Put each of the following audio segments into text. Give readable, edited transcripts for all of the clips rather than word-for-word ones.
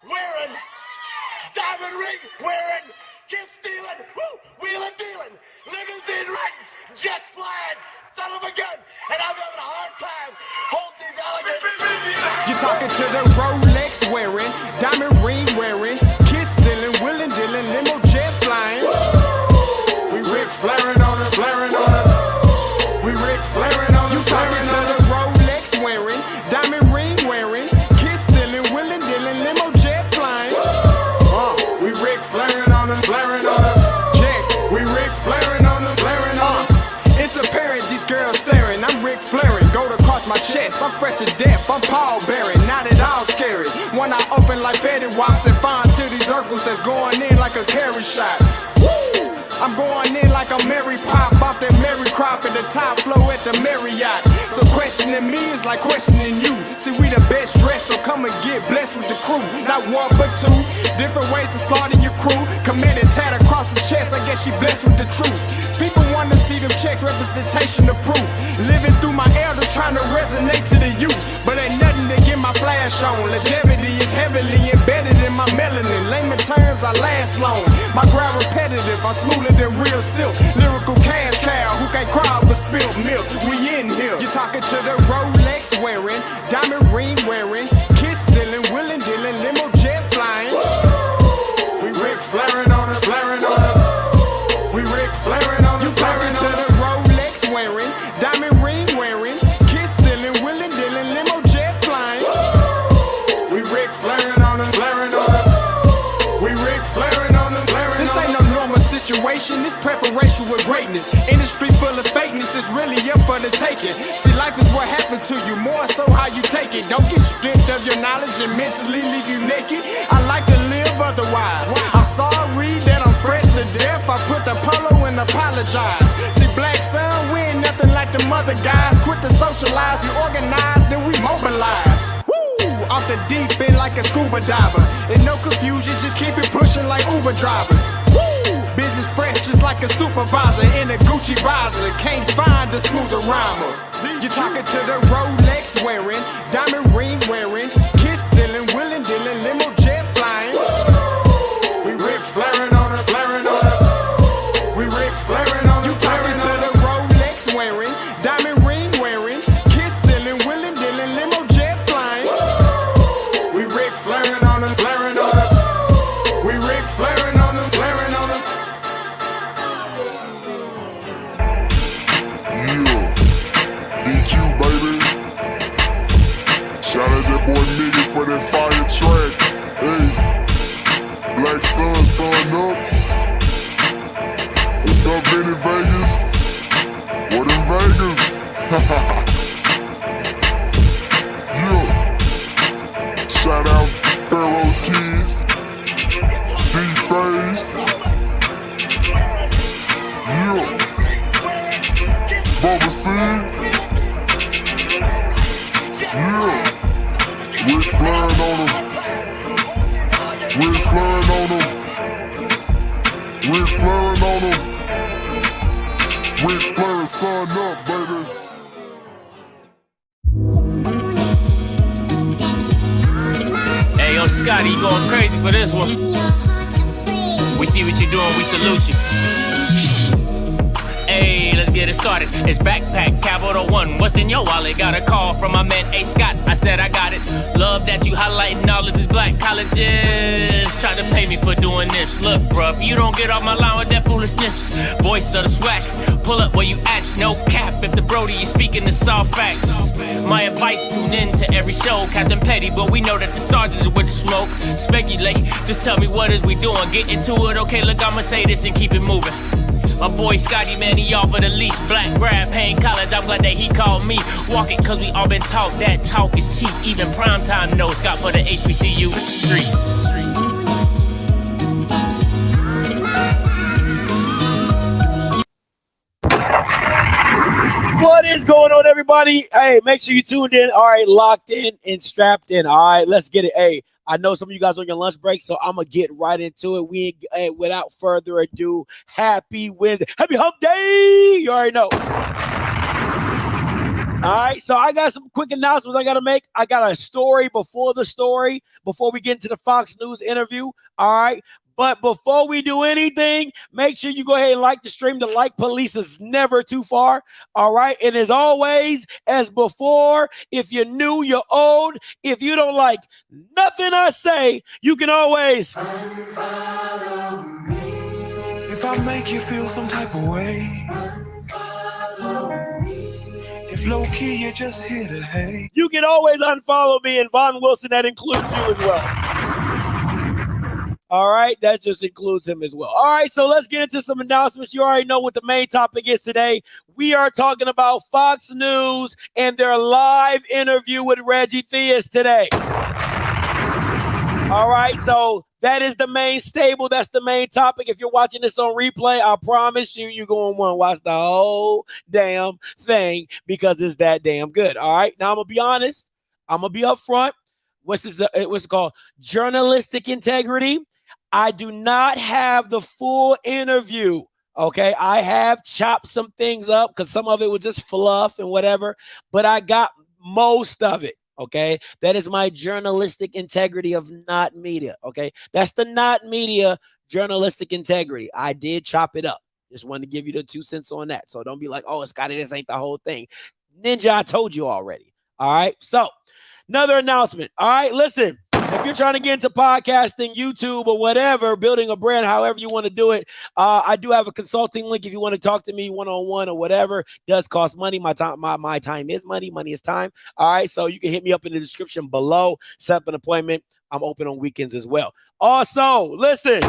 wearing, diamond ring wearing, kiss stealing, wheeling dealing, limousine riding, jet flying, son of a gun, and I'm having a hard time holding these alligators. You're talking to the Rolex wearing, diamond ring wearing, kiss stealing, wheeling dealing, limo jet flying. We Rick flaring on it, flaring on it. We Rick flaring on it. You talking to the Rolex wearing, diamond ring wearing, kiss stealing, wheeling dealing, limo jet flying. We Rick flaring on it, flaring on it. Check, we Rick flaring on it, flaring on it. It's apparent these girls staring. I'm Rick flaring, gold across my chest. I'm fresh to death, I'm Paul Bearing, not at all scary. When I open like Betty Wops and find to these circles that's going in like a carry shot. Woo! I'm going in like a Mary Pop off that Mary Crop at the top flow at the Marriott. So questioning me is like questioning you. See, we the best dressed, so come and get blessed with the crew. Not one but two, different ways to slaughter your crew. Committed tat across the chest, I guess she blessed with the truth. People want to see them checks, representation of proof. Living through my elders, trying to resonate to the youth. But ain't nothing to get my flash on. Longevity is heavily embedded in my melanin. Layman terms, I last long. My grind repetitive, I'm smoother than real silk. Lyrical cash cow who can't cry over spilled milk. We in here. You're talking to the Rolex wearing, diamond ring wearing, kiss stealing, wheeling dealing, limo jet flying. We Rick flaring on it, flaring on it. We Rick flaring on it, flaring on it. You talking to the Rolex wearing, diamond ring wearing, kiss stealing, wheeling dealing, limo jet flying. We Rick flaring on it, flaring on it. We Rick flaring on it, flaring on it. This ain't no normal situation, this preparation with greatness. Industry full of fakeness, it's really up for the taking. See, life is what happened to you, more so how you take it. Don't get stripped of your knowledge and mentally leave you naked. I like to live otherwise. I'm sorry that I'm fresh to death. I put the polo and apologize. See, black son, we ain't nothing like the mother guys. Quit to socialize, we organize, then we mobilize. Off the deep end like a scuba diver. And no confusion, just keep it pushing like Uber drivers. Woo! Business fresh just like a supervisor in a Gucci visor. Can't find a smoother rhymer. You're talking to the Rolex wearing, diamond ring wearing, kiss stealing, wheeling dealing, limo jet flying. We Rick flaring on it, flaring on it. We Rick flaring on it. You talking to the Rolex wearing, diamond ring wearing, kiss stealing, wheeling dealing, limo jet flying. We Rick flaring on it, flaring on it. We Rick flaring on it, flaring on it. Yeah, DQ baby. Shout out that boy Nigga for that fire track. Hey, Black Sun, sun up. What's up, Vinny Vegas? What in Vegas? Yeah. Shout out Pharaoh's Kids, D-Phase, yeah, Bubba C, yeah, Rick flaring on him, Rick flaring on him, Rick flaring on him, Rick flaring, sun up, baby. Hey, yo, Scotty, you going crazy for this one. We see what you're doing, we salute you. Hey, let's get it started. It's Backpack Capital One. What's in your wallet? Got a call from my man A. Scott. I said I got it. Love that you highlighting all of these black colleges. Try to pay me for doing this. Look, bruh, if you don't get off my line with that foolishness, voice of the swag, pull up where you at. No cap if the Brody is speaking the soft facts. My advice, tune in to every show. Captain Petty, but we know that the sergeant is with the smoke. Speculate, just tell me what is we doing. Get into it, okay, look, I'ma say this and keep it moving. My boy Scotty, man, he off of the leash. Black grad, paying college, I'm glad that he called me. Walk it, cause we all been taught that talk is cheap. Even primetime knows Scott for the HBCU streets. What is going on, everybody? Hey, make sure you tuned in. All right, locked in and strapped in. All right, let's get it. Hey, I know some of you guys on your lunch break, so I'm going to get right into it. Without further ado, happy Wednesday. Happy hump day. You already know. All right, so I got some quick announcements I got to make. I got a story before we get into the Fox News interview. All right, but before we do anything, make sure you go ahead and like the stream. The like police is never too far. All right, and as always, as before, if you're new, you're old. If you don't like nothing I say, you can always Unfollow me. If I make you feel some type of way, unfollow me. If low key you just here to hate, you can always unfollow me. And Von Wilson, that includes you as well. All right, that just includes him as well. All right, so let's get into some announcements. You already know what the main topic is today. We are talking about Fox News and their live interview with Reggie Theus today. All right, so that is the main stable. That's the main topic. If you're watching this on replay, I promise you're going to want to watch the whole damn thing because it's that damn good. All right, now I'm going to be honest. I'm going to be upfront. What's it called? Journalistic integrity. I do not have the full interview. Okay, I have chopped some things up because some of it was just fluff and whatever, but I got most of it. Okay, that is my journalistic integrity of not media. Okay, that's the not media journalistic integrity. I did chop it up. Just wanted to give you the 2 cents on that. So don't be like, oh, Scotty, this ain't the whole thing. Ninja, I told you already. All right, so another announcement. All right, listen. If you're trying to get into podcasting, YouTube, or whatever, building a brand, however you want to do it, I do have a consulting link if you want to talk to me one-on-one or whatever. It does cost money. My time is money. Money is time. All right, so you can hit me up in the description below. Set up an appointment. I'm open on weekends as well. Also, listen.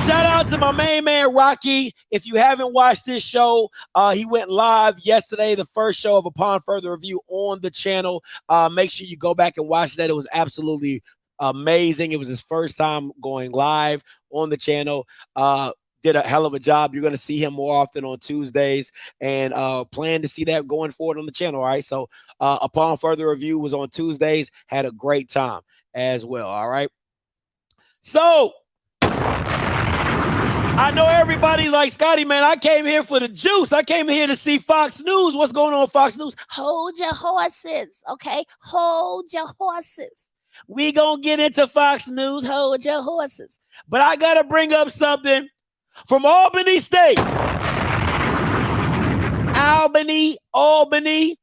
Shout out to my main man, Rocky. If you haven't watched this show, he went live yesterday, the first show of Upon Further Review on the channel. Make sure you go back and watch that. It was absolutely amazing. It was his first time going live on the channel. Did a hell of a job. You're going to see him more often on Tuesdays and plan to see that going forward on the channel. All right. So Upon Further Review was on Tuesdays. Had a great time as well. All right. So I know everybody's like, Scotty, man, I came here for the juice. I came here to see Fox News. What's going on, Fox News? Hold your horses, okay? Hold your horses. We gonna get into Fox News. Hold your horses. But I got to bring up something from Albany State. Albany.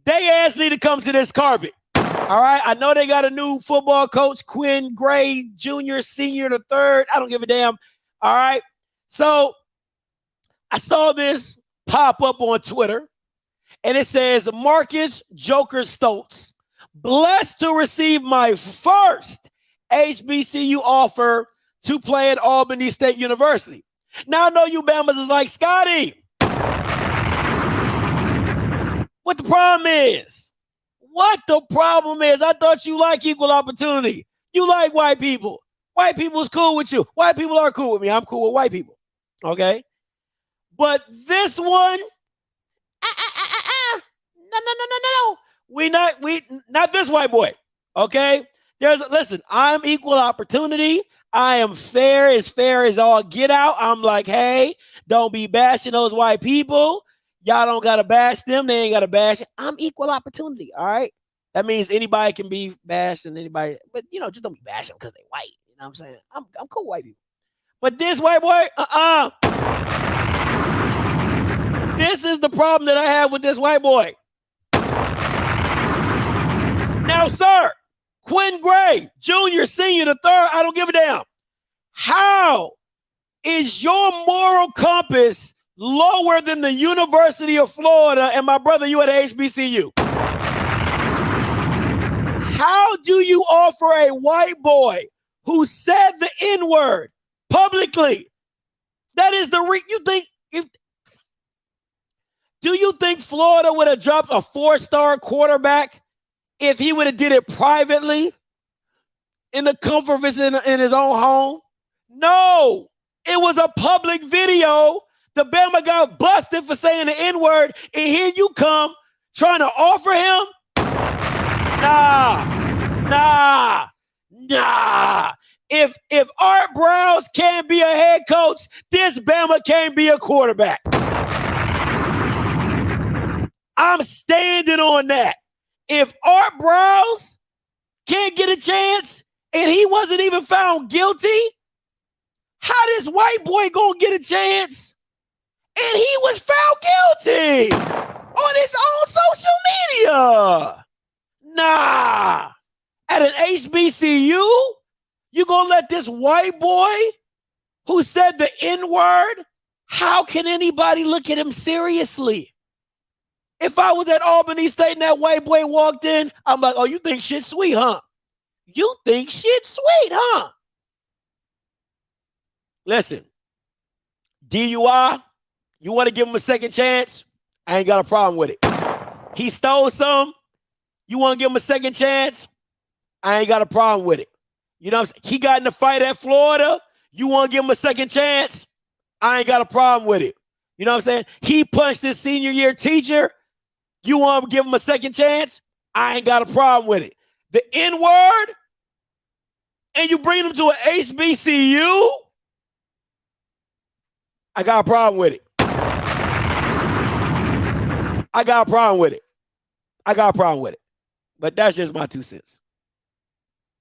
They asked me to come to this carpet. All right, I know they got a new football coach, Quinn Gray, junior, senior, the third. I don't give a damn. All right, so I saw this pop up on Twitter, and it says, Marcus Joker Stoltz, blessed to receive my first HBCU offer to play at Albany State University. Now, I know you Bama's is like, Scotty, what the problem is? What the problem is? I thought you like equal opportunity. You like white people. White people's cool with you. White people are cool with me. I'm cool with white people. Okay? But this one, no. We not this white boy. Okay? Listen, I'm equal opportunity. I am fair as all get out. I'm like, hey, don't be bashing those white people. Y'all don't got to bash them. They ain't got to bash. I'm equal opportunity. All right? That means anybody can be bashed and anybody, but just don't be bashing them because they white. You know what I'm saying? I'm cool with white people. But this white boy, This is the problem that I have with this white boy. Now, sir, Quinn Gray, junior, senior, the third, I don't give a damn. How is your moral compass lower than the University of Florida and my brother, you at HBCU? How do you offer a white boy who said the N-word publicly? That is do you think Florida would have dropped a 4-star quarterback if he would have did it privately in the comfort of in his own home? No, it was a public video. The Bama got busted for saying the N-word, and here you come trying to offer him? Nah. If Art Browns can't be a head coach, this Bama can't be a quarterback. I'm standing on that. If Art Browse can't get a chance and he wasn't even found guilty, how this white boy gonna get a chance? And he was found guilty on his own social media. Nah. At an HBCU, you gonna let this white boy who said the N-word, how can anybody look at him seriously? If I was at Albany State and that white boy walked in, I'm like, oh, you think shit sweet, huh? You think shit sweet, huh? Listen, DUI, you want to give him a second chance? I ain't got a problem with it. He stole some. You want to give him a second chance? I ain't got a problem with it. You know what I'm saying? He got in the fight at Florida. You want to give him a second chance? I ain't got a problem with it. You know what I'm saying? He punched his senior year teacher. You want to give him a second chance? I ain't got a problem with it. The N-word, and you bring him to an HBCU? I got a problem with it. I got a problem with it. I got a problem with it. But that's just my 2 cents.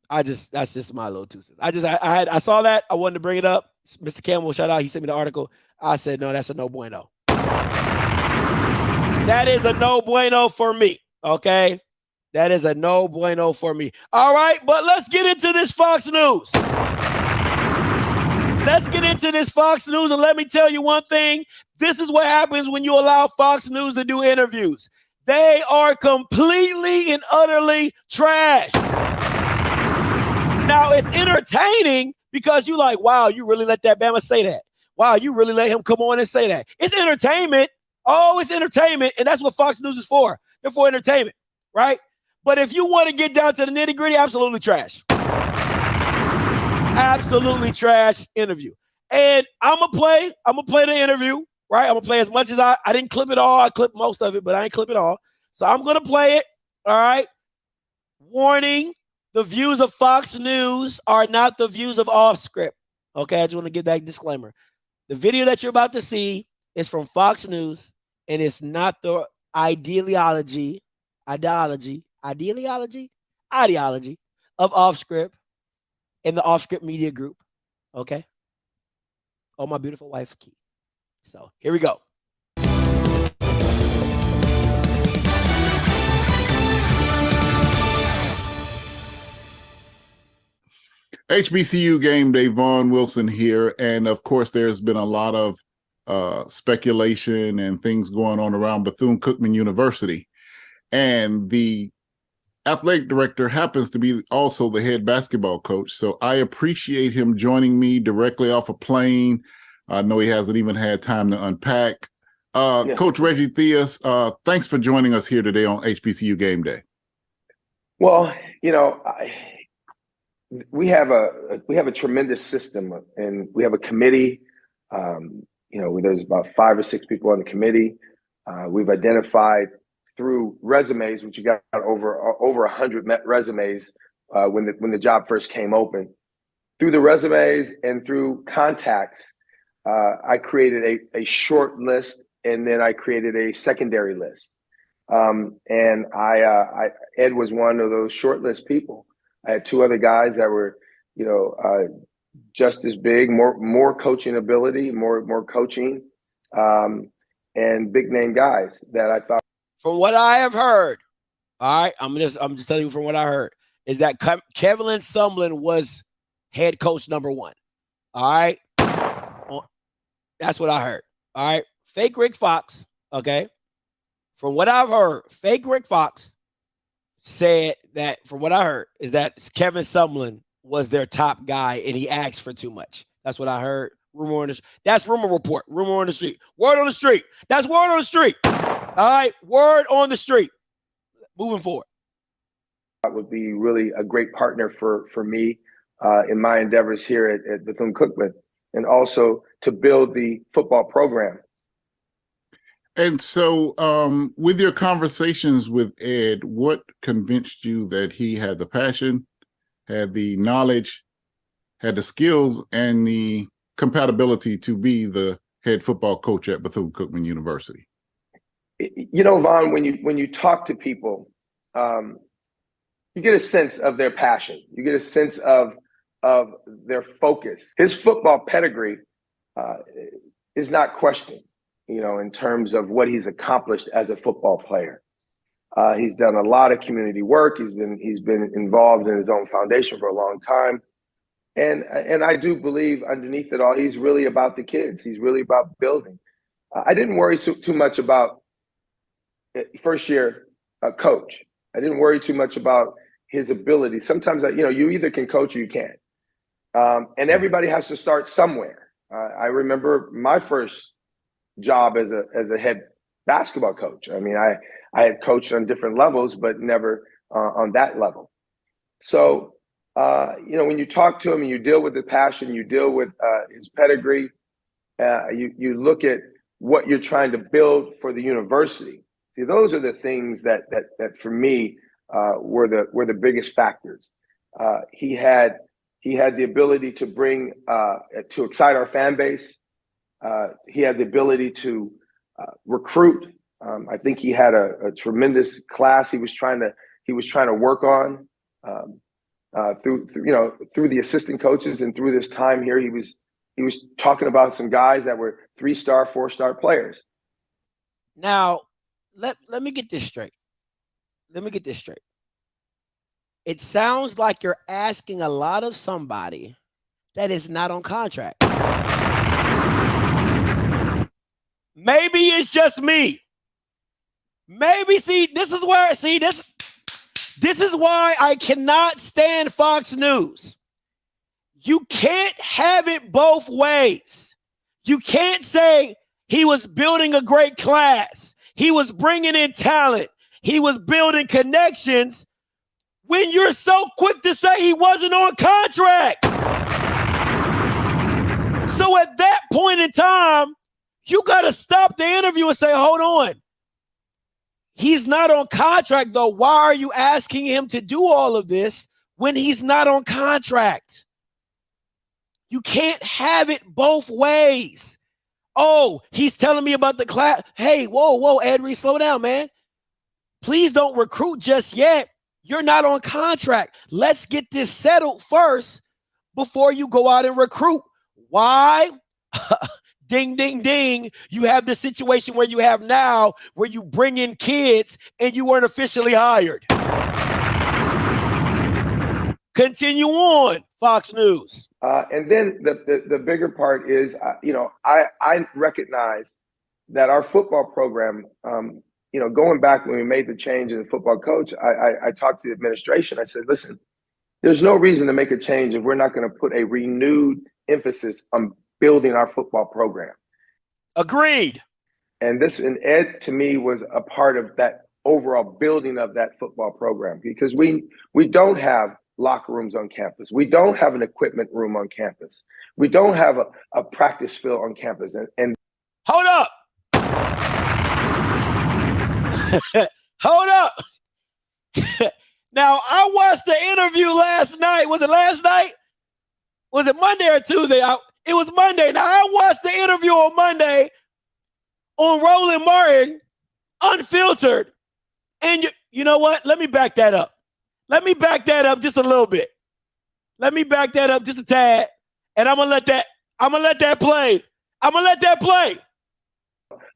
That's just my little 2 cents. I saw that. I wanted to bring it up. Mr. Campbell, shout out. He sent me the article. I said, no, that's a no bueno. That is a no bueno for me. Okay. That is a no bueno for me. All right. But let's get into this Fox News. Let's get into this Fox News. And let me tell you one thing. This is what happens when you allow Fox News to do interviews. They are completely and utterly trash. Now, it's entertaining because you're like, wow, you really let that Bama say that. Wow, you really let him come on and say that. It's entertainment. Oh, it's entertainment. And that's what Fox News is for. They're for entertainment, right? But if you want to get down to the nitty gritty, absolutely trash. Absolutely trash interview. And I'm going to play the interview, right? I'm going to play as much as I didn't clip it all. I clipped most of it, but I ain't clip it all. So I'm going to play it, all right? Warning, the views of Fox News are not the views of Off Script. Okay, I just want to give that disclaimer. The video that you're about to see is from Fox News, and it's not the ideology of Off Script and the Off Script Media Group. Okay? Oh, my beautiful wife, Key. So here we go. HBCU game day, Vaughn Wilson here. And of course, there's been a lot of speculation and things going on around Bethune Cookman University. And the athletic director happens to be also the head basketball coach. So I appreciate him joining me directly off a plane. I know he hasn't even had time to unpack. Coach Reggie Theus, thanks for joining us here today on HBCU Game Day. Well, you know, we have a tremendous system, and we have a committee. You know, there's about 5 or 6 people on the committee. We've identified through resumes, which you got over 100 resumes when the job first came open. Through the resumes and through contacts, I created a short list, and then I created a secondary list. And Ed was one of those short list people. I had 2 other guys that were, you know, just as big, more coaching ability, more coaching, and big name guys that I thought. From what I have heard, all right, I'm just telling you from what I heard, is that Kevin Sumlin was head coach number 1. All right. That's what I heard. All right. Fake Rick Fox. Okay. From what I've heard, fake Rick Fox said that, from what I heard, is that Kevin Sumlin was their top guy and he asked for too much. That's what I heard. That's rumor report. Rumor on the street. Word on the street. That's word on the street. All right. Word on the street. Moving forward. That would be really a great partner for me in my endeavors here at Bethune Cookman, and also to build the football program. And so with your conversations with Ed, what convinced you that he had the passion, had the knowledge, had the skills, and the compatibility to be the head football coach at Bethune Cookman University? You know, Vaughn, when you talk to people, you get a sense of their passion. You get a sense of their focus. His football pedigree is not questioned, you know, in terms of what he's accomplished as a football player. He's done a lot of community work. He's been involved in his own foundation for a long time. And I do believe underneath it all, he's really about the kids. He's really about building. I didn't worry too much about first year coach. I didn't worry too much about his ability. Sometimes, you either can coach or you can't. And everybody has to start somewhere. I remember my first job as a head basketball coach. I mean, I had coached on different levels, but never on that level. So, when you talk to him and you deal with the passion, you deal with his pedigree, you look at what you're trying to build for the university. See, those are the things that for me were the biggest factors. He had the ability to bring to excite our fan base. He had the ability to recruit. I think he had a tremendous class he was trying to work on through the assistant coaches, and through this time here, he was talking about some guys that were 3-star, 4-star players. Now, let me get this straight. It sounds like you're asking a lot of somebody that is not on contract. Maybe it's just me. Maybe, this is why I cannot stand Fox News. You can't have it both ways. You can't say he was building a great class, he was bringing in talent, he was building connections, when you're so quick to say he wasn't on contract. So at that point in time, you got to stop the interview and say, hold on. He's not on contract, though. Why are you asking him to do all of this when he's not on contract? You can't have it both ways. Oh, he's telling me about the class. Hey, whoa, Ed Reed, slow down, man. Please don't recruit just yet. You're not on contract. Let's get this settled first before you go out and recruit. Why? Ding, ding, ding. You have the situation where you have now, where you bring in kids and you weren't officially hired. Continue on, Fox News. And then the bigger part is, I recognize that our football program, going back when we made the change in the football coach, I talked to the administration. I said, listen, there's no reason to make a change if we're not going to put a renewed emphasis on building our football program. Agreed. And Ed, to me, was a part of that overall building of that football program, because we don't have locker rooms on campus. We don't have an equipment room on campus. We don't have a practice field on campus. And hold up. Hold up. Now, I watched the interview last night. Was it last night? Was it Monday or Tuesday? It was Monday. Now, I watched the interview on Monday on Roland Martin, unfiltered. And you know what? Let me back that up. Let me back that up just a little bit. Let me back that up just a tad. And I'm gonna let that play. I'm gonna let that play.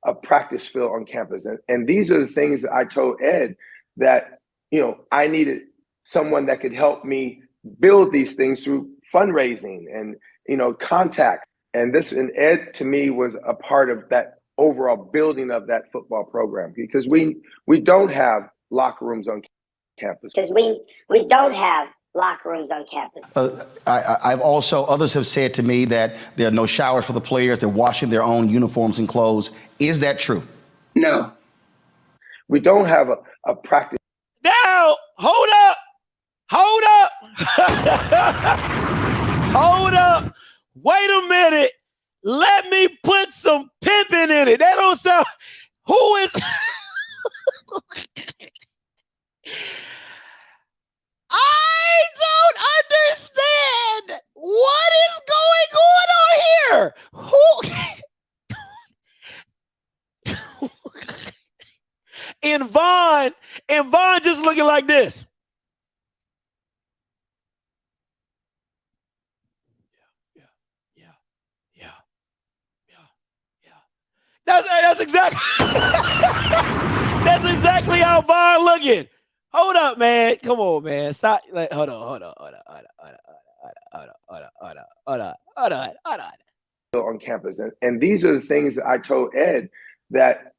A practice field on campus. And these are the things that I told Ed that, I needed someone that could help me build these things through fundraising and, contact. And Ed, to me, was a part of that overall building of that football program, because we don't have locker rooms on campus. Because we don't have locker rooms on campus. Others have said to me that there are no showers for the players. They're washing their own uniforms and clothes. Is that true? No. We don't have a practice. Now, hold up. Hold up. Wait a minute. Let me put some pimping in it. That don't sound. Who is? I don't understand what is going on here. Who? And Vaughn just looking like this. That's exactly that's exactly how Vaughn looking. Hold up, man. Come on, man. Stop. Like, hold on. On campus. And these are the things that I told Ed that,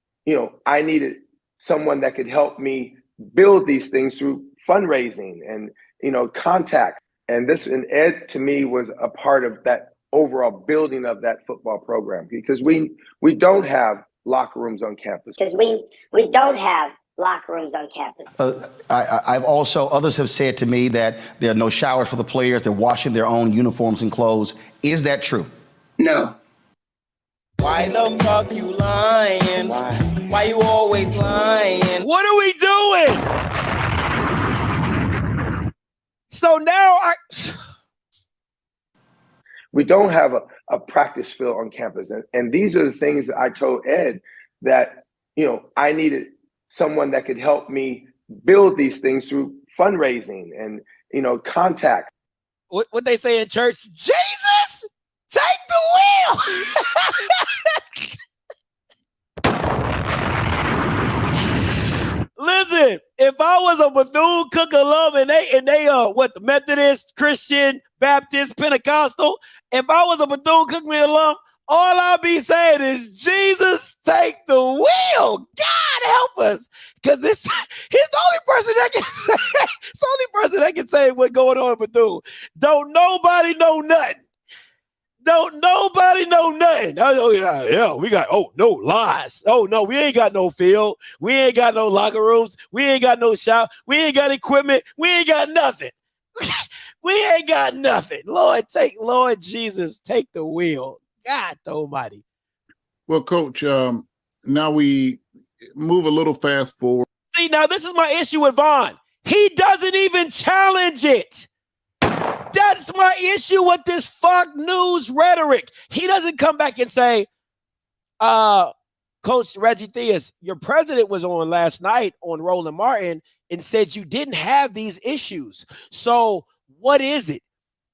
I needed someone that could help me build these things through fundraising and, contact. And Ed to me was a part of that overall building of that football program, because we don't have locker rooms on campus. Because we don't have locker rooms on campus. I've also, others have said to me that there are no showers for the players. They're washing their own uniforms and clothes. Is that true? No. Why the fuck you lying? Why you always lying? What are we doing? So now we don't have a practice field on campus. And these are the things that I told Ed that, I needed someone that could help me build these things through fundraising and, contact. What they say in church, Jesus, take the wheel. Listen, if I was a Bethune-Cookman alum and they the Methodist, Christian, Baptist, Pentecostal, if I was a Bethune-Cookman alum, all I'll be saying is, Jesus, take the wheel. God help us. Because he's the only person that can say, it's the only person that can say what's going on in Bethune. Don't nobody know nothing. Don't nobody know nothing. Oh, yeah, we got, no lies. Oh, no, we ain't got no field. We ain't got no locker rooms. We ain't got no shop. We ain't got equipment. We ain't got nothing. We ain't got nothing. Lord Jesus, take the wheel. God almighty. Well, Coach, now we move a little fast forward. See, now this is my issue with Vaughn. He doesn't even challenge it. That's my issue with this Fox News rhetoric. He doesn't come back and say, Coach Reggie Theus, your president was on last night on Roland Martin and said you didn't have these issues. So what is it?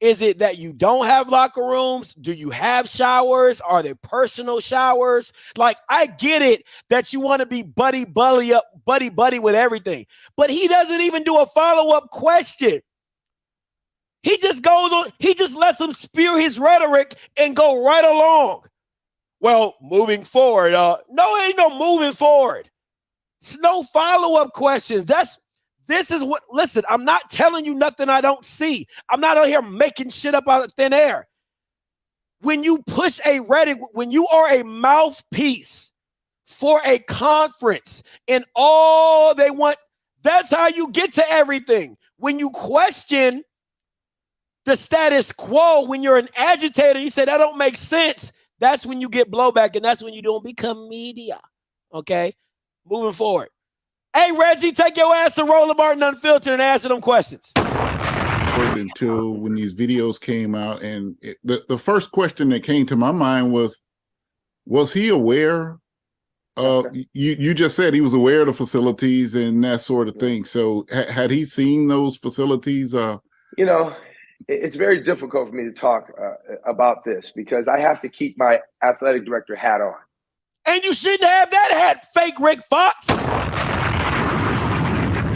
Is it that you don't have locker rooms? Do you have showers? Are they personal showers? Like, I get it that you want to be buddy with everything, but he doesn't even do a follow-up question. He just goes on, he just lets him spew his rhetoric and go right along. Well, moving forward, no, ain't no moving forward. It's no follow-up questions. Listen, I'm not telling you nothing I don't see. I'm not out here making shit up out of thin air. When you push when you are a mouthpiece for a conference and all they want, that's how you get to everything. When you question the status quo, when you're an agitator, you say that don't make sense. That's when you get blowback, and that's when you don't become media. Okay? Moving forward. Hey, Reggie, take your ass to Roland Martin Unfiltered and answer them questions. Until when these videos came out, and the first question that came to my mind was he aware of, you just said he was aware of the facilities and that sort of thing. So had he seen those facilities? It's very difficult for me to talk about this because I have to keep my athletic director hat on. And you shouldn't have that hat, fake Rick Fox.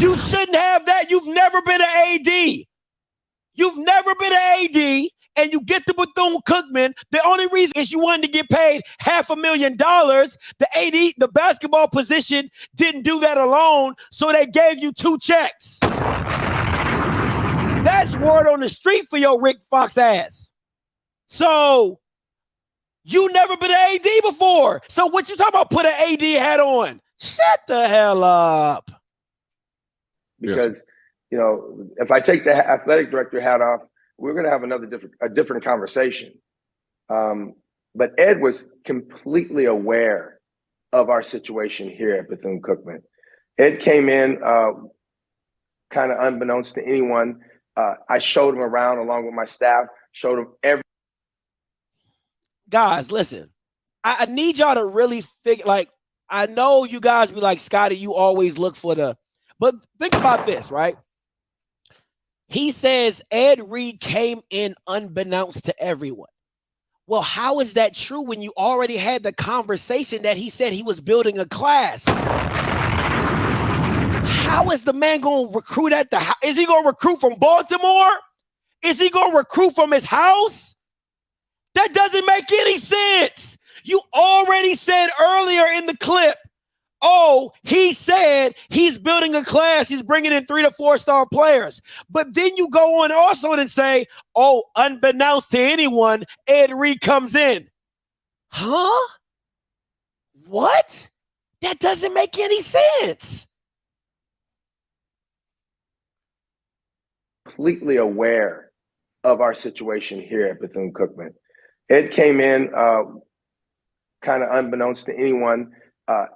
You shouldn't have that. You've never been an AD. You've never been an AD, and you get to Bethune-Cookman. The only reason is you wanted to get paid $500,000. The AD, the basketball position, didn't do that alone, so they gave you 2 checks. That's word on the street for your Rick Fox ass. So you never been an AD before. So what you talking about? Put an AD hat on. Shut the hell up. Because, if I take the athletic director hat off, we're going to have a different conversation. But Ed was completely aware of our situation here at Bethune-Cookman. Ed came in kind of unbeknownst to anyone. I showed him around along with my staff, showed him every. Guys, listen, I need y'all to really figure, I know you guys be like, Scotty, you always look for But think about this, right? He says Ed Reed came in unbeknownst to everyone. Well, how is that true when you already had the conversation that he said he was building a class? How is the man going to recruit at the house? Is he going to recruit from Baltimore? Is he going to recruit from his house? That doesn't make any sense. You already said earlier in the clip, oh, he said he's building a class. He's bringing in 3 to 4 star players. But then you go on also and say, oh, unbeknownst to anyone, Ed Reed comes in. Huh? What? That doesn't make any sense. Completely aware of our situation here at Bethune Cookman. Ed came in kind of unbeknownst to anyone.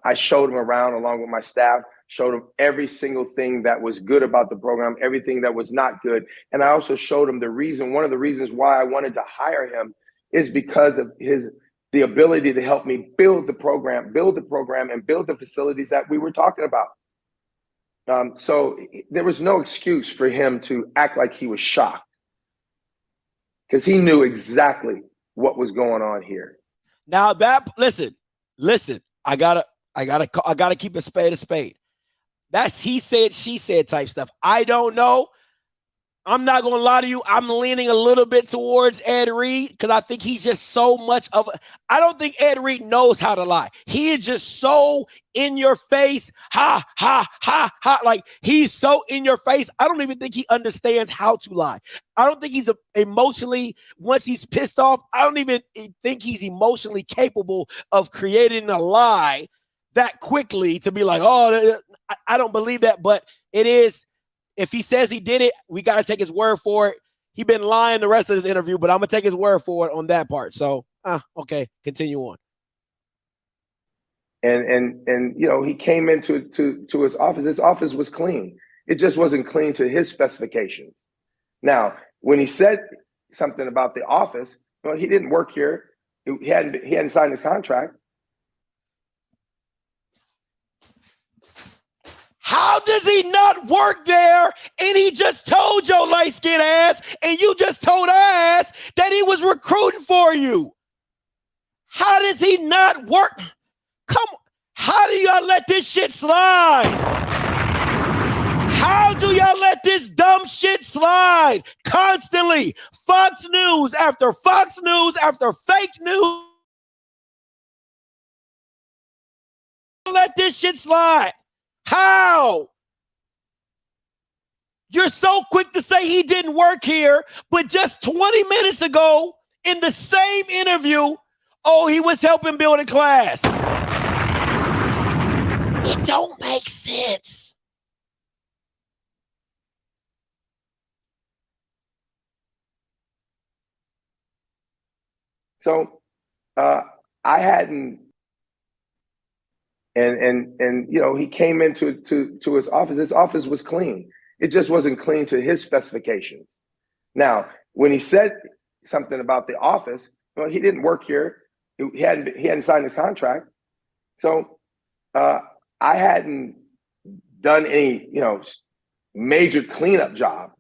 I showed him around along with my staff, showed him every single thing that was good about the program, everything that was not good. And I also showed him one of the reasons why I wanted to hire him is because of the ability to help me build the program and build the facilities that we were talking about. So there was no excuse for him to act like he was shocked because he knew exactly what was going on here. Now listen, I gotta keep a spade a spade. That's he said, she said type stuff. I don't know. I'm not gonna lie to you. I'm leaning a little bit towards Ed Reed because I think he's just so much of I don't think Ed Reed knows how to lie. He is just so in your face. Ha, ha, ha, ha. Like he's so in your face. I don't even think he understands how to lie. I don't think he's emotionally, once he's pissed off, I don't even think he's emotionally capable of creating a lie that quickly to be like, oh, I don't believe that. But it is. If he says he did it, we got to take his word for it. He's been lying the rest of this interview, but I'm going to take his word for it on that part. So, okay, continue on. And you know, he came into his office. His office was clean. It just wasn't clean to his specifications. Now, when he said something about the office, well, he didn't work here. He hadn't signed his contract. How does he not work there? And he just told your light-skinned ass, and you just told our ass that he was recruiting for you. How does he not work? Come on. How do y'all let this shit slide? How do y'all let this dumb shit slide? Constantly. Fox News after Fox News after fake news. Let this shit slide. How? You're so quick to say he didn't work here, but just 20 minutes ago in the same interview, oh, he was helping build a class. It don't make sense. So I hadn't. And you know, he came into his office. His office was clean. It just wasn't clean to his specifications. Now, when he said something about the office, well, he didn't work here. He hadn't signed his contract. So I hadn't done any, you know, major cleanup job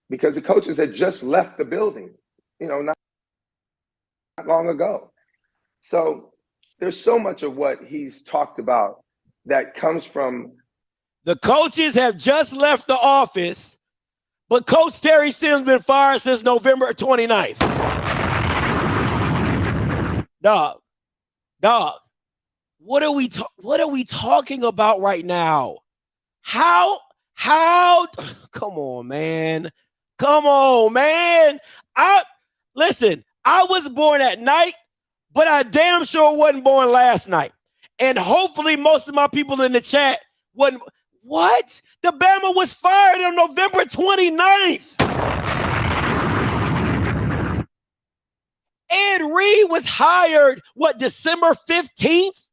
because the coaches had just left the building, you know, not long ago. So there's so much of what he's talked about that comes from. The coaches have just left the office, but Coach Terry Sims been fired since November 29th. Dog, what are we talking about right now? How, come on, man. Listen, I was born at night, but I damn sure wasn't born last night. And hopefully most of my people in the chat wasn't. What? The Bama was fired on November 29th. Ed Reed was hired, December 15th?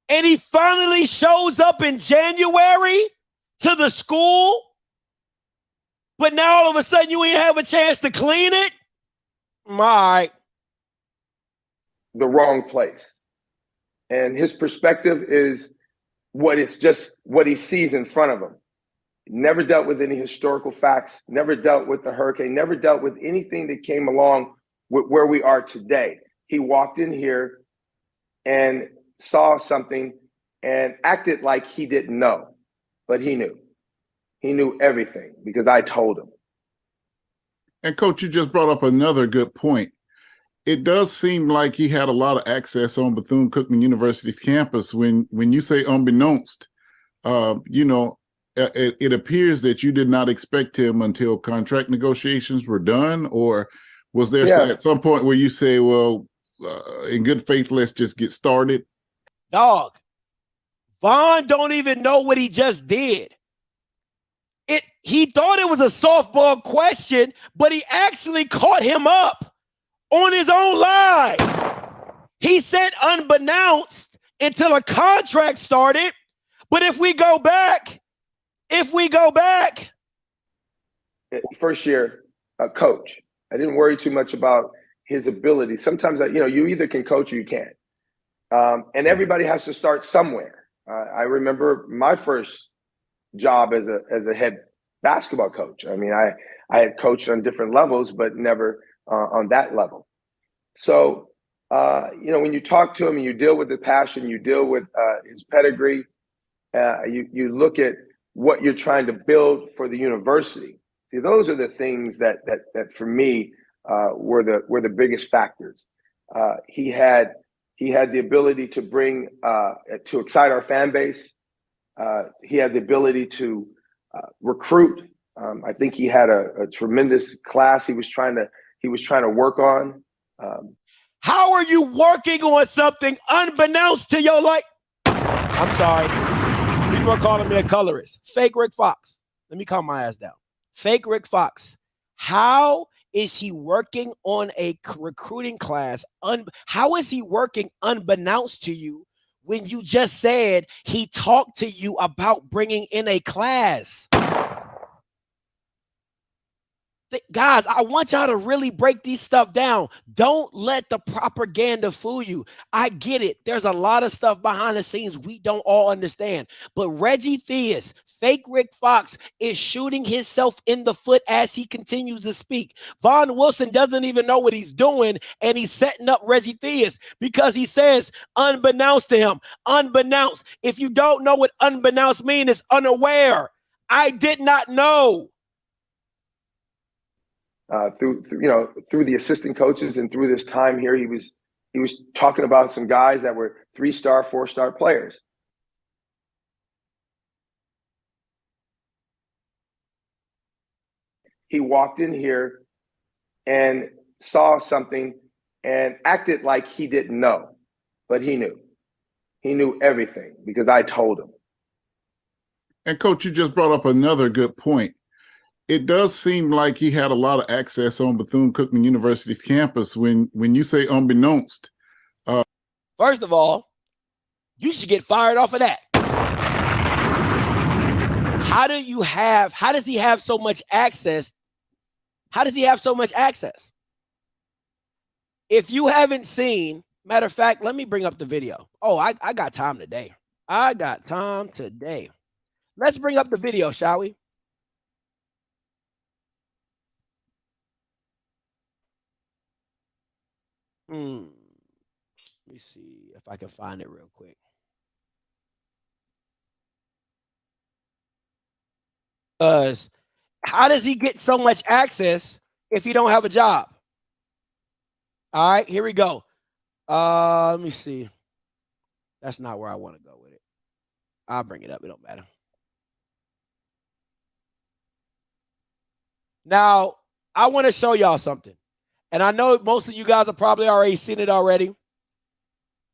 And he finally shows up in January to the school? But now all of a sudden you ain't have a chance to clean it? All right. The wrong place. And his perspective is what he sees in front of him. Never dealt with any historical facts, never dealt with the hurricane, never dealt with anything that came along with where we are today. He walked in here and saw something and acted like he didn't know, but he knew. He knew everything because I told him. And Coach, you just brought up another good point. It does seem like he had a lot of access on Bethune Cookman University's campus. When you say unbeknownst, it appears that you did not expect him until contract negotiations were done, or was there at some point where you say, well, in good faith, let's just get started? Dog, Vaughn don't even know what he just did. He thought it was a softball question, but he actually caught him up on his own line. He said unbeknownst until a contract started. But if we go back, first year coach, I didn't worry too much about his ability. Sometimes, you either can coach or you can't. And everybody has to start somewhere. I remember my first job as a head basketball coach. I mean, I had coached on different levels, but never on that level. So, when you talk to him and you deal with the passion, you deal with his pedigree, you look at what you're trying to build for the university. See, those are the things that for me were the biggest factors. He had the ability to bring to excite our fan base. He had the ability to recruit. I think he had a tremendous class he was trying to work on. How are you working on something unbeknownst to your life? I'm sorry. People are calling me a colorist. Fake Rick Fox. Let me calm my ass down. Fake Rick Fox. How is he working on a recruiting class? How is he working unbeknownst to you when you just said he talked to you about bringing in a class? Guys, I want y'all to really break these stuff down. Don't let the propaganda fool you. I get it. There's a lot of stuff behind the scenes we don't all understand. But Reggie Theus, fake Rick Fox, is shooting himself in the foot as he continues to speak. Vaughn Wilson doesn't even know what he's doing, and he's setting up Reggie Theus because he says unbeknownst to him. Unbeknownst. If you don't know what unbeknownst means, it's unaware. I did not know. Through the assistant coaches and through this time here, he was talking about some guys that were 3-star, 4-star players. He walked in here and saw something and acted like he didn't know, but he knew. He knew everything because I told him. And Coach, you just brought up another good point. It does seem like he had a lot of access on Bethune Cookman University's campus. When you say unbeknownst, first of all, you should get fired off of that. How does he have so much access? How does he have so much access? If you haven't seen, matter of fact, let me bring up the video. Oh, I got time today. Let's bring up the video, shall we? Let me see if I can find it real quick. How does he get so much access if he don't have a job? All right, here we go. Let me see. That's not where I want to go with it. I'll bring it up. It don't matter. Now, I want to show y'all something. And I know most of you guys have probably already seen it already.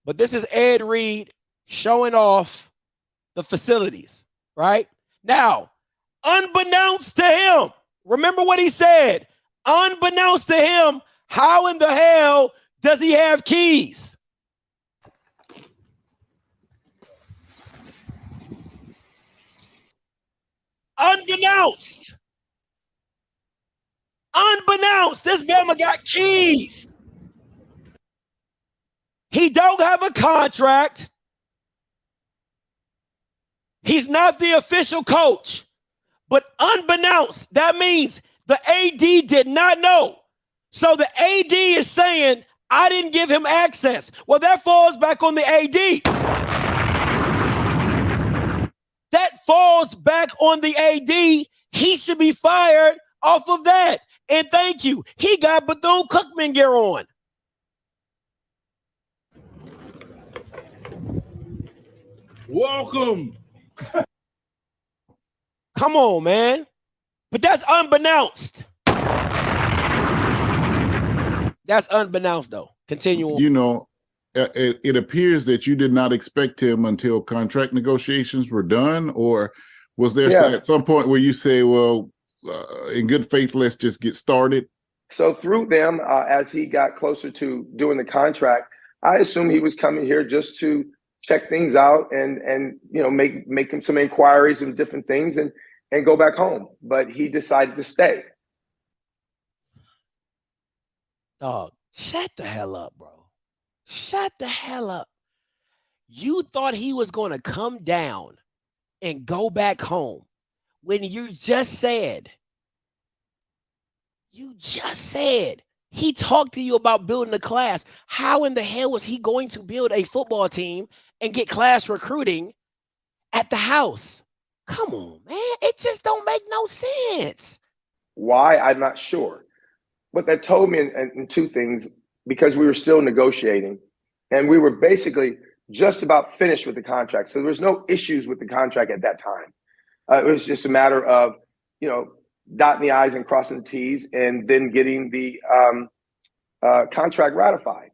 But this is Ed Reed showing off the facilities, right? Now, unbeknownst to him, remember what he said. Unbeknownst to him, how in the hell does he have keys? Unbeknownst. Unbeknownst, this Bama got keys. He don't have a contract. He's not the official coach, but unbeknownst, that means the AD did not know. So the AD is saying, I didn't give him access. Well, that falls back on the AD. That falls back on the AD. He should be fired off of that. And thank you. He got Bethune Cookman gear on. Welcome. Come on, man. But that's unbeknownst. That's unbeknownst, though. Continue on. You know, it appears that you did not expect him until contract negotiations were done, or was there at some point where you say, well, in good faith, let's just get started? So through them, as he got closer to doing the contract, I assumed he was coming here just to check things out and you know, make him some inquiries and different things and go back home. But he decided to stay. Dog, shut the hell up, bro. Shut the hell up. You thought he was going to come down and go back home when you just said he talked to you about building a class. How in the hell was he going to build a football team and get class recruiting at the house? Come on, man. It just don't make no sense. Why? I'm not sure. But that told me in two things, because we were still negotiating and we were basically just about finished with the contract. So there was no issues with the contract at that time. It was just a matter of, you know, dotting the I's and crossing the T's and then getting the contract ratified.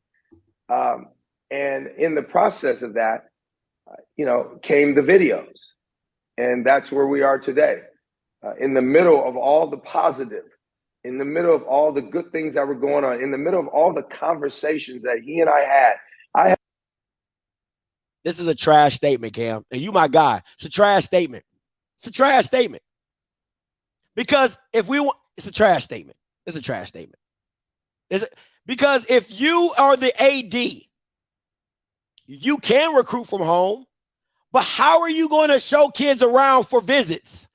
And in the process of that, you know, came the videos. And that's where we are today. In the middle of all the positive, in the middle of all the good things that were going on, in the middle of all the conversations that he and I had. This is a trash statement, Cam. And you my guy. It's a trash statement. It's a trash statement. Because if we want, it's a trash statement. It's a trash statement. Because if you are the AD, you can recruit from home, but how are you going to show kids around for visits?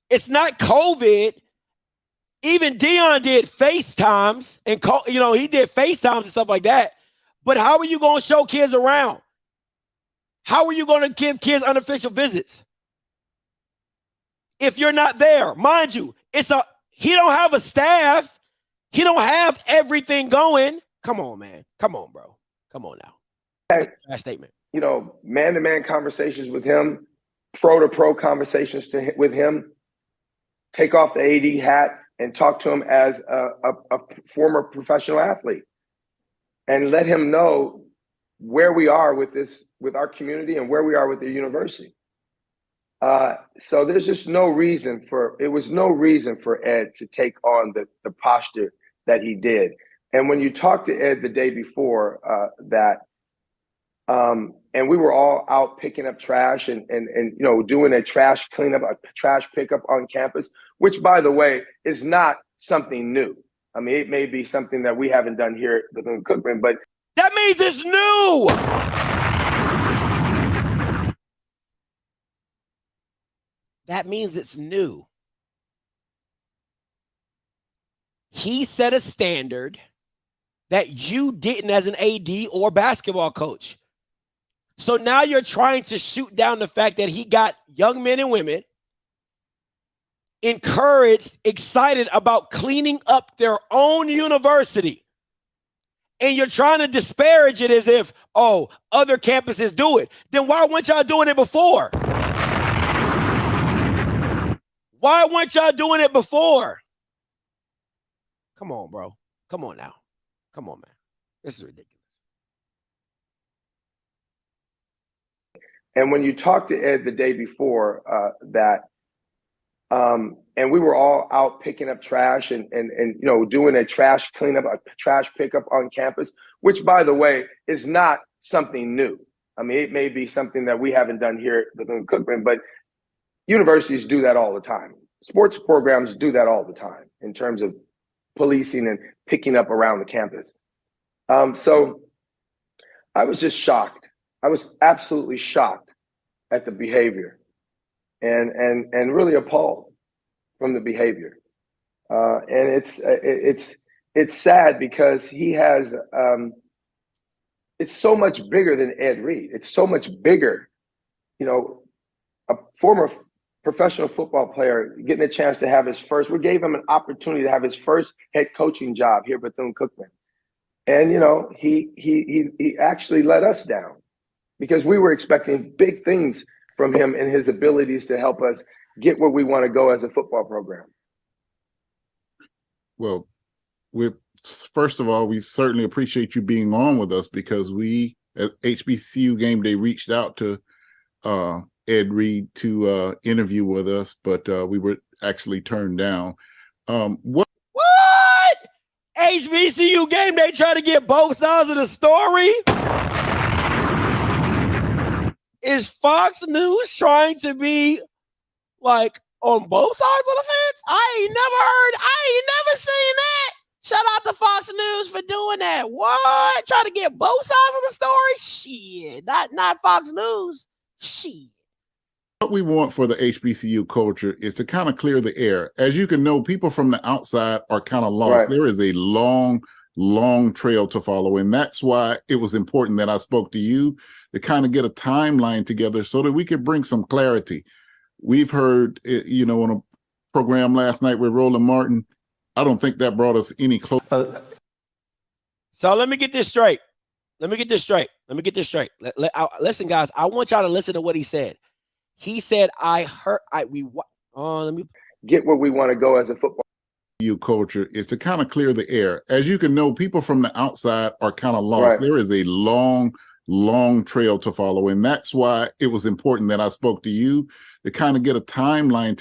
It's not COVID. Even Dion did FaceTimes and he did FaceTimes and stuff like that. But how are you going to show kids around? How are you going to give kids unofficial visits if you're not there? Mind you, he don't have a staff. He don't have everything going. Come on, man. Come on, bro. Come on now. That's a statement. You know, man-to-man conversations with him, pro-to-pro conversations with him, take off the AD hat and talk to him as a former professional athlete and let him know where we are with our community and where we are with the university. So there's just no reason for Ed to take on the posture that he did. And when you talk to Ed the day before and we were all out picking up trash and you know, doing a trash cleanup, a trash pickup on campus, which, by the way, is not something new. I mean, it may be something that we haven't done here at Bethune Cookman, but that means it's new. That means it's new. He set a standard that you didn't as an AD or basketball coach. So now you're trying to shoot down the fact that he got young men and women encouraged, excited about cleaning up their own university. And you're trying to disparage it as if, oh, other campuses do it. Then why weren't y'all doing it before? Why weren't y'all doing it before? Come on, bro. Come on now. Come on, man. This is ridiculous. And when you talk to Ed the day before and we were all out picking up trash and you know, doing a trash cleanup, a trash pickup on campus, which, by the way, is not something new. I mean, it may be something that we haven't done here at Bethune Cookman, but universities do that all the time. Sports programs do that all the time in terms of policing and picking up around the campus. So I was just shocked. I was absolutely shocked at the behavior and really appalled from the behavior. And it's sad because he has it's so much bigger than Ed Reed. It's so much bigger. You know, a former professional football player getting a chance to have his first, we gave him an opportunity to have his first head coaching job here at Bethune Cookman. And, you know, he actually let us down because we were expecting big things from him and his abilities to help us get where we want to go as a football program. Well, first of all, we certainly appreciate you being on with us because we at HBCU Game Day reached out to Ed Reed to interview with us, but we were actually turned down. What? HBCU Game Day trying to get both sides of the story? Is Fox News trying to be like on both sides of the fence? I ain't never seen that. Shout out to Fox News for doing that. What? Trying to get both sides of the story? Shit. Not Fox News. Shit. What we want for the HBCU culture is to kind of clear the air. As you can know, people from the outside are kind of lost. Right. There is a long trail to follow. And that's why it was important that I spoke to you to kind of get a timeline together so that we could bring some clarity. We've heard, you know, on a program last night with Roland Martin, I don't think that brought us any closer. So let me get this straight. Listen, guys, I want y'all to listen to what he said. He said, let me get where we want to go as a football culture is to kind of clear the air. As you can know, people from the outside are kind of lost. Right. There is a long trail to follow. And that's why it was important that I spoke to you to kind of get a timeline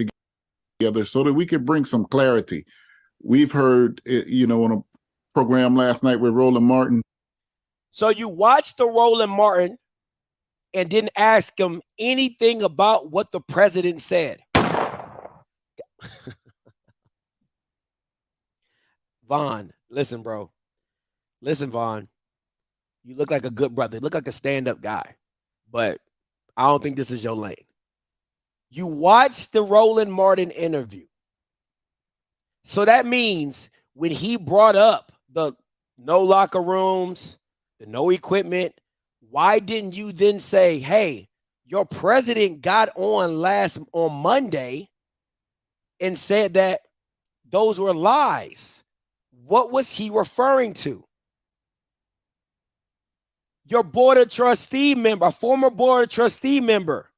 together so that we could bring some clarity. We've heard, you know, on a program last night with Roland Martin. So you watched the Roland Martin and didn't ask him anything about what the president said. Vaughn, listen, bro. Listen, Vaughn. You look like a good brother. You look like a stand-up guy. But I don't think this is your lane. You watched the Roland Martin interview. So that means when he brought up the no locker rooms, the no equipment, why didn't you then say, hey, your president got on Monday and said that those were lies? What was he referring to? Your board of trustee member, a former board of trustee member,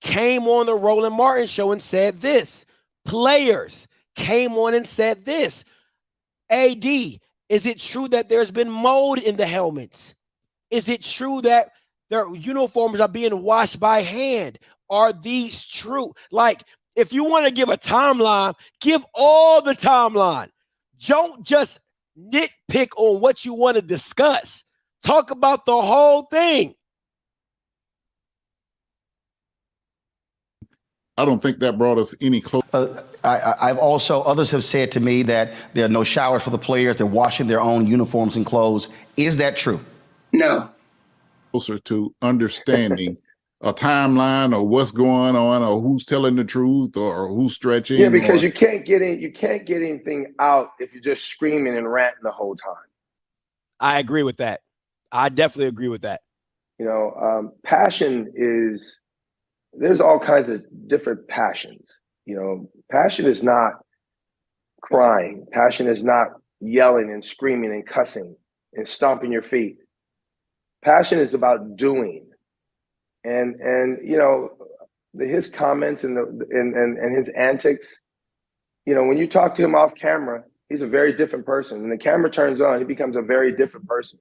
came on the Roland Martin show and said this. Players came on and said this. AD, is it true that there's been mold in the helmets? Is it true that their uniforms are being washed by hand? Are these true? Like, if you want to give a timeline, give all the timeline. Don't just nitpick on what you want to discuss. Talk about the whole thing. I don't think that brought us any closer. I've also, others have said to me that there are no showers for the players. They're washing their own uniforms and clothes. Is that true? No. Closer to understanding a timeline or what's going on or who's telling the truth or who's stretching. Yeah, because you can't get anything out if you're just screaming and ranting the whole time. I agree with that. I definitely agree with that. You know, passion is, there's all kinds of different passions. You know, passion is not crying. Passion is not yelling and screaming and cussing and stomping your feet. Passion is about doing. And you know, his comments and his antics, you know, when you talk to him off camera, he's a very different person. When the camera turns on, he becomes a very different person.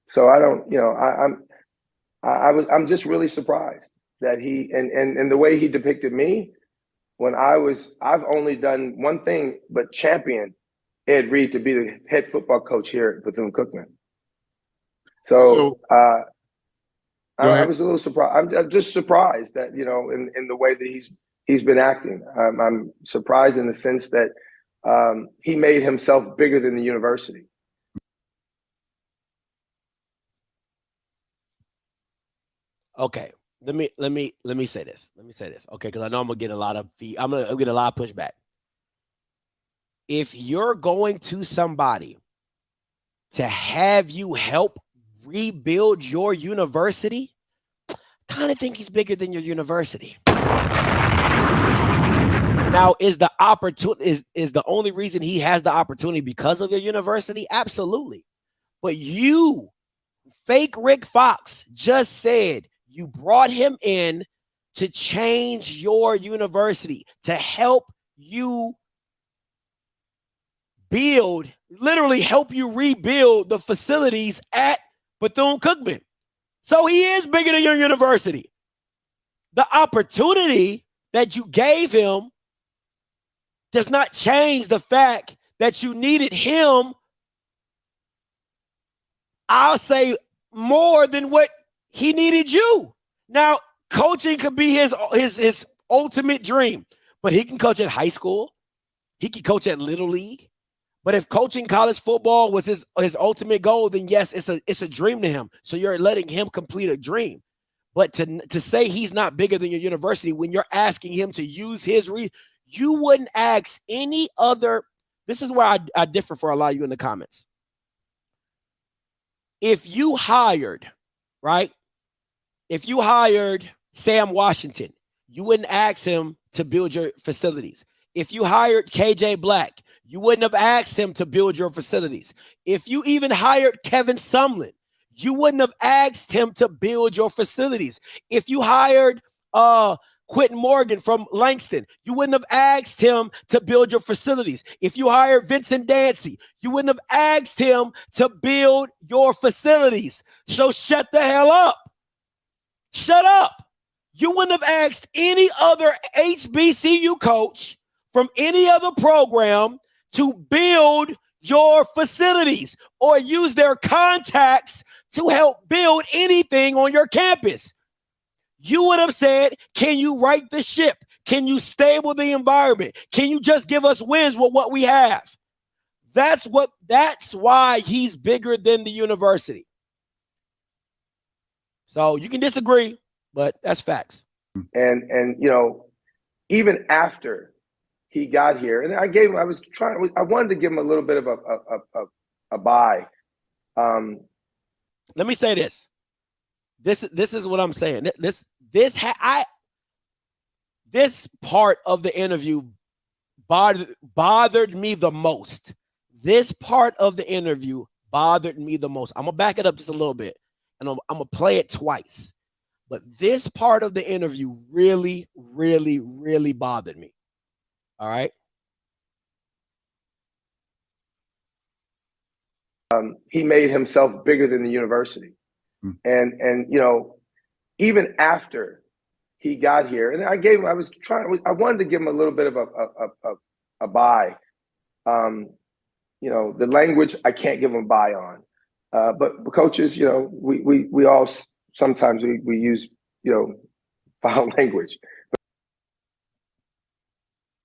So I don't, you know, I'm just really surprised that he and the way he depicted me when I've only done one thing but champion Ed Reed to be the head football coach here at Bethune Cookman. So I was a little surprised. I'm just surprised that, you know, in the way that he's been acting. I'm surprised in the sense that he made himself bigger than the university. Okay. Let me say this. Okay, because I know I'm gonna get a lot of I'm gonna get a lot of pushback. If you're going to somebody to have you help rebuild your university, kind of think he's bigger than your university. Now, is the opportunity is the only reason he has the opportunity because of your university? Absolutely. But you, fake Rick Fox, just said you brought him in to change your university, to help you build, literally help you rebuild the facilities at Bethune Cookman. So he is bigger than your university. The opportunity that you gave him does not change the fact that you needed him, I'll say, more than what he needed you. Now, coaching could be his ultimate dream, but he can coach at high school. He can coach at Little League. But if coaching college football was his ultimate goal, then yes, it's a dream to him. So you're letting him complete a dream. But to say he's not bigger than your university when you're asking him to use his you wouldn't ask any other. This is where I differ for a lot of you in the comments. If you hired Sam Washington, you wouldn't ask him to build your facilities. If you hired KJ Black, you wouldn't have asked him to build your facilities. If you even hired Kevin Sumlin, you wouldn't have asked him to build your facilities. If you hired Quentin Morgan from Langston, you wouldn't have asked him to build your facilities. If you hired Vincent Dancy, you wouldn't have asked him to build your facilities. So shut the hell up. Shut up. You wouldn't have asked any other HBCU coach from any other program to build your facilities or use their contacts to help build anything on your campus. You would have said, can you right the ship? Can you stable the environment? Can you just give us wins with what we have? That's why he's bigger than the university. So you can disagree, but that's facts. And you know, even after he got here, and I wanted to give him a little bit of a buy. Let me say this. This is what I'm saying. This part of the interview bothered me the most. This part of the interview bothered me the most. I'm gonna back it up just a little bit, and I'm gonna play it twice. But this part of the interview really, really, really bothered me. All right. He made himself bigger than the university. And you know, even after he got here, and I wanted to give him a little bit of a buy. You know, the language I can't give him a buy on. But coaches, you know, we all sometimes we use, you know, foul language.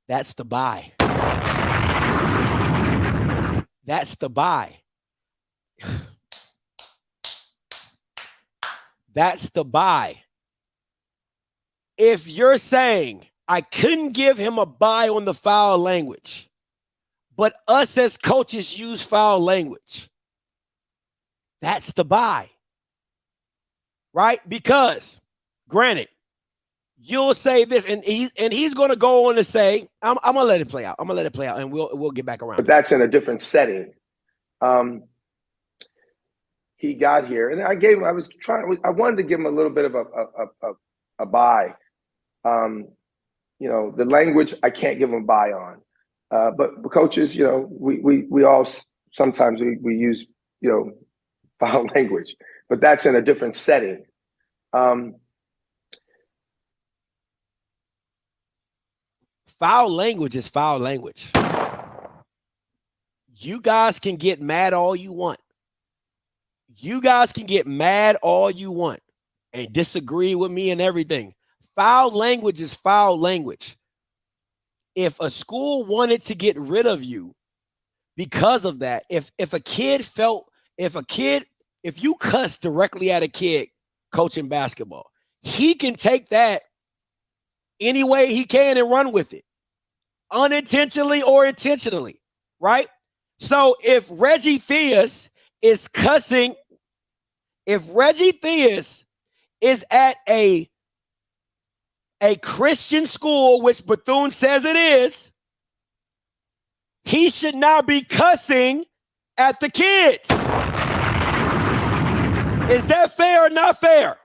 That's the buy. That's the buy. That's the buy. If you're saying I couldn't give him a buy on the foul language, but us as coaches use foul language, that's the buy. Right? Because, granted, you'll say this, and he's going to go on to say, I'm going to let it play out. I'm going to let it play out, and we'll get back around. But that's in a different setting. He got here, and I wanted to give him a little bit of a buy. You know, the language I can't give him a buy on. But coaches, you know, we all sometimes we use, you know, foul language, but that's in a different setting. Foul language is foul language. You guys can get mad all you want. You guys can get mad all you want and disagree with me and everything. Foul language is foul language. If a school wanted to get rid of you because of that, if you cuss directly at a kid coaching basketball, he can take that any way he can and run with it, unintentionally or intentionally, right? So if Reggie Theus is cussing, if Reggie Theus is at a Christian school, which Bethune says it is, he should not be cussing at the kids. Is that fair or not fair?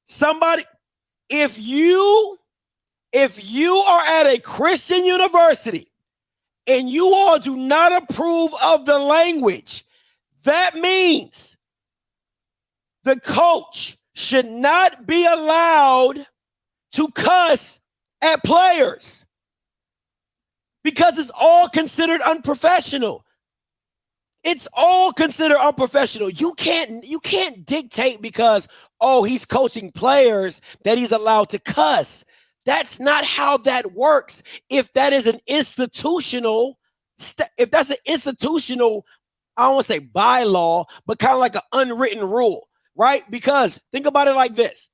Somebody, if you are at a Christian university and you all do not approve of the language, that means the coach should not be allowed to cuss at players because it's all considered unprofessional. It's all considered unprofessional. You can't dictate because, oh, he's coaching players that he's allowed to cuss. That's not how that works. If that is an institutional, if that's an institutional, I don't want to say bylaw, but kind of like an unwritten rule, right? Because think about it like this.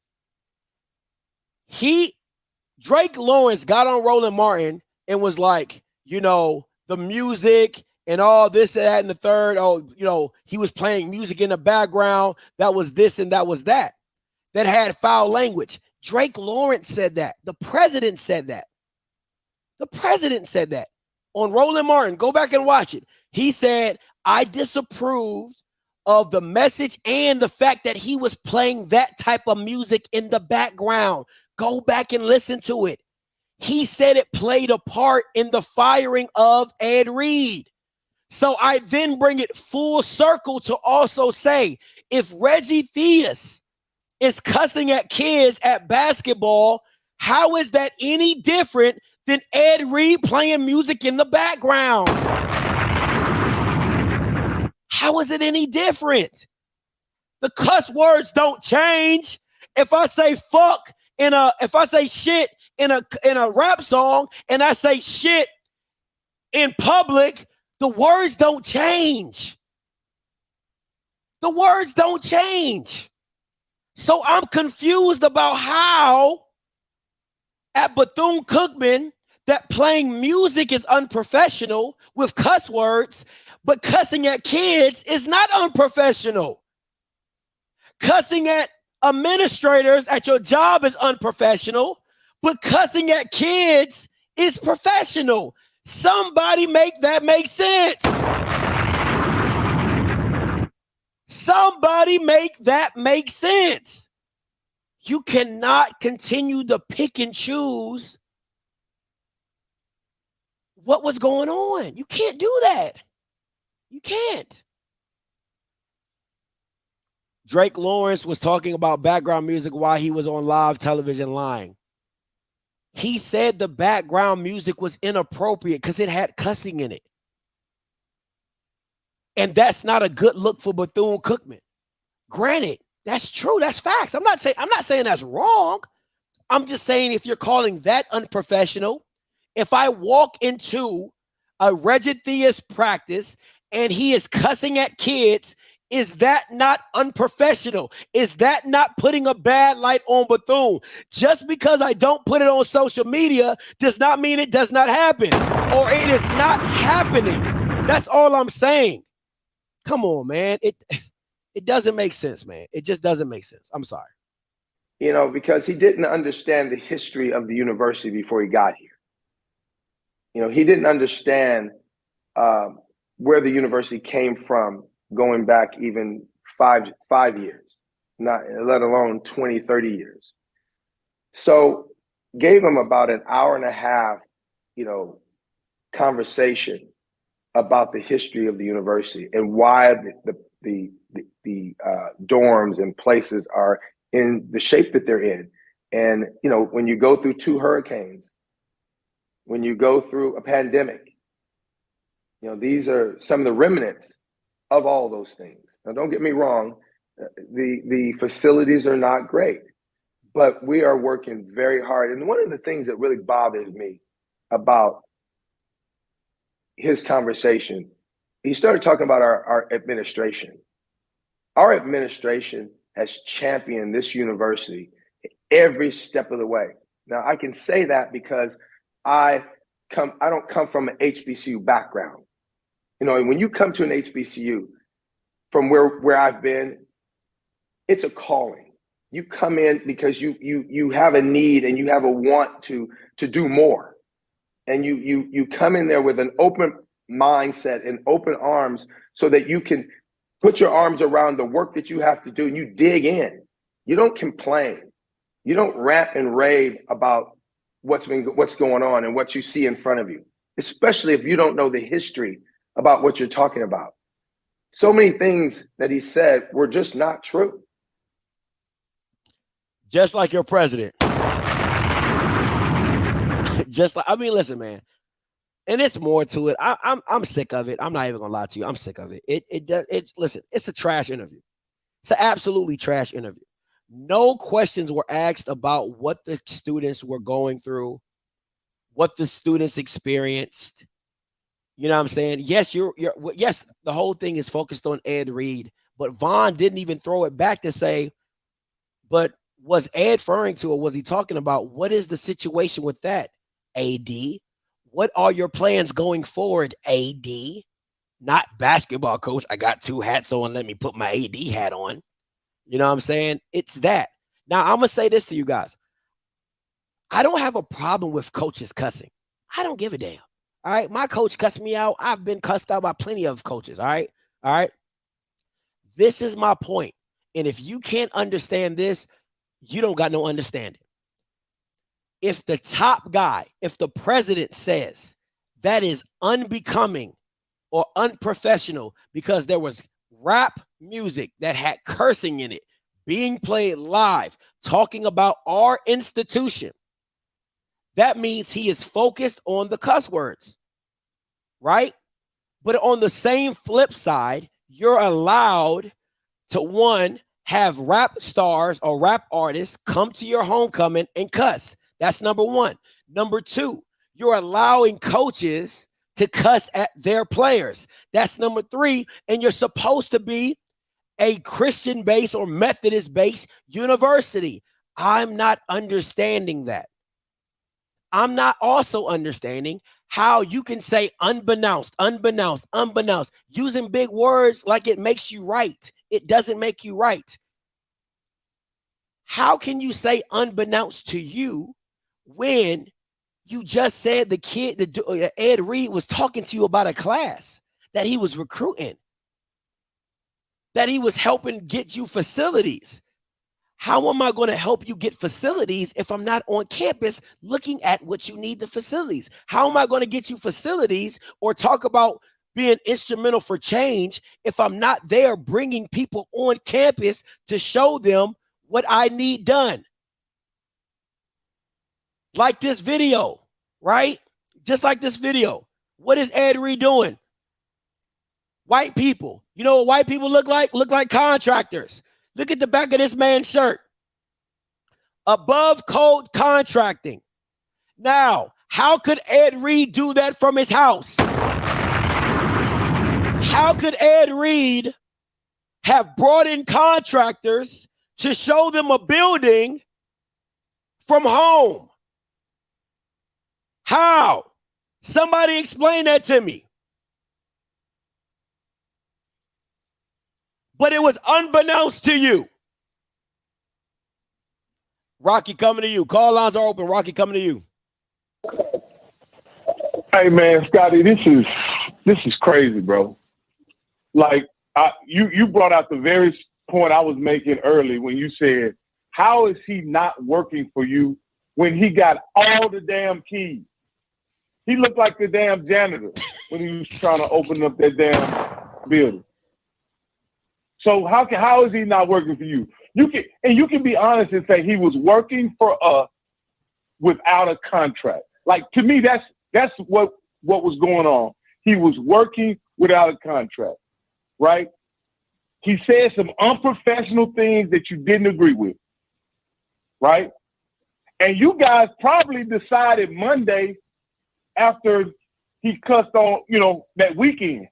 Drake Lawrence got on Roland Martin and was like, the music and all this, that, and the third. Oh, he was playing music in the background. That was this and that was that. That had foul language. Drake Lawrence said that. The president said that. The president said that on Roland Martin. Go back and watch it. He said, I disapproved of the message and the fact that he was playing that type of music in the background. Go back and listen to it. He said it played a part in the firing of Ed Reed. So I then bring it full circle to also say, if Reggie Theus is cussing at kids at basketball, how is that any different than Ed Reed playing music in the background? How is it any different? The cuss words don't change. If I say fuck if I say shit in a rap song and I say shit in public, the words don't change. The words don't change. So I'm confused about how at Bethune Cookman that playing music is unprofessional with cuss words, but cussing at kids is not unprofessional. Cussing at administrators at your job is unprofessional, but cussing at kids is professional. Somebody make that make sense. Somebody make that make sense. You cannot continue to pick and choose what was going on. You can't do that. You can't. Drake Lawrence was talking about background music while he was on live television lying. He said the background music was inappropriate because it had cussing in it. And that's not a good look for Bethune Cookman. Granted, that's true. That's facts. I'm not saying that's wrong. I'm just saying if you're calling that unprofessional, if I walk into a Reggie Theus practice and he is cussing at kids, is that not unprofessional? Is that not putting a bad light on Bethune? Just because I don't put it on social media does not mean it does not happen or it is not happening. That's all I'm saying. Come on, man. It doesn't make sense, man. It just doesn't make sense. I'm sorry. Because he didn't understand the history of the university before he got here. He didn't understand where the university came from going back even five years, not let alone 20, 30 years. So gave him about an hour and a half, conversation about the history of the university and why the dorms and places are in the shape that they're in. And, when you go through 2 hurricanes, when you go through a pandemic, these are some of the remnants of all those things. Now, don't get me wrong. The facilities are not great, but we are working very hard. And one of the things that really bothers me about his conversation, he started talking about our administration. Our administration has championed this university every step of the way. Now, I can say that because I don't come from an HBCU background. You know, when you come to an HBCU, from where I've been, it's a calling. You come in because you have a need and you have a want to do more. And you come in there with an open mindset and open arms so that you can put your arms around the work that you have to do, and you dig in. You don't complain. You don't rant and rave about what's going on and what you see in front of you, especially if you don't know the history about what you're talking about. So many things that he said were just not true. Just like your president. Just like, I mean, listen, man. And it's more to it. I'm sick of it. I'm not even gonna lie to you. I'm sick of it. Listen, it's a trash interview. It's an absolutely trash interview. No questions were asked about what the students were going through, what the students experienced. You know what I'm saying? Yes, yes, the whole thing is focused on Ed Reed, but Vaughn didn't even throw it back to say, but was Ed referring to, or was he talking about what is the situation with that, AD? What are your plans going forward, AD? Not basketball coach. I got two hats on. Let me put my AD hat on. You know what I'm saying? It's that. Now, I'm going to say this to you guys. I don't have a problem with coaches cussing. I don't give a damn. All right. My coach cussed me out. I've been cussed out by plenty of coaches. All right. All right. This is my point. And if you can't understand this, you don't got no understanding. If the top guy, if the president says that is unbecoming or unprofessional because there was rap music that had cursing in it being played live, talking about our institution, that means he is focused on the cuss words, right? But on the same flip side, you're allowed to, one, have rap stars or rap artists come to your homecoming and cuss. That's number one. Number two, you're allowing coaches to cuss at their players. That's number three. And you're supposed to be a Christian-based or Methodist-based university. I'm not understanding that. I'm not also understanding how you can say unbeknownst, using big words like it makes you right. It doesn't make you right. How can you say unbeknownst to you when you just said the kid, Ed Reed was talking to you about a class that he was recruiting, that he was helping get you facilities? How am I going to help you get facilities if I'm not on campus looking at what you need the facilities? How am I going to get you facilities or talk about being instrumental for change if I'm not there bringing people on campus to show them what I need done? Like this video, right? Just like this video. What is Ed Reed doing? White people. You know what white people look like? Look like contractors. Look at the back of this man's shirt. Above code contracting. Now, how could Ed Reed do that from his house? How could Ed Reed have brought in contractors to show them a building from home? How? Somebody explain that to me. But it was unbeknownst to you. Rocky, coming to you. Call lines are open. Rocky, coming to you. Hey man, Scotty, this is crazy, bro. Like you brought out the very point I was making early when you said, how is he not working for you when he got all the damn keys? He looked like the damn janitor when he was trying to open up that damn building. So how is he not working for you? You can be honest and say he was working for us without a contract. Like, to me, that's what was going on. He was working without a contract, right? He said some unprofessional things that you didn't agree with, right? And you guys probably decided Monday after he cussed on, that weekend.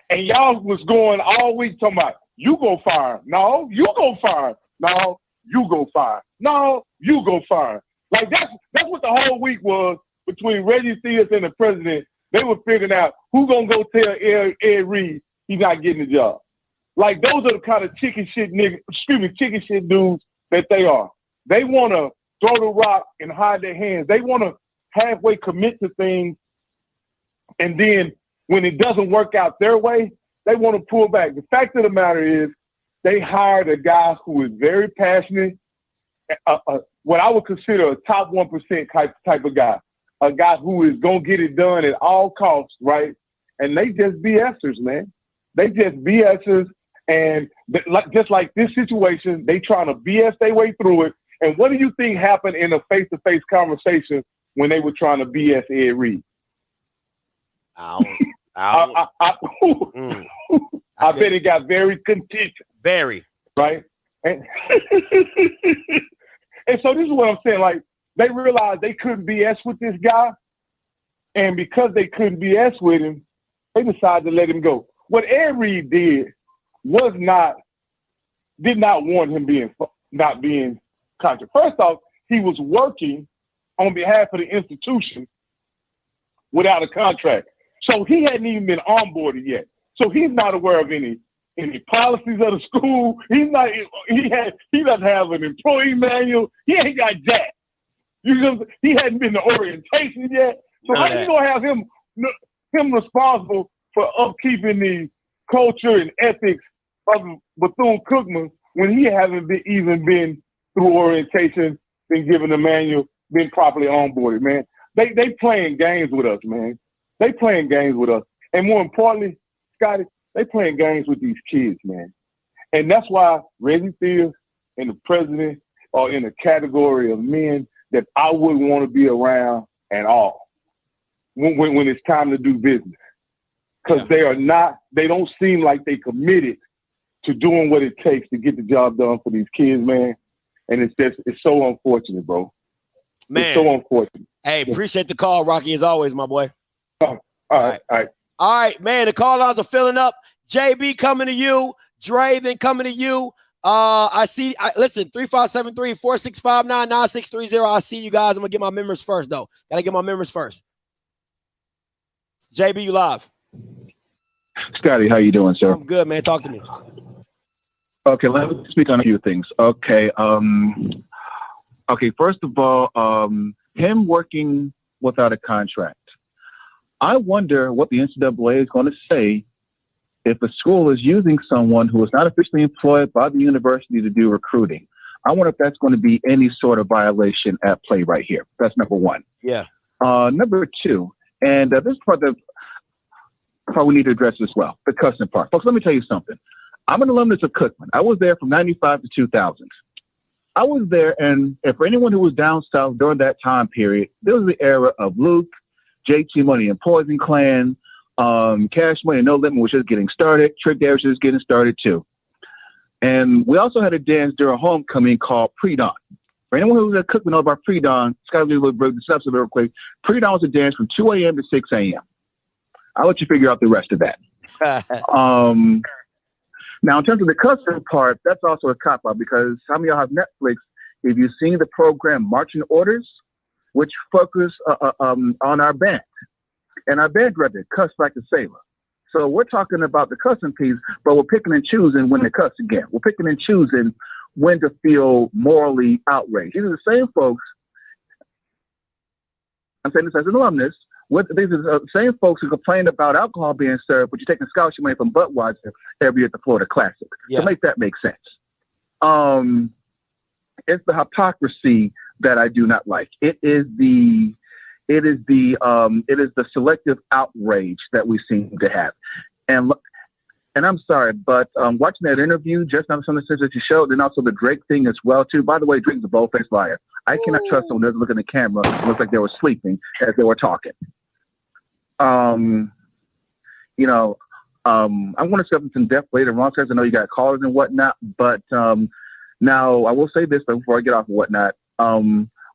And y'all was going all week talking about, you go fire him. No, you go fire him. No, you go fire. No, you go fire. Like that's what the whole week was between Reggie Theus and the president. They were figuring out who gonna go tell Ed Reed he's not getting the job. Like those are the kind of chicken shit dudes that they are. They want to throw the rock and hide their hands. They want to halfway commit to things, and then when it doesn't work out their way, they want to pull back. The fact of the matter is, they hired a guy who is very passionate, what I would consider a top 1% type of guy, a guy who is going to get it done at all costs, right? And they just BSers, man. They just BSers, and just like this situation, they trying to BS their way through it. And what do you think happened in a face-to-face conversation when they were trying to BS Ed Reed? I bet it got very contentious. Very. Right? And, and so this is what I'm saying. Like, they realized they couldn't BS with this guy. And because they couldn't BS with him, they decided to let him go. What Ed Reed did did not want him not being contract. First off, he was working on behalf of the institution without a contract. So he hadn't even been onboarded yet. So he's not aware of any policies of the school. He doesn't have an employee manual. He ain't got jack. He hadn't been to orientation yet. So how you gonna have him responsible for upkeeping the culture and ethics of Bethune Cookman when he hasn't even been through orientation, been given a manual, been properly onboarded, man. They playing games with us, man. They playing games with us. And more importantly, Scotty, they playing games with these kids, man. And that's why Reggie Theus and the president are in a category of men that I wouldn't want to be around at all when it's time to do business. Because they don't seem like they committed to doing what it takes to get the job done for these kids, man. And it's so unfortunate, bro. Man. It's so unfortunate. Hey, appreciate the call, Rocky, as always, my boy. All right, man. The call lines are filling up. JB coming to you. Dre then coming to you. Listen, 3573-4659-9630. I see you guys. I'm gonna get my members first, though. Gotta get my members first. JB, you live. Scotty, how you doing, sir? I'm good, man. Talk to me. Okay, let me speak on a few things. Okay, first of all, him working without a contract. I wonder what the NCAA is going to say if a school is using someone who is not officially employed by the university to do recruiting. I wonder if that's going to be any sort of violation at play right here. That's number one. Yeah. Number two, and this part we need to address as well, the cussing part. Folks, let me tell you something. I'm an alumnus of Cookman. I was there from 95 to 2000. I was there, and for anyone who was down south during that time period, there was the era of Luke, JT Money and Poison Clan, Cash Money, No Limit was just getting started. Trick Dash was just getting started too. And we also had a dance during homecoming called Pre-Dawn. For anyone who was at Cookman know about Pre-Dawn, Scott will break this up real quick. Pre-Dawn was a dance from 2 a.m. to 6 a.m. I'll let you figure out the rest of that. Now, in terms of the cussing part, that's also a cop-out because some of y'all have Netflix. If you've seen the program Marching Orders, which focus on our band. And our band director cussed like a sailor. So we're talking about the cussing piece, but we're picking and choosing when to cuss again. We're picking and choosing when to feel morally outraged. These are the same folks, I'm saying this as an alumnus, these are the same folks who complain about alcohol being served, but you're taking scholarship money from Budweiser every year at the Florida Classic. Yeah. To make that make sense. It's the hypocrisy that I do not like. It is the selective outrage that we seem to have. And I'm sorry, but watching that interview, just on some of the things that you showed, and also the Drake thing as well too. By the way, Drake's a bold-faced liar. I cannot trust someone who doesn't look in the camera and look like they were sleeping as they were talking. I want to set up some depth later on because I know you got callers and whatnot, but now I will say this before I get off and whatnot.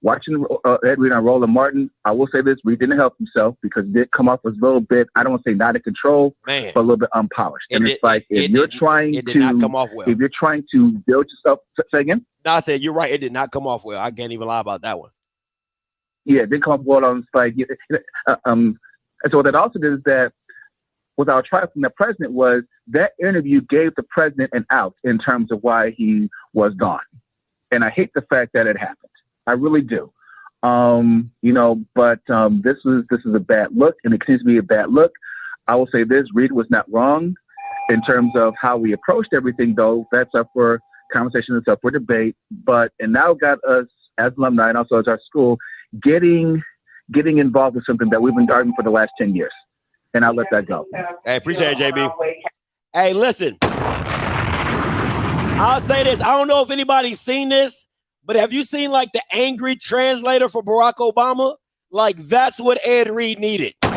watching Ed Reed and Roland Martin, I will say this: Reed didn't help himself because it did come off as a little bit, I don't want to say not in control, but a little bit unpolished. And it's like if you're trying to not come off well. If you're trying to build yourself, say again. No, I said you're right. It did not come off well. I can't even lie about that one. Yeah, it didn't come off well on like. And so what that also did is that what I was trying from the president was that interview gave the president an out in terms of why he was gone. And I hate the fact that it happened. I really do. But this is a bad look, and it continues to be a bad look. I will say this: Reed was not wrong in terms of how we approached everything, though. That's up for conversation, it's up for debate. And now got us as alumni and also as our school getting involved with something that we've been arguing for the last 10 years. And I'll let that go. Hey, appreciate it, JB. Hey, listen. I'll say this. I don't know if anybody's seen this, but have you seen like the angry translator for Barack Obama? Like that's what Ed Reed needed. You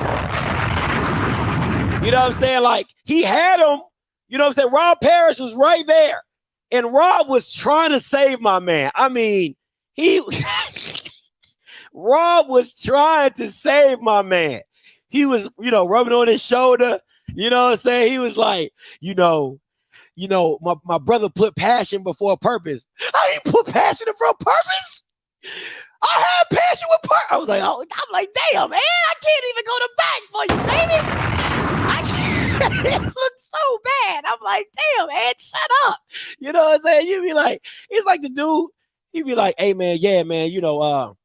know what I'm saying? Like he had him, you know what I'm saying? Rob Parrish was right there. And Rob was trying to save my man. I mean, Rob was trying to save my man. He was, rubbing on his shoulder. You know what I'm saying? He was like, my brother put passion before purpose. I didn't put passion before purpose. I had passion with purpose. I was like, I'm like, damn, man, I can't even go to bat for you, baby. I can't. It looks so bad. I'm like, damn, man, shut up. You know what I'm saying? You be like, it's like the dude, he'd be like, hey, man, yeah, man, you only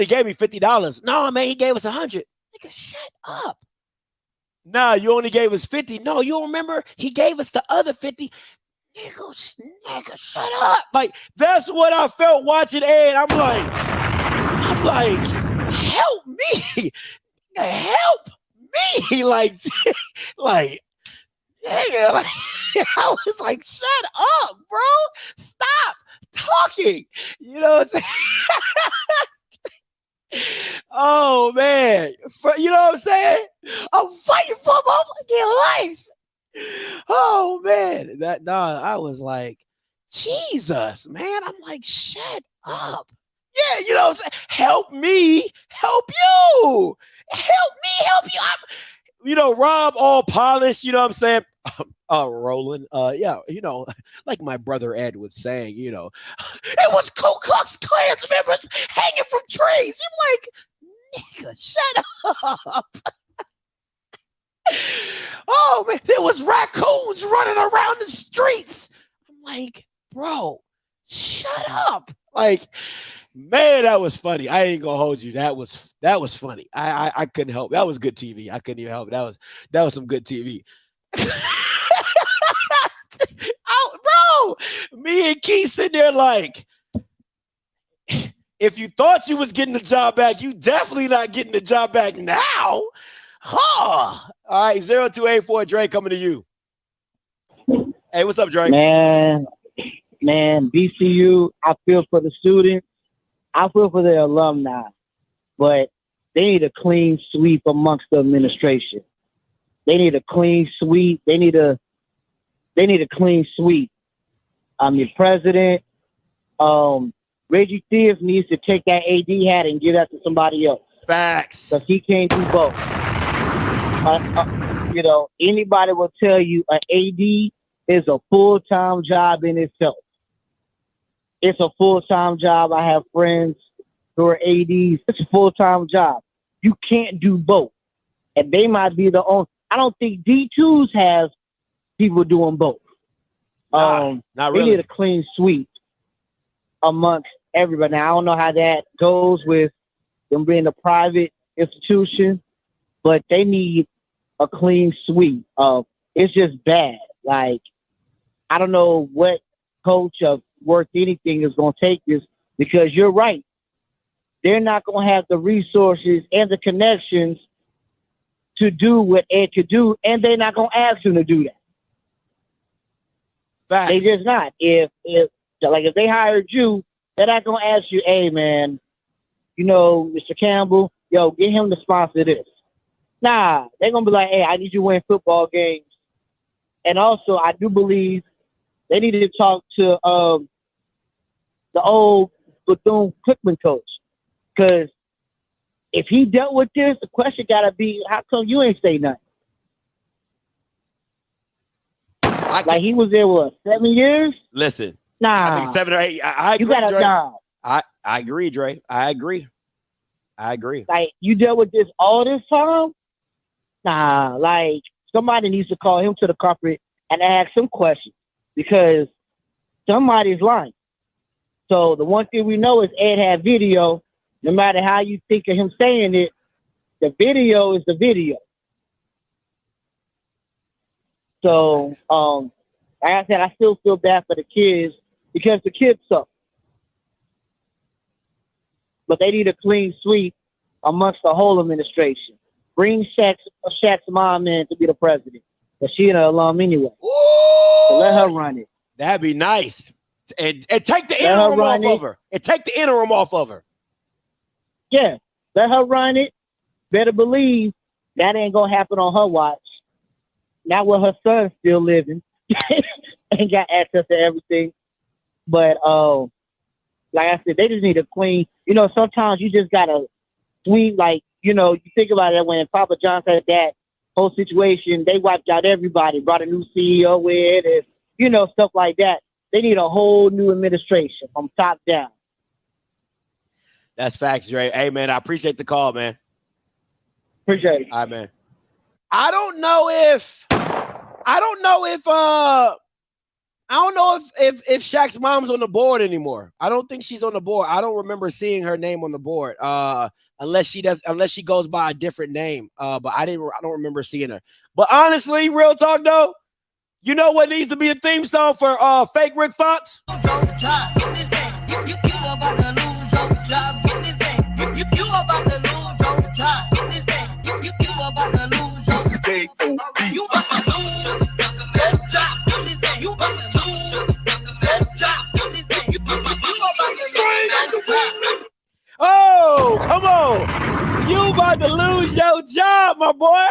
gave me $50. No, man, he gave us 100. Nigga, shut up. Nah, you only gave us 50. No, you don't remember? He gave us the other 50. Nigga, shut up. Like, that's what I felt watching Ed. I'm like, help me. Help me. Like, nigga, like, I was like, shut up, bro. Stop talking. You know what I'm saying? Oh man, you know what I'm saying? I'm fighting for my fucking life. Oh man, I was like, Jesus, man. I'm like, shut up. Yeah, you know what I'm saying? Help me, help you. Help me, help you. Rob all polished, you know what I'm saying? Roland, yeah, like my brother Ed was saying, it was Ku Klux Klan members hanging from trees. I'm like, nigga, shut up. Oh man, there was raccoons running around the streets. I'm like, bro, shut up. Like, man, that was funny. I ain't gonna hold you. That was funny. I couldn't help. That was good TV. I couldn't even help. That was some good TV. Bro, me and Keith sitting there like, if you thought you was getting the job back, you definitely not getting the job back now. Huh. All right, 0284 Dre coming to you. Hey, what's up, Dre? Man, BCU, I feel for the students. I feel for the alumni. But they need a clean sweep amongst the administration. They need a clean sweep. They need a clean sweep. Your president, Reggie Theus needs to take that AD hat and give that to somebody else. Facts. Because he can't do both. Anybody will tell you an AD is a full-time job in itself. It's a full-time job. I have friends who are ADs. It's a full-time job. You can't do both. And they might be the only. I don't think D2s have people doing both. Not really. They need a clean sweep amongst everybody. Now, I don't know how that goes with them being a private institution, but they need a clean sweep. It's just bad. Like, I don't know what coach of worth anything is going to take this, because you're right. They're not going to have the resources and the connections to do what Ed could do, and they're not going to ask him to do that. Facts. They just not. If they hired you, they're not going to ask you, hey, man, Mr. Campbell, get him to sponsor this. Nah, they're going to be like, hey, I need you to win football games. And also, I do believe they need to talk to the old Bethune Cookman coach. Because if he dealt with this, the question got to be, how come you ain't say nothing? Like he was there, what, 7 years? Listen. Nah. I think 7 or 8. I agree, you gotta, Dre. nah. I agree, Dre. I agree. Like, you dealt with this all this time? Nah, like, somebody needs to call him to the carpet and ask some questions because somebody's lying. So the one thing we know is Ed had video. No matter how you think of him saying it, the video is the video. So, like I said, I still feel bad for the kids because the kids suck. But they need a clean sweep amongst the whole administration. Bring Shaq's mom in to be the president. But she an alum anyway. So let her run it. That'd be nice. And take the interim off of her. And take the interim off of her. Yeah, let her run it. Better believe that ain't gonna happen on her watch. Not while her son's still living and got access to everything. But like I said, they just need a clean. You know, sometimes you just gotta sweep. Like, you know, you think about it when Papa John said that whole situation, they wiped out everybody, brought a new CEO in, and you know, stuff like that. They need a whole new administration from top down. That's facts, Dre. Hey, man, I appreciate the call, man. Appreciate it. All right, man. I don't know if Shaq's mom's on the board anymore. I don't think she's on the board. I don't remember seeing her name on the board. Unless she goes by a different name. But I don't remember seeing her. But honestly, real talk though, you know what needs to be a theme song for fake Rick Fox? Oh, come on. You about to lose your job, my boy.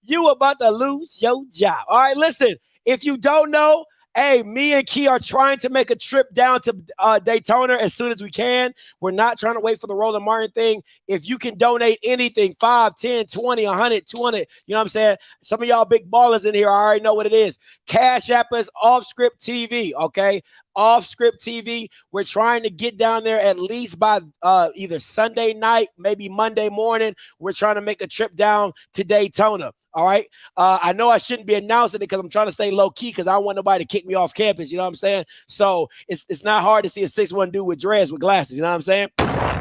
You about to lose your job. All right, listen. If you don't know, hey, me and Key are trying to make a trip down to Daytona as soon as we can. We're not trying to wait for the Roland Martin thing. If you can donate anything, 5, 10, 20, 100, 200, you know what I'm saying? Some of y'all big ballers in here, I already know what it is. Cash App is Off Script TV, okay? Off Script TV. We're trying to get down there at least by either Sunday night, maybe Monday morning. We're trying to make a trip down to Daytona. All right. I know I shouldn't be announcing it because I'm trying to stay low key because I don't want nobody to kick me off campus. You know what I'm saying? So it's not hard to see a 6'1" dude with dreads with glasses. You know what I'm saying?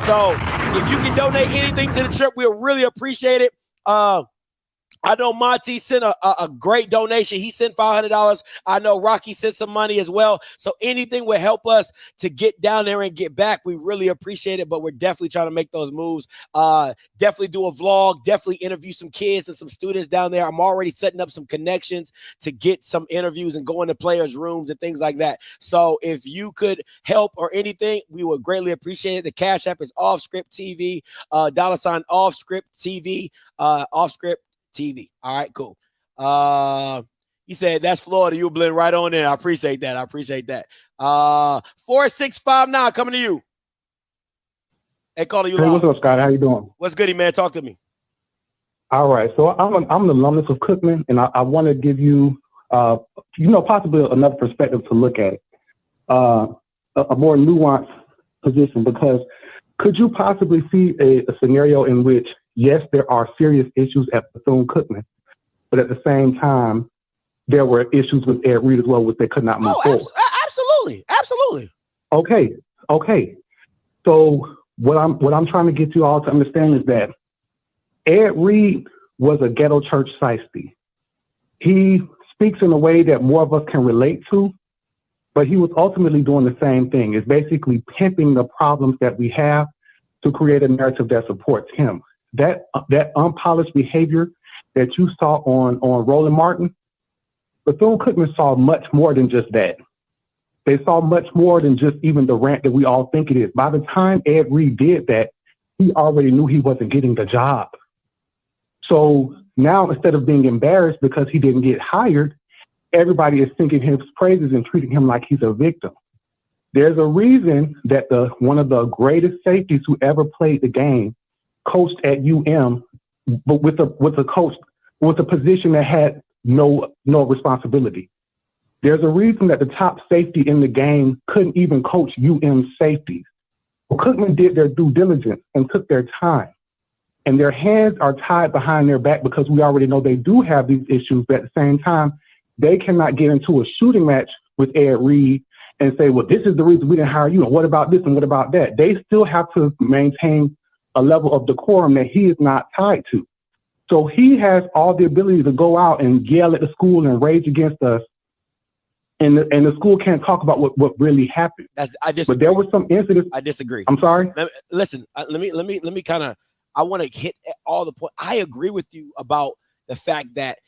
So if you can donate anything to the trip, we'll really appreciate it. I know Monty sent a great donation. He sent $500. I know Rocky sent some money as well. So anything will help us to get down there and get back. We really appreciate it, but we're definitely trying to make those moves. Definitely do a vlog. Definitely interview some kids and some students down there. I'm already setting up some connections to get some interviews and go into players' rooms and things like that. So if you could help or anything, we would greatly appreciate it. The Cash App is Off Script TV, $ Off Script TV, Off Script TV. All right, cool. He said that's Florida. You blend right on in. I appreciate that. 4659 coming to you. Hey, caller, you. Hey, what's up, Scott? How you doing? What's goody, man? Talk to me. All right. So I'm an alumnus of Cookman, and I want to give you, possibly another perspective to look at it, a more nuanced position. Because could you possibly see a scenario in which, yes, there are serious issues at Bethune Cookman, but at the same time, there were issues with Ed Reed as well, which they could not move forward? Absolutely. Okay. So what I'm trying to get you all to understand is that Ed Reed was a ghetto church shiesty. He speaks in a way that more of us can relate to, but he was ultimately doing the same thing. It's basically pimping the problems that we have to create a narrative that supports him. That unpolished behavior that you saw on Roland Martin, Bethune Cookman saw much more than just that. They saw much more than just even the rant that we all think it is. By the time Ed Reed did that, he already knew he wasn't getting the job. So now, instead of being embarrassed because he didn't get hired, everybody is singing his praises and treating him like he's a victim. There's a reason that one of the greatest safeties who ever played the game coached at UM, but with a position that had no responsibility. There's a reason that the top safety in the game couldn't even coach UM safeties. Well, Cookman did their due diligence and took their time. And their hands are tied behind their back because we already know they do have these issues. But at the same time, they cannot get into a shooting match with Ed Reed and say, well, this is the reason we didn't hire you. And what about this and what about that? They still have to maintain a level of decorum that he is not tied to. So he has all the ability to go out and yell at the school and rage against us. And the school can't talk about what really happened. I disagree. But there were some incidents. I disagree. I'm sorry. Listen, let me kind of. I want to hit all the points. I agree with you about the fact that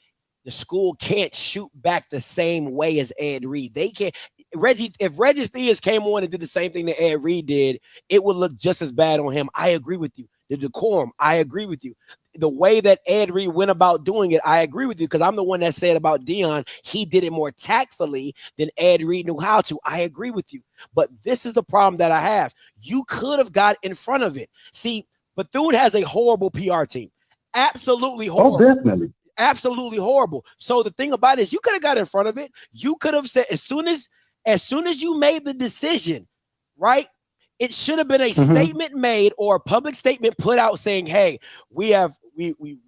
the school can't shoot back the same way as Ed Reed. They can't. If Reggie Theus came on and did the same thing that Ed Reed did, it would look just as bad on him. I agree with you. The decorum, I agree with you. The way that Ed Reed went about doing it, I agree with you, because I'm the one that said about Deion, he did it more tactfully than Ed Reed knew how to. I agree with you. But this is the problem that I have. You could have got in front of it. See, Bethune has a horrible PR team. Absolutely horrible. Oh, definitely. Absolutely horrible. So the thing about it is you could have got in front of it. You could have said as soon as you made the decision, right? It should have been a statement made or a public statement put out saying, hey, we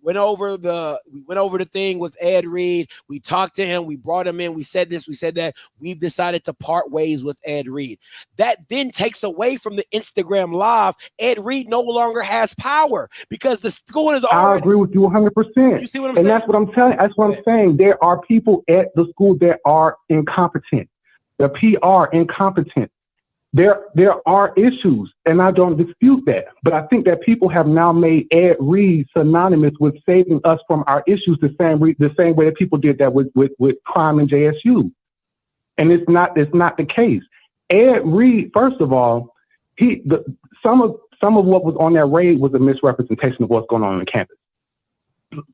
went over the thing with Ed Reed. We talked to him. We brought him in. We said this. We said that. We've decided to part ways with Ed Reed. That then takes away from the Instagram Live. Ed Reed no longer has power because the school is already. I agree with you 100%. You see what I'm saying? And that's what I'm telling. That's what I'm saying. There are people at the school that are incompetent. The PR incompetent. There are issues, and I don't dispute that. But I think that people have now made Ed Reed synonymous with saving us from our issues the same way that people did that with crime in JSU. And it's not the case. Ed Reed, first of all, some of what was on that raid was a misrepresentation of what's going on the campus.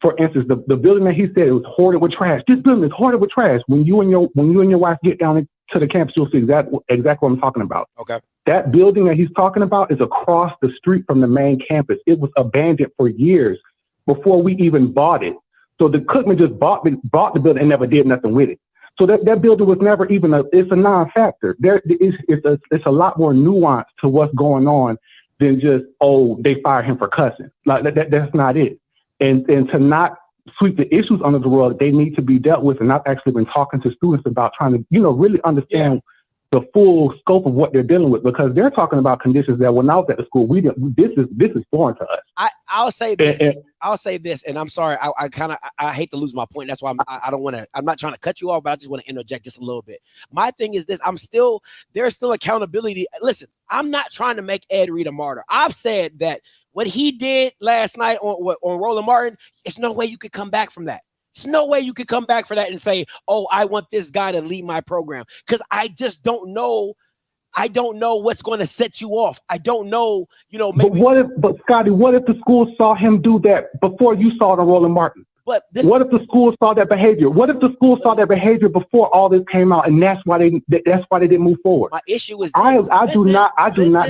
For instance, the building that he said it was hoarded with trash. This building is hoarded with trash. When you and your wife get down to the campus, you'll see exactly what I'm talking about. Okay. That building that he's talking about is across the street from the main campus. It was abandoned for years before we even bought it. So the Cookman just bought the building and never did nothing with it. So that building was never even it's a non-factor. It's a lot more nuance to what's going on than just, oh, they fired him for cussing. Like that's not it. And to not sweep the issues under the rug, they need to be dealt with. And I've actually been talking to students about trying to, really understand the full scope of what they're dealing with, because they're talking about conditions that when I was at the school, this is foreign to us. I'll say this. I'll say this, and I'm sorry. I hate to lose my point. That's why I'm not trying to cut you off, but I just want to interject just a little bit. My thing is this: there's still accountability. Listen, I'm not trying to make Ed Reed a martyr. I've said that what he did last night on Roland Martin, there's no way you could come back from that. There's no way you could come back for that and say, oh, I want this guy to lead my program. Because I just don't know. I don't know what's going to set you off. I don't know, maybe. But Scotty, what if the school saw him do that before you saw it on Roland Martin? What if the school saw that behavior? What if the school saw that behavior before all this came out, and that's why they didn't move forward? My issue is I do not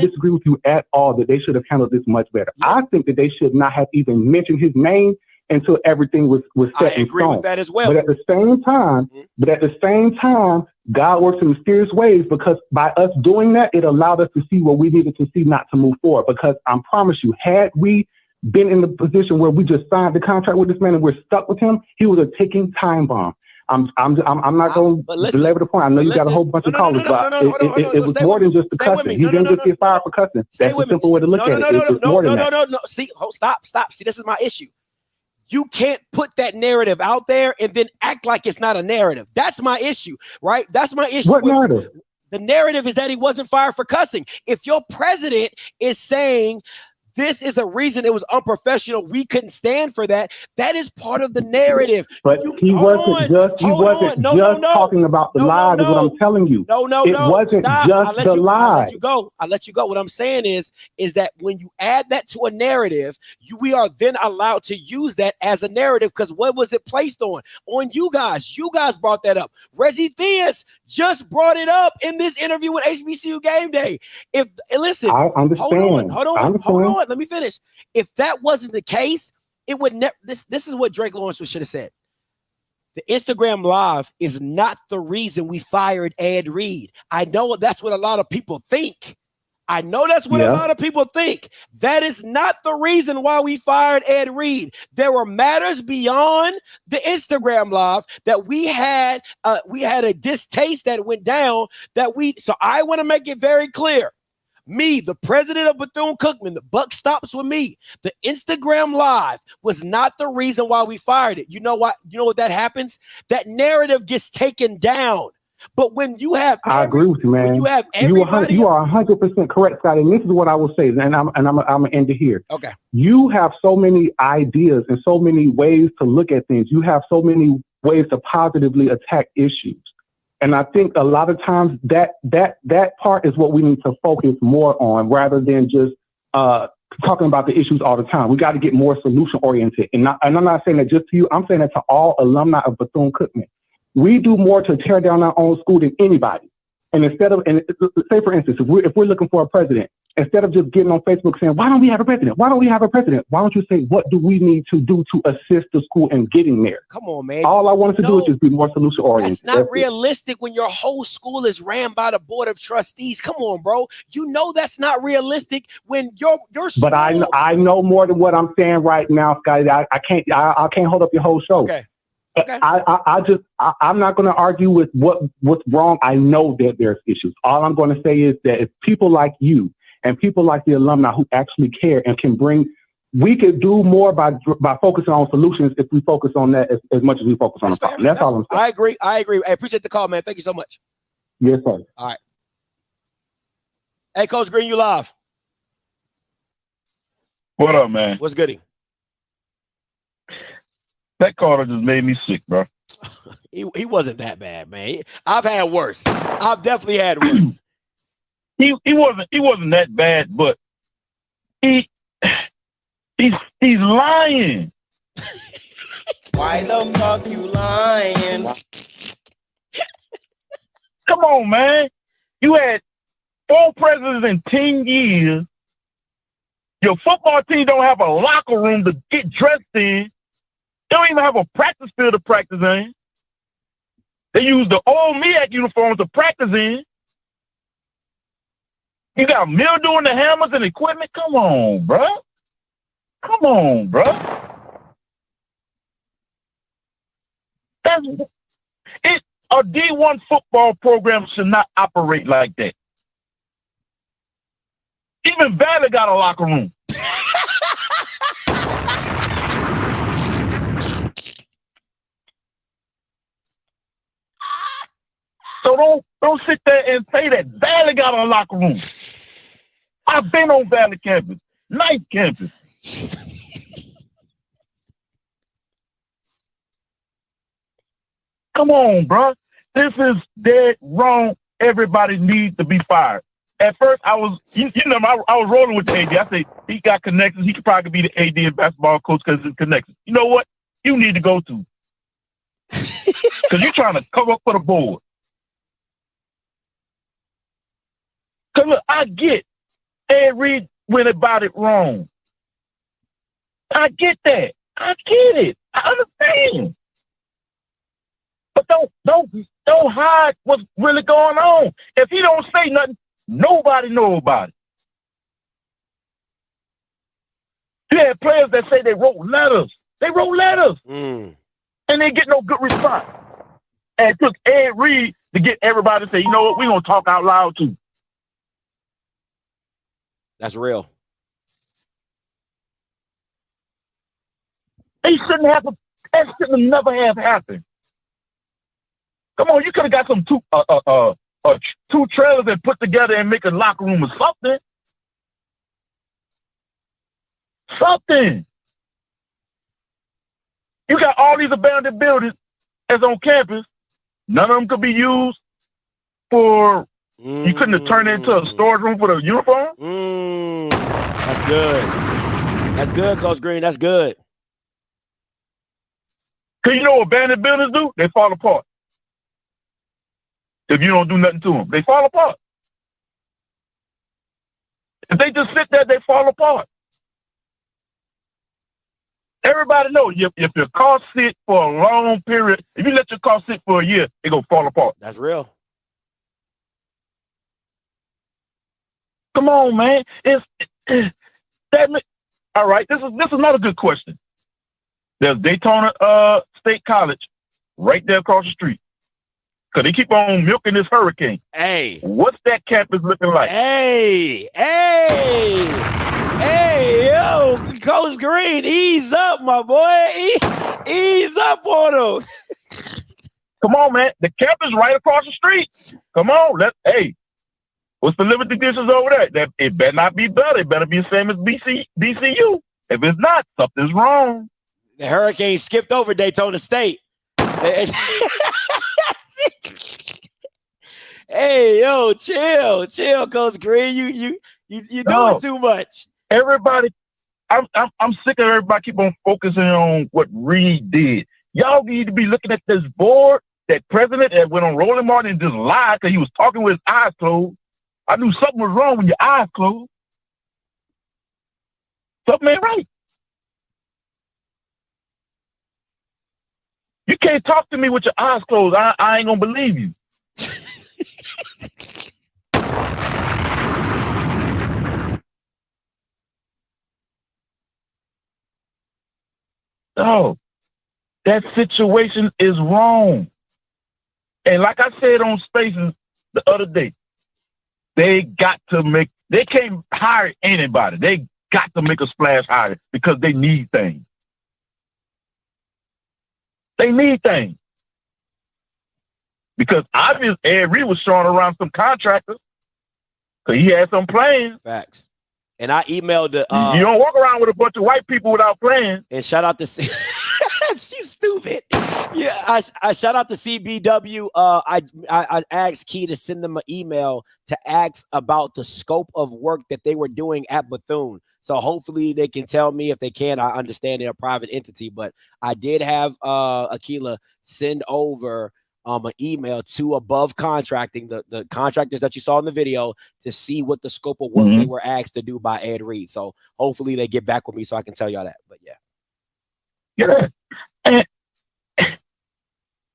disagree with you at all that they should have handled this much better. I think that they should not have even mentioned his name until everything was set in stone. I agree with that as well. But at the same time, God works in mysterious ways, because by us doing that, it allowed us to see what we needed to see not to move forward. Because I promise you, had we been in the position where we just signed the contract with this man and we're stuck with him, he was a ticking time bomb. I'm not going to belabor the point. I know you got a whole bunch of callers, but it was more than just the cussing. He didn't just get fired for cussing. That's a simple way to look at it. No. See, stop. See, this is my issue. You can't put that narrative out there and then act like it's not a narrative. That's my issue, right? That's my issue. What narrative? The narrative is that he wasn't fired for cussing. If your president is saying this is a reason it was unprofessional. We couldn't stand for that. That is part of the narrative. But he wasn't just talking about the lies, is what I'm telling you. It wasn't Stop. just the lies. I'll let you go. What I'm saying is that when you add that to a narrative, we are then allowed to use that as a narrative, because what was it placed on? On you guys. You guys brought that up. Reggie Theus just brought it up in this interview with HBCU Game Day. Listen, I understand. Hold on. Let me finish. If that wasn't the case, it would never. This is what Drake Lawrence should have said. The Instagram Live is not the reason we fired Ed Reed. I know that's what a lot of people think. A lot of people think. That is not the reason why we fired Ed Reed. There were matters beyond the Instagram Live that we had a distaste that went down so I want to make it very clear. Me, the president of Bethune Cookman, the buck stops with me. The Instagram Live was not the reason why we fired it. You know what? You know what that happens? That narrative gets taken down. But when you have, I agree with you, man. You are 100% correct, Scott. And this is what I will say, and I'm gonna end it here. Okay. You have so many ideas and so many ways to look at things. You have so many ways to positively attack issues. And I think a lot of times that part is what we need to focus more on, rather than just talking about the issues all the time. We got to get more solution oriented. And I'm not saying that just to you. I'm saying that to all alumni of Bethune Cookman. We do more to tear down our own school than anybody. And say for instance, if we're looking for a president, instead of just getting on Facebook saying, why don't we have a president? Why don't we have a president? Why don't you say, what do we need to do to assist the school in getting there? Come on, man. All I wanted to do is just be more solution oriented. That's not realistic when your whole school is ran by the board of trustees. Come on, bro. You know that's not realistic when your school. But I know more than what I'm saying right now, Scotty. I can't hold up your whole show. Okay. I'm not going to argue with what's wrong. I know that there's issues. All I'm going to say is that if people like you and people like the alumni who actually care and can we could do more by focusing on solutions if we focus on that as much as we focus on the problem. That's all I'm saying. I agree. I appreciate the call, man. Thank you so much. Yes, sir. All right. Hey, Coach Green, you live. What up, man? What's goody? That caller just made me sick, bro. He wasn't that bad, man. I've had worse. I've definitely had worse. He wasn't that bad, but he's lying. Why the fuck you lying? Come on, man. You had 4 presidents in 10 years. Your football team don't have a locker room to get dressed in. They don't even have a practice field to practice in. They use the old MEAC uniforms to practice in. You got mildew in the hammers and equipment. Come on, bro. Come on, bro. A D1 football program should not operate like that. Even Bayless got a locker room. So don't sit there and say that Valley got a locker room. I've been on Valley campus, nice campus. Come on, bro. This is dead wrong. Everybody needs to be fired. At first, I was rolling with the AD. I said he got connections. He could probably be the AD and basketball coach because of his connections. You know what? You need to go to. Because you're trying to cover up for the board. Because look, I get Ed Reed went about it wrong. I get that. I get it. I understand. But don't hide what's really going on. If he don't say nothing, nobody know about it. You had players that say they wrote letters. They wrote letters. And they get no good response. And it took Ed Reed to get everybody to say, you know what, we're going to talk out loud too. That's real. That shouldn't never have happened. Come on, you could have got some two trailers and put together and make a locker room or something. Something. You got all these abandoned buildings that's on campus. None of them could be used for. You couldn't have turned it into a storage room for the uniform. That's good. That's good, Coach Green. That's good. Cause you know what abandoned buildings do? They fall apart. If you don't do nothing to them, they fall apart. If they just sit there, they fall apart. Everybody knows if your car sit for a long period, if you let your car sit for a year, it gonna fall apart. That's real. Come on, man. All right. This is another good question. There's Daytona State College right there across the street. Cause they keep on milking this hurricane. Hey, what's that campus looking like? Hey, yo, Coach Green, ease up, my boy. Ease up on him. Come on, man. The campus right across the street. Come on, what's the living conditions over there? That it better not be better. It better be the same as BCU. If it's not, something's wrong. The hurricane skipped over Daytona State. Hey, yo, chill, Coach Green. You doing too much. Everybody, I'm sick of everybody keep on focusing on what Reed did. Y'all need to be looking at this board, that president that went on Roland Martin and just lied because he was talking with his eyes closed. I knew something was wrong when your eyes closed. Something ain't right. You can't talk to me with your eyes closed. I ain't gonna believe you. No, that situation is wrong. And like I said on Spaces the other day, they can't hire anybody. They got to make a splash hire because they need things. They need things. Because obviously Ed Reed was showing around some contractors because he had some plans. Facts. And I emailed the you don't walk around with a bunch of white people without plans. And shout out to she's stupid. Yeah, I shout out to CBW. I asked Key to send them an email to ask about the scope of work that they were doing at Bethune. So hopefully they can tell me. If they can, I understand they're a private entity, but I did have Akila send over an email to Above Contracting, the contractors that you saw in the video, to see what the scope of work they were asked to do by Ed Reed. So hopefully they get back with me so I can tell y'all that. But yeah.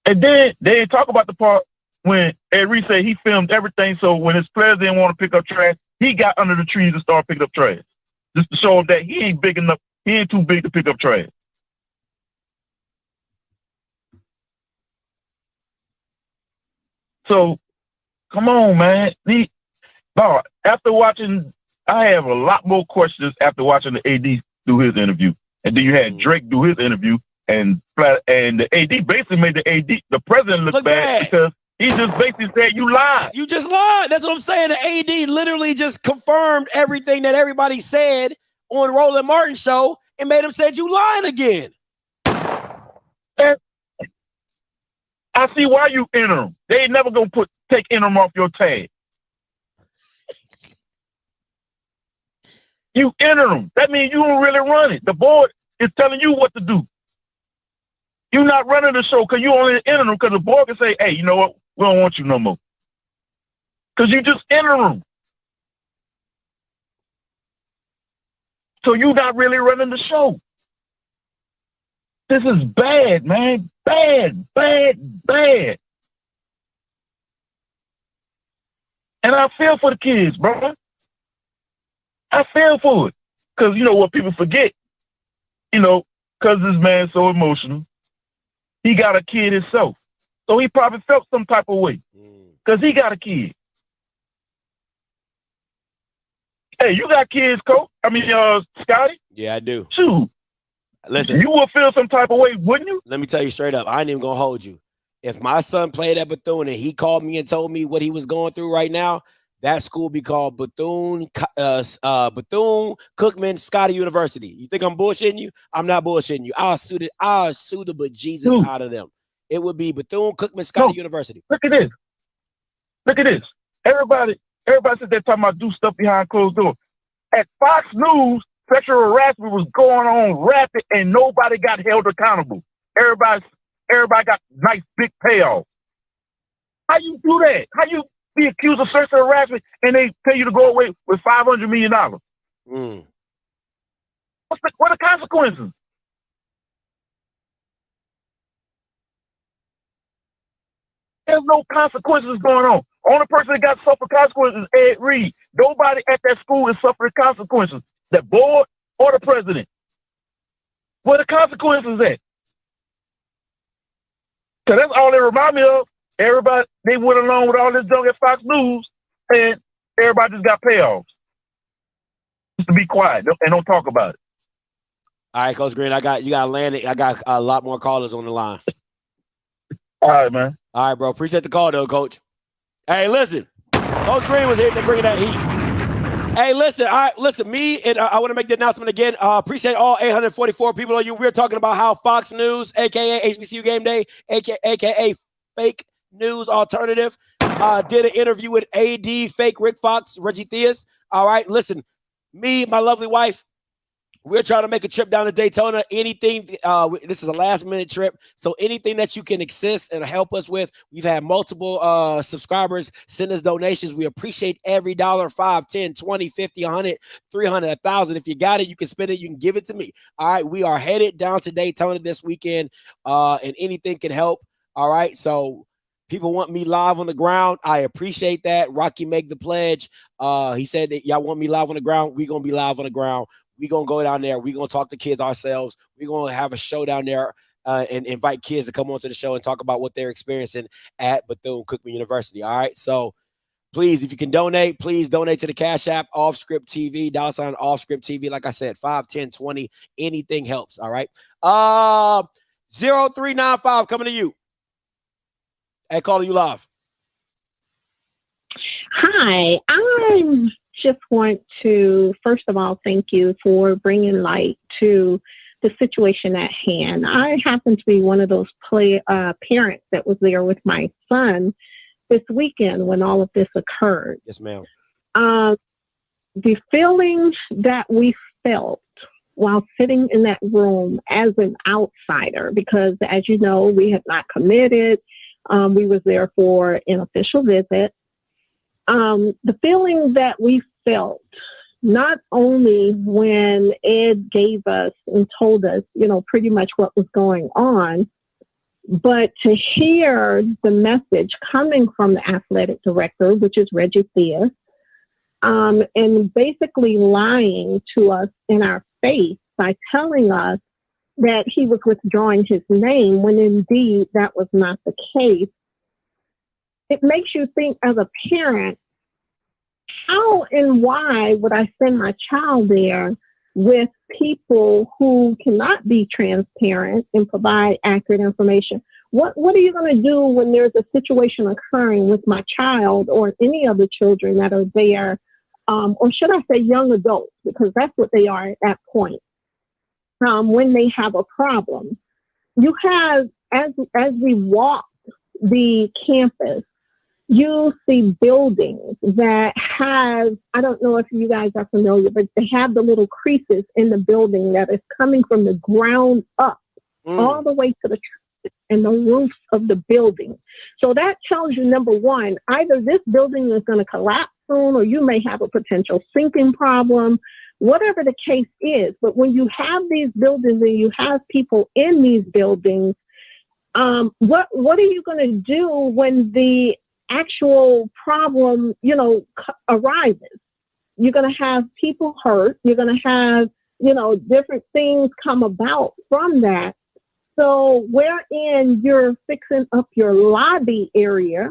And then they talk about the part when Ed Reed said he filmed everything, so when his players didn't want to pick up trash, he got under the trees and started picking up trash. Just to show them that he ain't big enough, he ain't too big to pick up trash. So, come on, man. After watching, I have a lot more questions after watching the AD do his interview. And then you had Drake do his interview, and the AD basically made the president look bad because he just basically said, you lied. You just lied. That's what I'm saying. The AD literally just confirmed everything that everybody said on Roland Martin show and made him say you lying again. And I see why you interim. They ain't never gonna take interim off your tag. You interim. That means you don't really run it. The board is telling you what to do. You're not running the show because you only interim because the board can say, hey, you know what? We don't want you no more. Because you just interim. So you're not really running the show. This is bad, man. Bad. And I feel for the kids, bro. I feel for it. Because you know what people forget? Because this man's so emotional. He got a kid himself. So he probably felt some type of way. Because he got a kid. Hey, you got kids, Coach? Scotty? Yeah, I do. Shoot. Listen. You will feel some type of way, wouldn't you? Let me tell you straight up. I ain't even going to hold you. If my son played at Bethune and he called me and told me what he was going through right now, that school be called Bethune Cookman Scotty University. You think I'm bullshitting you? I'm not bullshitting you. I'll sue the bejesus out of them. It would be Bethune Cookman Scotty University. Look at this. Look at this. Everybody said they're talking about do stuff behind closed doors. At Fox News, sexual harassment was going on rapid and nobody got held accountable. Everybody got nice big payoffs. How you do that? How you be accused of sexual harassment and they tell you to go away with $500 million? What are the consequences? There's no consequences going on. Only person that got suffered consequences is Ed Reed. Nobody at that school is suffering consequences. The board or the president. What are the consequences at? So that's all they remind me of. Everybody, they went along with all this junk at Fox News, and everybody just got payoffs. Just to be quiet and don't talk about it. All right, Coach Green, you got to land it. I got a lot more callers on the line. All right, man. All right, bro. Appreciate the call, though, Coach. Hey, listen. Coach Green was here to bring that heat. Hey, listen. All right, listen. Me and I want to make the announcement again. Appreciate all 844 people on you. We're talking about how Fox News, aka HBCU Game Day, aka Fake News Alternative, did an interview with AD Fake Rick Fox, Reggie Theus. All right, listen. Me, my lovely wife, we're trying to make a trip down to Daytona. Anything, this is a last-minute trip, so anything that you can assist and help us with. We've had multiple subscribers send us donations. We appreciate every dollar, 5, 10, 20, 50, 100, 300, 1,000. If you got it, you can spend it. You can give it to me. All right, we are headed down to Daytona this weekend, and anything can help. All right, so people want me live on the ground. I appreciate that. Rocky make the pledge. He said that y'all want me live on the ground. We're going to be live on the ground. We're going to go down there. We're going to talk to kids ourselves. We're going to have a show down there and invite kids to come onto the show and talk about what they're experiencing at Bethune Cookman University. All right. So please, if you can donate, please donate to the Cash App, Offscript TV, $ Offscript TV. Like I said, 5, 10, 20, anything helps. All right. 0395 coming to you. Hey, calling you live. Hi, I just want to, first of all, thank you for bringing light to the situation at hand. I happen to be one of those parents that was there with my son this weekend when all of this occurred. Yes, ma'am. The feeling that we felt while sitting in that room as an outsider, because as you know, we had not committed. We was there for an official visit. The feeling that we felt, not only when Ed gave us and told us, pretty much what was going on, but to hear the message coming from the athletic director, which is Reggie Theus, and basically lying to us in our face by telling us that he was withdrawing his name when indeed that was not the case. It makes you think as a parent, how and why would I send my child there with people who cannot be transparent and provide accurate information? What are you going to do when there's a situation occurring with my child or any other children that are there, or should I say young adults, because that's what they are at that point, when they have a problem? You have, as we walk the campus, you see buildings that have, I don't know if you guys are familiar, but they have the little creases in the building that is coming from the ground up all the way to the and the roofs of the building. So that tells you, number one, either this building is going to collapse soon, or you may have a potential sinking problem, whatever the case is. But when you have these buildings and you have people in these buildings, what are you going to do when the actual problem, arises? You're going to have people hurt. You're going to have, different things come about from that. So wherein you're fixing up your lobby area,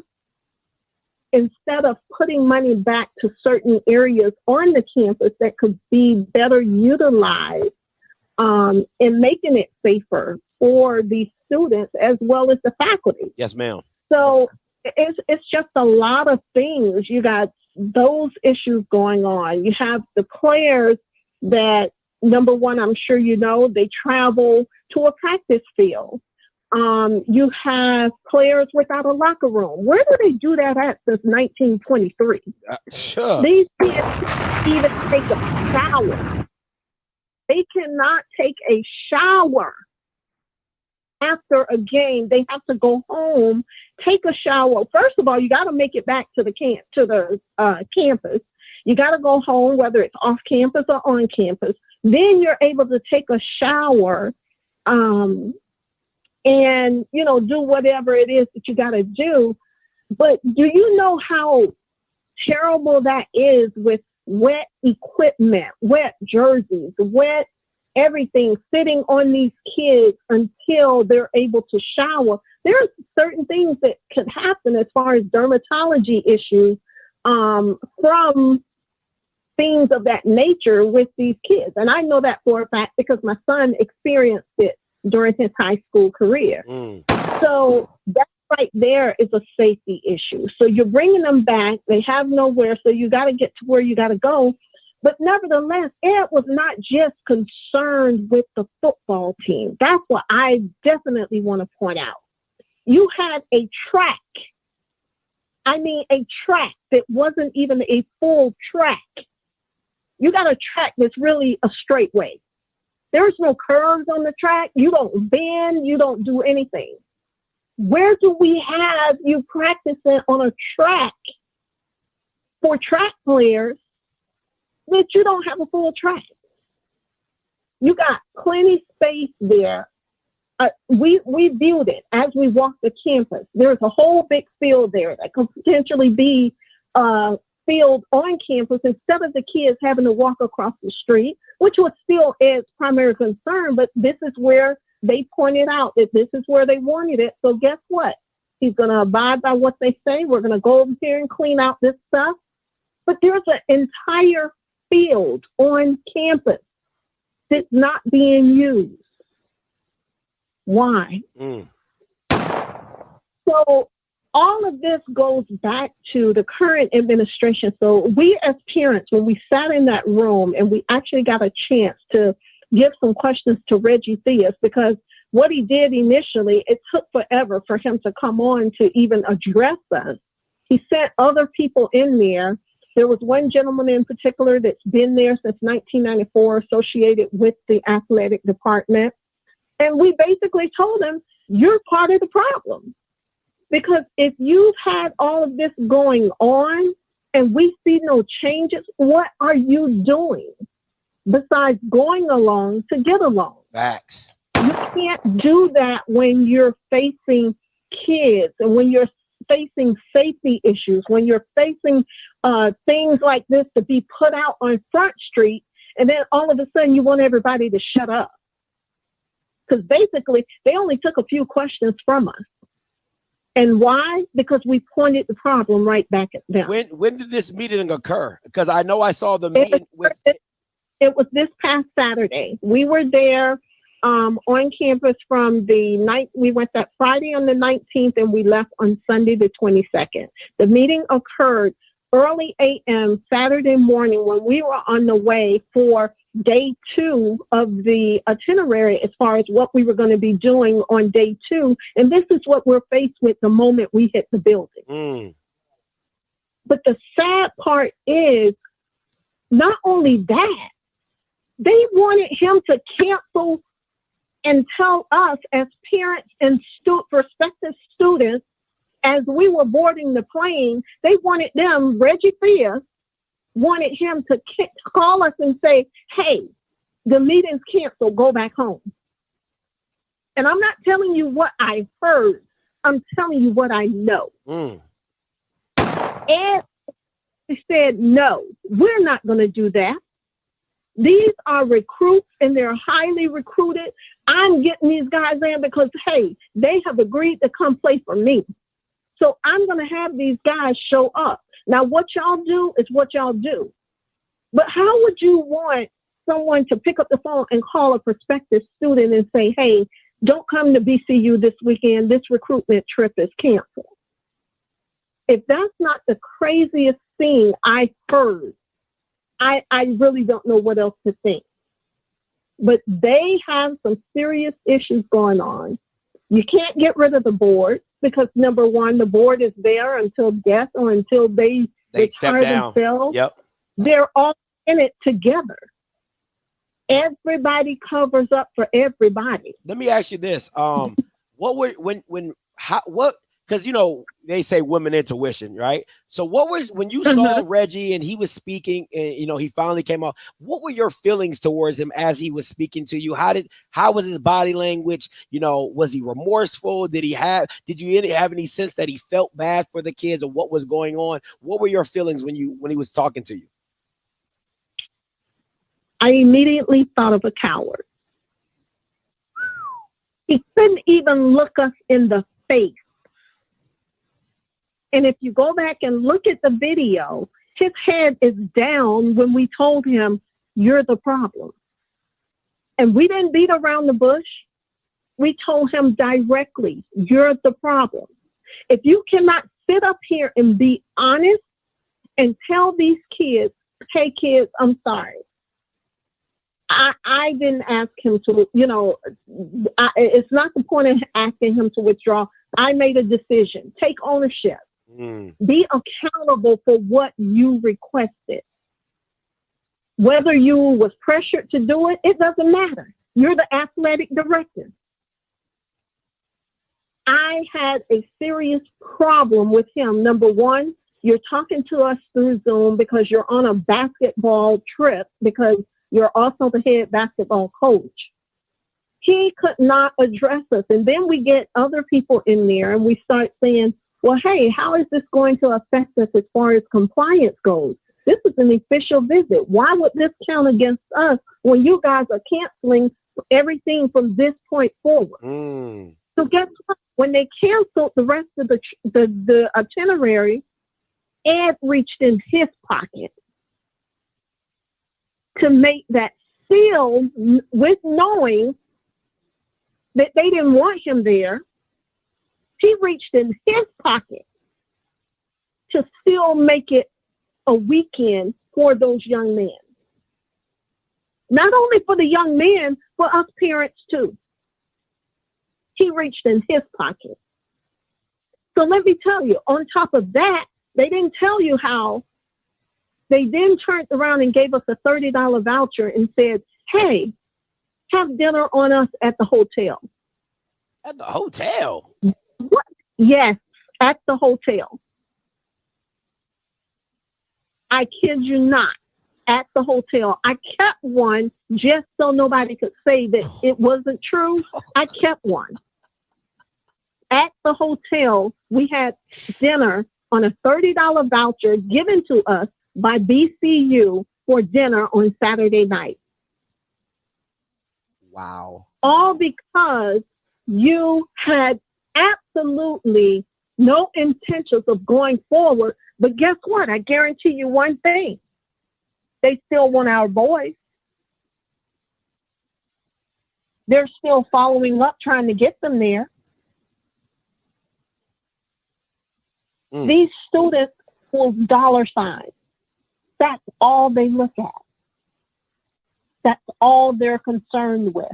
instead of putting money back to certain areas on the campus that could be better utilized in making it safer for the students as well as the faculty. Yes, ma'am. So it's just a lot of things. You got those issues going on. You have the players that, number one, I'm sure you know, they travel to a practice field. You have players without a locker room. Where do they do that at since 1923? Sure. These kids can't even take a shower. They cannot take a shower after a game. They have to go home, take a shower. First of all, you got to make it back to the campus. You got to go home, whether it's off campus or on campus. Then you're able to take a shower, and, you know, do whatever it is that you got to do. But do you know how terrible that is with wet equipment, wet jerseys, wet everything sitting on these kids until they're able to shower? There are certain things that could happen as far as dermatology issues from things of that nature with these kids. And I know that for a fact because my son experienced it during his high school career. So that right there is a safety issue. So you're bringing them back. They have nowhere. So you got to get to where you got to go. But nevertheless, Ed was not just concerned with the football team. That's what I definitely want to point out. You had a track. I mean, a track that wasn't even a full track. You got a track that's really a straightway. There's no curves on the track. You don't bend. You don't do anything. Where do we have you practicing on a track for track players that you don't have a full track? You got plenty space there. We viewed it as we walked the campus. There's a whole big field there that could potentially be field on campus instead of the kids having to walk across the street, which was still Ed's primary concern. But this is where they pointed out that this is where they wanted it. So guess what? He's going to abide by what they say. We're going to go over here and clean out this stuff. But there's an entire field on campus that's not being used. Why? So all of this goes back to the current administration. So we as parents, when we sat in that room and we actually got a chance to give some questions to Reggie Theus, because what he did initially, it took forever for him to come on to even address us. He sent other people in there. There was one gentleman in particular that's been there since 1994, associated with the athletic department. And we basically told him, you're part of the problem. Because if you've had all of this going on and we see no changes, what are you doing besides going along to get along? Facts. You can't do that when you're facing kids and when you're facing safety issues, when you're facing things like this to be put out on Front Street, and then all of a sudden you want everybody to shut up. Because basically, they only took a few questions from us. And why? Because we pointed the problem right back at them. When did this meeting occur? Because I know I saw the meeting with... It was this past Saturday. We were there on campus from the night. We went that Friday on the 19th and we left on Sunday the 22nd. The meeting occurred early a.m. Saturday morning when we were on the way for day 2 of the itinerary as far as what we were going to be doing on day 2. And this is what we're faced with the moment we hit the building. But the sad part is not only that, they wanted him to cancel and tell us as parents and prospective students as we were boarding the plane, they wanted them, Reggie Theus, wanted him to call us and say, hey, the meeting's canceled, go back home. And I'm not telling you what I heard. I'm telling you what I know. And he said, no, we're not going to do that. These are recruits and they're highly recruited. I'm getting these guys in because, hey, they have agreed to come play for me. So I'm going to have these guys show up. Now, what y'all do is what y'all do. But how would you want someone to pick up the phone and call a prospective student and say, hey, don't come to BCU this weekend. This recruitment trip is canceled. If that's not the craziest thing I've heard, I really don't know what else to think. But they have some serious issues going on. You can't get rid of the board because, number one, the board is there until death or until they retire themselves. Yep. They're all in it together. Everybody covers up for everybody. Let me ask you this. What were because you know they say women intuition, right? So what was when you saw Reggie and he was speaking and you know he finally came out, what were your feelings towards him as he was speaking to you? How was his body language? You know, was he remorseful? Did you have any sense that he felt bad for the kids or what was going on? What were your feelings when he was talking to you? I immediately thought of a coward. He couldn't even look us in the face. And if you go back and look at the video, his head is down when we told him, you're the problem. And we didn't beat around the bush. We told him directly, you're the problem. If you cannot sit up here and be honest and tell these kids, hey kids, I'm sorry. I didn't ask him to, you know, it's not the point of asking him to withdraw. I made a decision. Take ownership. Be accountable for what you requested. Whether you was pressured to do it, it doesn't matter. You're the athletic director. I had a serious problem with him. Number one, you're talking to us through Zoom because you're on a basketball trip because you're also the head basketball coach. He could not address us. And then we get other people in there and we start saying, well, hey, how is this going to affect us as far as compliance goes? This is an official visit. Why would this count against us when you guys are canceling everything from this point forward? So guess what? When they canceled the rest of the itinerary, Ed reached in his pocket to make that seal with knowing that they didn't want him there. He reached in his pocket to still make it a weekend for those young men. Not only for the young men, for us parents too. He reached in his pocket. So let me tell you, on top of that, they didn't tell you how they then turned around and gave us a $30 voucher and said, hey, have dinner on us at the hotel. At the hotel? What? Yes, at the hotel. I kid you not, at the hotel. I kept one just so nobody could say that it wasn't true. I kept one. At the hotel, we had dinner on a $30 voucher given to us by BCU for dinner on Saturday night. Wow. All because you had absolutely no intentions of going forward. But guess what? I guarantee you one thing. They still want our boys. They're still following up, trying to get them there. These students with dollar signs. That's all they look at. That's all they're concerned with,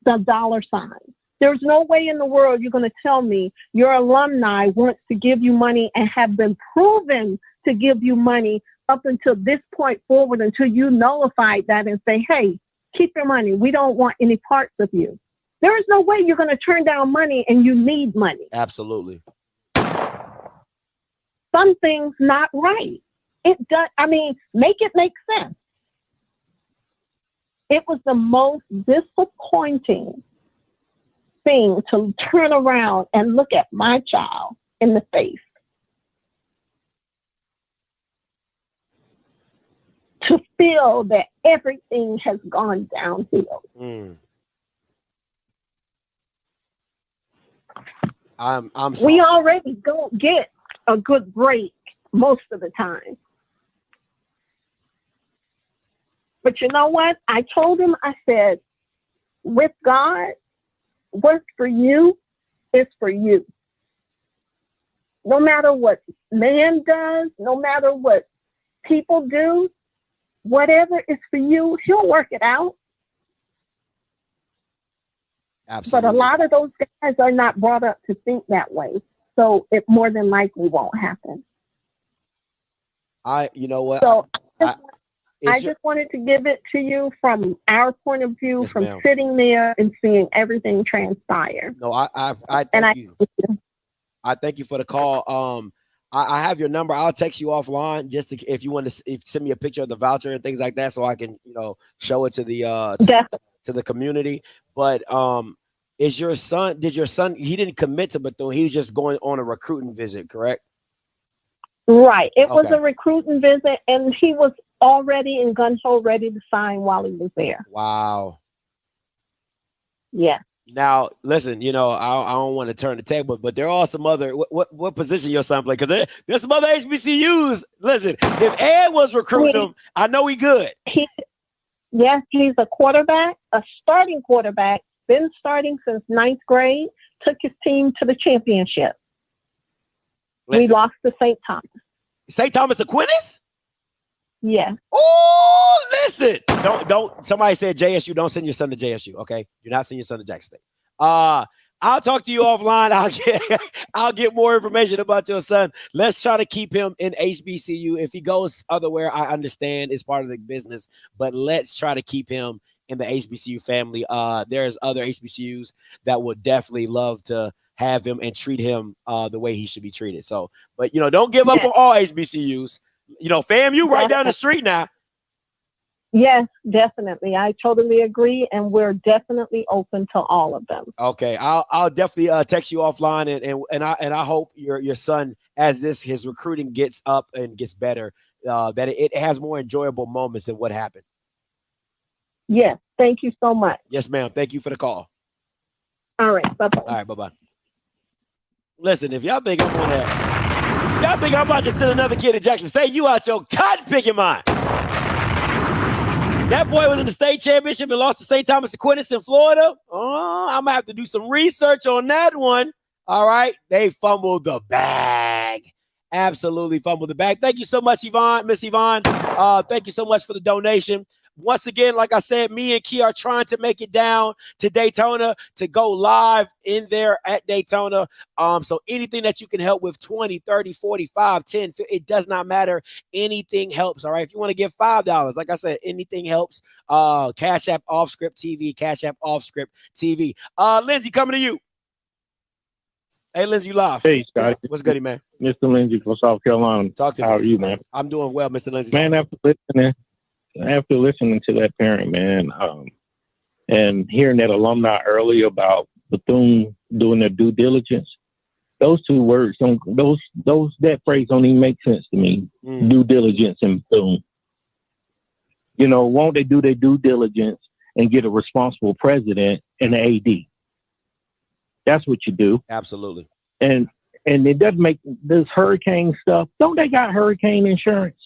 the dollar signs. There's no way in the world you're going to tell me your alumni wants to give you money and have been proven to give you money up until this point forward until you nullify that and say, hey, keep your money. We don't want any parts of you. There is no way you're going to turn down money and you need money. Absolutely. Something's not right. It does. I mean, make it make sense. It was the most disappointing thing to turn around and look at my child in the face. To feel that everything has gone downhill. We already don't get a good break most of the time. But you know what? I told him, I said, with God, what's for you is for you. no matter what man does, no matter what people do, whatever is for you, he'll work it out. Absolutely. But a lot of those guys are not brought up to think that way. So it more than likely won't happen. You know what? So I just wanted to give it to you from our point of view, Yes, from ma'am. sitting there and seeing everything transpire. No, I thank you. I thank you for the call. I have your number. I'll text you offline just to, if you want to send me a picture of the voucher and things like that, so I can, show it to the to the community. But did your son? He didn't commit to Bethune. He was just going on a recruiting visit, correct? Right. It was Okay. a recruiting visit, and he was already in gun-ho ready to sign while he was there. Wow. Yeah. Now, listen, I don't want to turn the table, but there are some other. What position your son play? Because there's some other HBCUs. Listen, if Ed was recruiting him, I know he good. Yes, he's a quarterback, a starting quarterback, been starting since 9th grade, took his team to the championship. Listen. We lost to St. Thomas. St. Thomas Aquinas? Yeah. Oh, listen. Don't somebody said JSU, don't send your son to JSU, okay? You're not sending your son to Jackson State. I'll talk to you offline. I'll get more information about your son. Let's try to keep him in HBCU. If he goes otherwhere, I understand it's part of the business, but let's try to keep him in the HBCU family. There's other HBCUs that would definitely love to have him and treat him the way he should be treated. So, but don't give up on all HBCUs. FAMU right down the street now. Yes, definitely. I totally agree, and we're definitely open to all of them. Okay, I'll definitely text you offline, and I hope your son, as his recruiting gets up and gets better, that it has more enjoyable moments than what happened. Yes, thank you so much. Yes, ma'am. Thank you for the call. All right, bye-bye. All right, bye-bye. Listen, if y'all think I'm on that, y'all think I'm about to send another kid to Jackson State, you out your cotton picking mind. That boy was in the state championship and lost to St. Thomas Aquinas in Florida. Oh, I'm going to have to do some research on that one. All right. They fumbled the bag. Absolutely fumbled the bag. Thank you so much, Yvonne, Miss Yvonne. Thank you so much for the donation. Once again, like I said, me and Key are trying to make it down to Daytona to go live in there at Daytona. So anything that you can help with, 20, 30, 45, 10, it does not matter. Anything helps. All right. If you want to give $5, like I said, anything helps. Cash App Off Script TV, Cash App Off Script TV. Lindsay, coming to you. Hey, Lindsay, you live. Hey, Scotty. What's goody, man? Mr. Lindsay from South Carolina. Talk to me. How are you, man? I'm doing well, Mr. Lindsay. Man, after listening to that parent, man, and hearing that alumni earlier about Bethune doing their due diligence, those two words that phrase don't even make sense to me. Due diligence and Bethune. Won't they do their due diligence and get a responsible president and an AD? That's what you do. Absolutely. And it doesn't make this hurricane stuff. Don't they got hurricane insurance?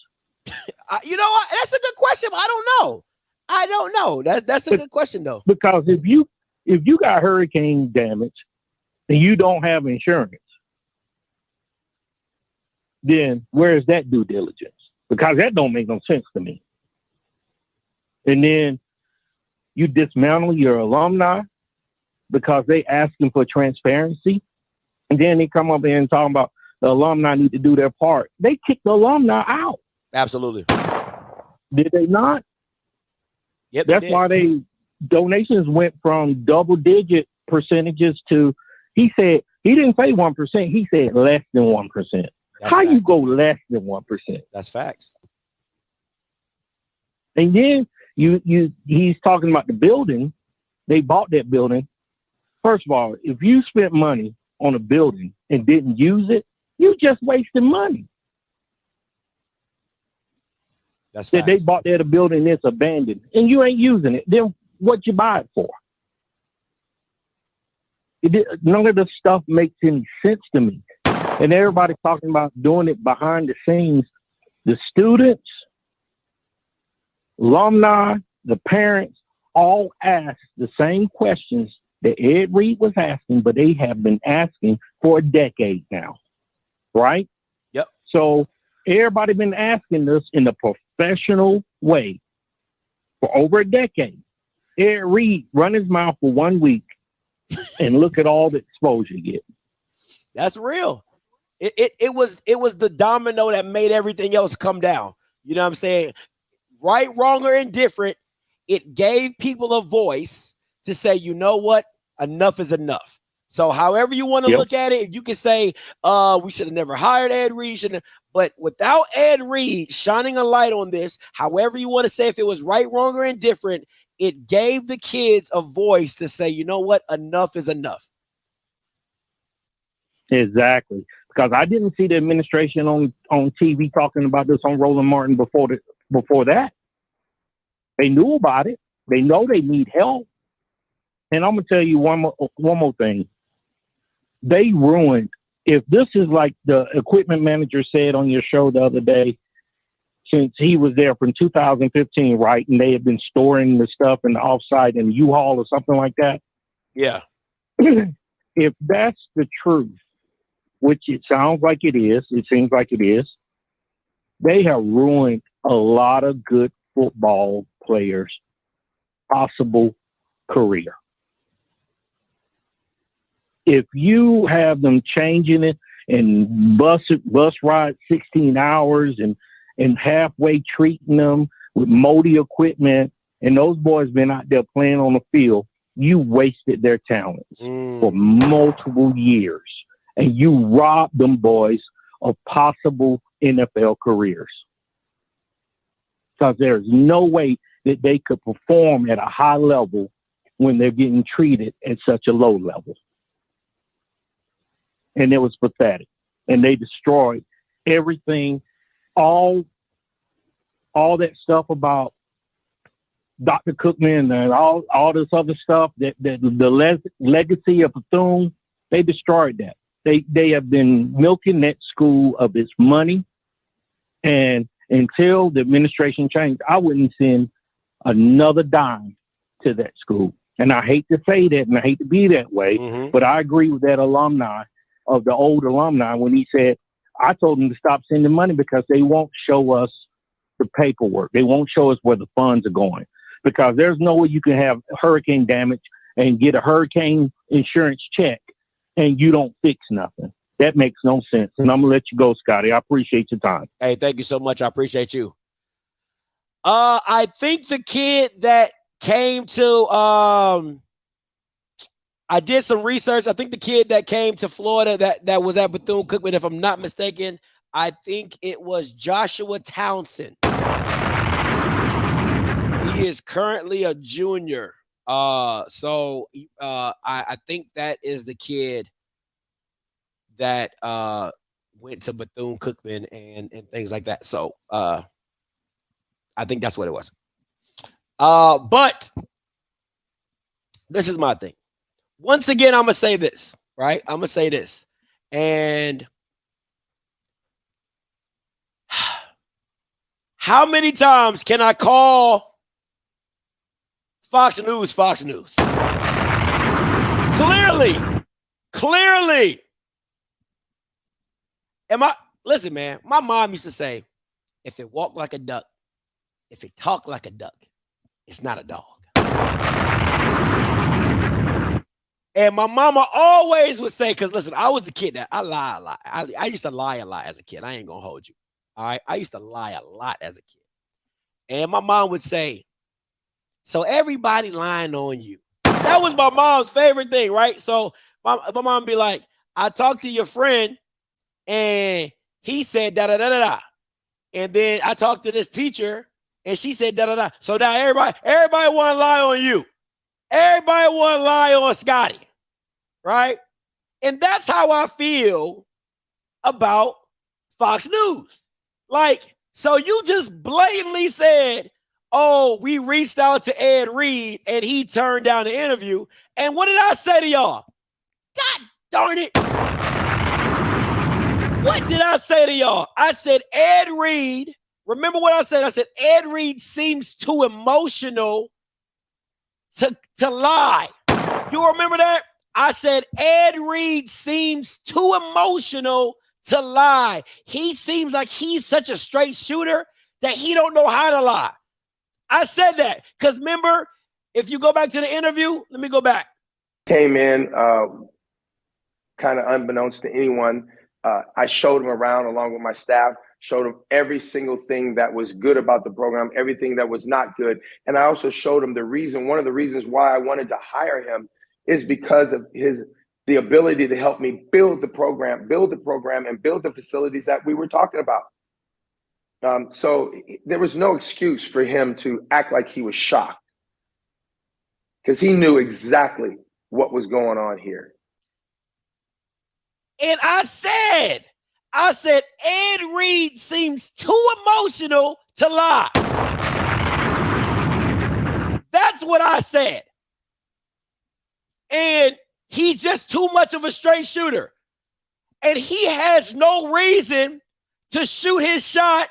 You know what? That's a good question. I don't know. That's a good question though. Because if you got hurricane damage and you don't have insurance, then where is that due diligence? Because that don't make no sense to me. And then you dismantle your alumni because they asking for transparency. And then they come up here and talk about the alumni need to do their part. They kicked the alumni out. Absolutely. Did they not? Yep. That's why donations went from double-digit percentages to. He said he didn't say 1%. He said less than 1%. How you go less than 1%? That's facts. And then he's talking about the building. They bought that building. First of all, if you spent money on a building and didn't use it, you just wasted money. That's that they bought that a building that's abandoned and you ain't using it. Then what you buy it for? None of the stuff makes any sense to me. And everybody talking about doing it behind the scenes. The students, alumni, the parents all ask the same questions that Ed Reed was asking, but they have been asking for a decade now. right? Yep. So everybody been asking us in the professional way for over a decade. Ed Reed run his mouth for 1 week and look at all the exposure you get. That's real. It was the domino that made everything else come down. You know what I'm saying? Right, wrong, or indifferent, it gave people a voice to say, you know what? Enough is enough. So however you want to look at it, you can say, we should have never hired Ed Reed. But without Ed Reed shining a light on this, however you want to say, if it was right, wrong, or indifferent, it gave the kids a voice to say, you know what? Enough is enough. Exactly. Because I didn't see the administration on TV talking about this on Roland Martin before that. They knew about it. They know they need help. And I'm gonna tell you one more thing. They ruined. If this is like the equipment manager said on your show the other day, since he was there from 2015, right, and they had been storing the stuff in the offsite in U-Haul or something like that. Yeah. If that's the truth, which it sounds like it is, it seems like it is, they have ruined a lot of good football players' possible career. If you have them changing it and bus ride 16 hours and halfway treating them with moldy equipment, and those boys been out there playing on the field, you wasted their talents for multiple years. And you robbed them boys of possible NFL careers. Because there's no way that they could perform at a high level when they're getting treated at such a low level. And it was pathetic. And they destroyed everything, all that stuff about Dr. Cookman and all this other stuff, that the legacy of Bethune, they destroyed that. They have been milking that school of its money, and until the administration changed, I wouldn't send another dime to that school. And I hate to say that, and I hate to be that way, but I agree with that alumni of the old alumni when he said, I told them to stop sending money because they won't show us the paperwork. They won't show us where the funds are going, because there's no way you can have hurricane damage and get a hurricane insurance check and you don't fix nothing. That makes no sense. And I'm going to let you go, Scotty. I appreciate your time. Hey, thank you so much. I appreciate you. I think the kid that came to, I did some research. I think the kid that came to Florida that was at Bethune-Cookman, if I'm not mistaken, I think it was Joshua Townsend. He is currently a junior. So I think that is the kid that went to Bethune-Cookman and things like that. So I think that's what it was. But this is my thing. Once again, I'm going to say this, right? I'm going to say this. And how many times can I call Fox News? Clearly. Listen, man, my mom used to say, if it walked like a duck, if it talked like a duck, it's not a dog. And my mama always would say, because listen, I was the kid that I lie a lot. I used to lie a lot as a kid. I ain't going to hold you. All right. I used to lie a lot as a kid. And my mom would say, so everybody lying on you. That was my mom's favorite thing, right? So my mom would be like, I talked to your friend and he said da-da-da-da-da. And then I talked to this teacher and she said da-da-da. So now everybody want to lie on you. Everybody want to lie on Scotty, right? And that's how I feel about Fox News. Like, so you just blatantly said, oh, we reached out to Ed Reed and he turned down the interview. And what did I say to y'all? God darn it. What did I say to y'all? I said, Ed Reed, remember what I said? I said, Ed Reed seems too emotional to lie. You remember that? I said, Ed Reed seems too emotional to lie. He seems like he's such a straight shooter that he don't know how to lie. I said that because remember, if you go back to the interview, let me go back. Came in kind of unbeknownst to anyone. I showed him around along with my staff, showed him every single thing that was good about the program, everything that was not good. And I also showed him one of the reasons why I wanted to hire him is because of the ability to help me build the program and build the facilities that we were talking about. So there was no excuse for him to act like he was shocked because he knew exactly what was going on here. And I said, Ed Reed seems too emotional to lie. That's what I said. And he's just too much of a straight shooter. And he has no reason to shoot his shot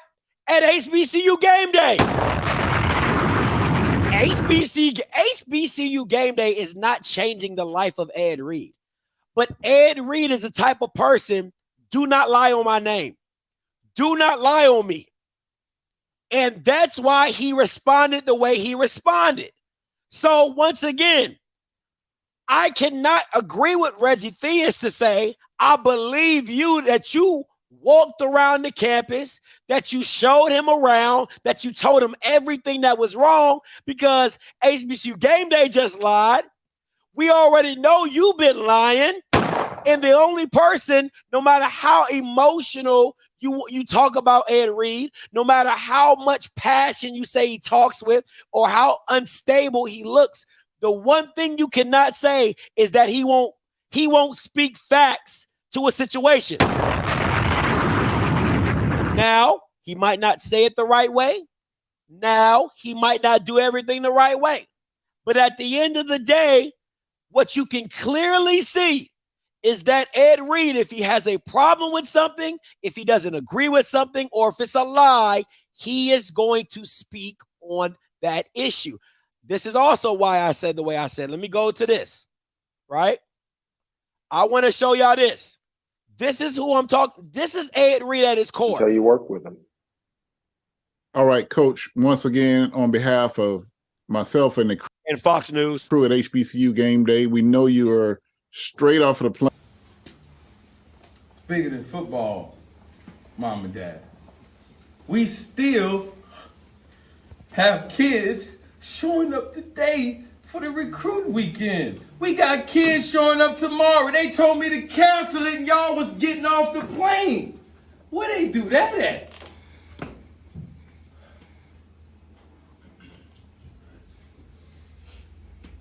at HBCU game day. HBCU game day is not changing the life of Ed Reed. But Ed Reed is the type of person, do not lie on my name. Do not lie on me. And that's why he responded the way he responded. So once again, I cannot agree with Reggie Theus to say, I believe you that you walked around the campus, that you showed him around, that you told him everything that was wrong because HBCU game day just lied. We already know you've been lying. And the only person, no matter how emotional you talk about Ed Reed, no matter how much passion you say he talks with or how unstable he looks, the one thing you cannot say is that he won't speak facts to a situation. Now, he might not say it the right way. Now, he might not do everything the right way. But at the end of the day, what you can clearly see is that Ed Reed, if he has a problem with something, if he doesn't agree with something, or if it's a lie, he is going to speak on that issue. This is also why I said the way I said. Let me go to this, right? I want to show y'all this. This is who I'm talking. This is Ed Reed at his core. So you work with him. All right, Coach, once again, on behalf of myself and Fox News crew at HBCU Game Day, we know you are straight off of the plane. Bigger than football, mom and dad. We still have kids showing up today for the recruit weekend. We got kids showing up tomorrow. They told me to cancel it and y'all was getting off the plane. Where they do that at?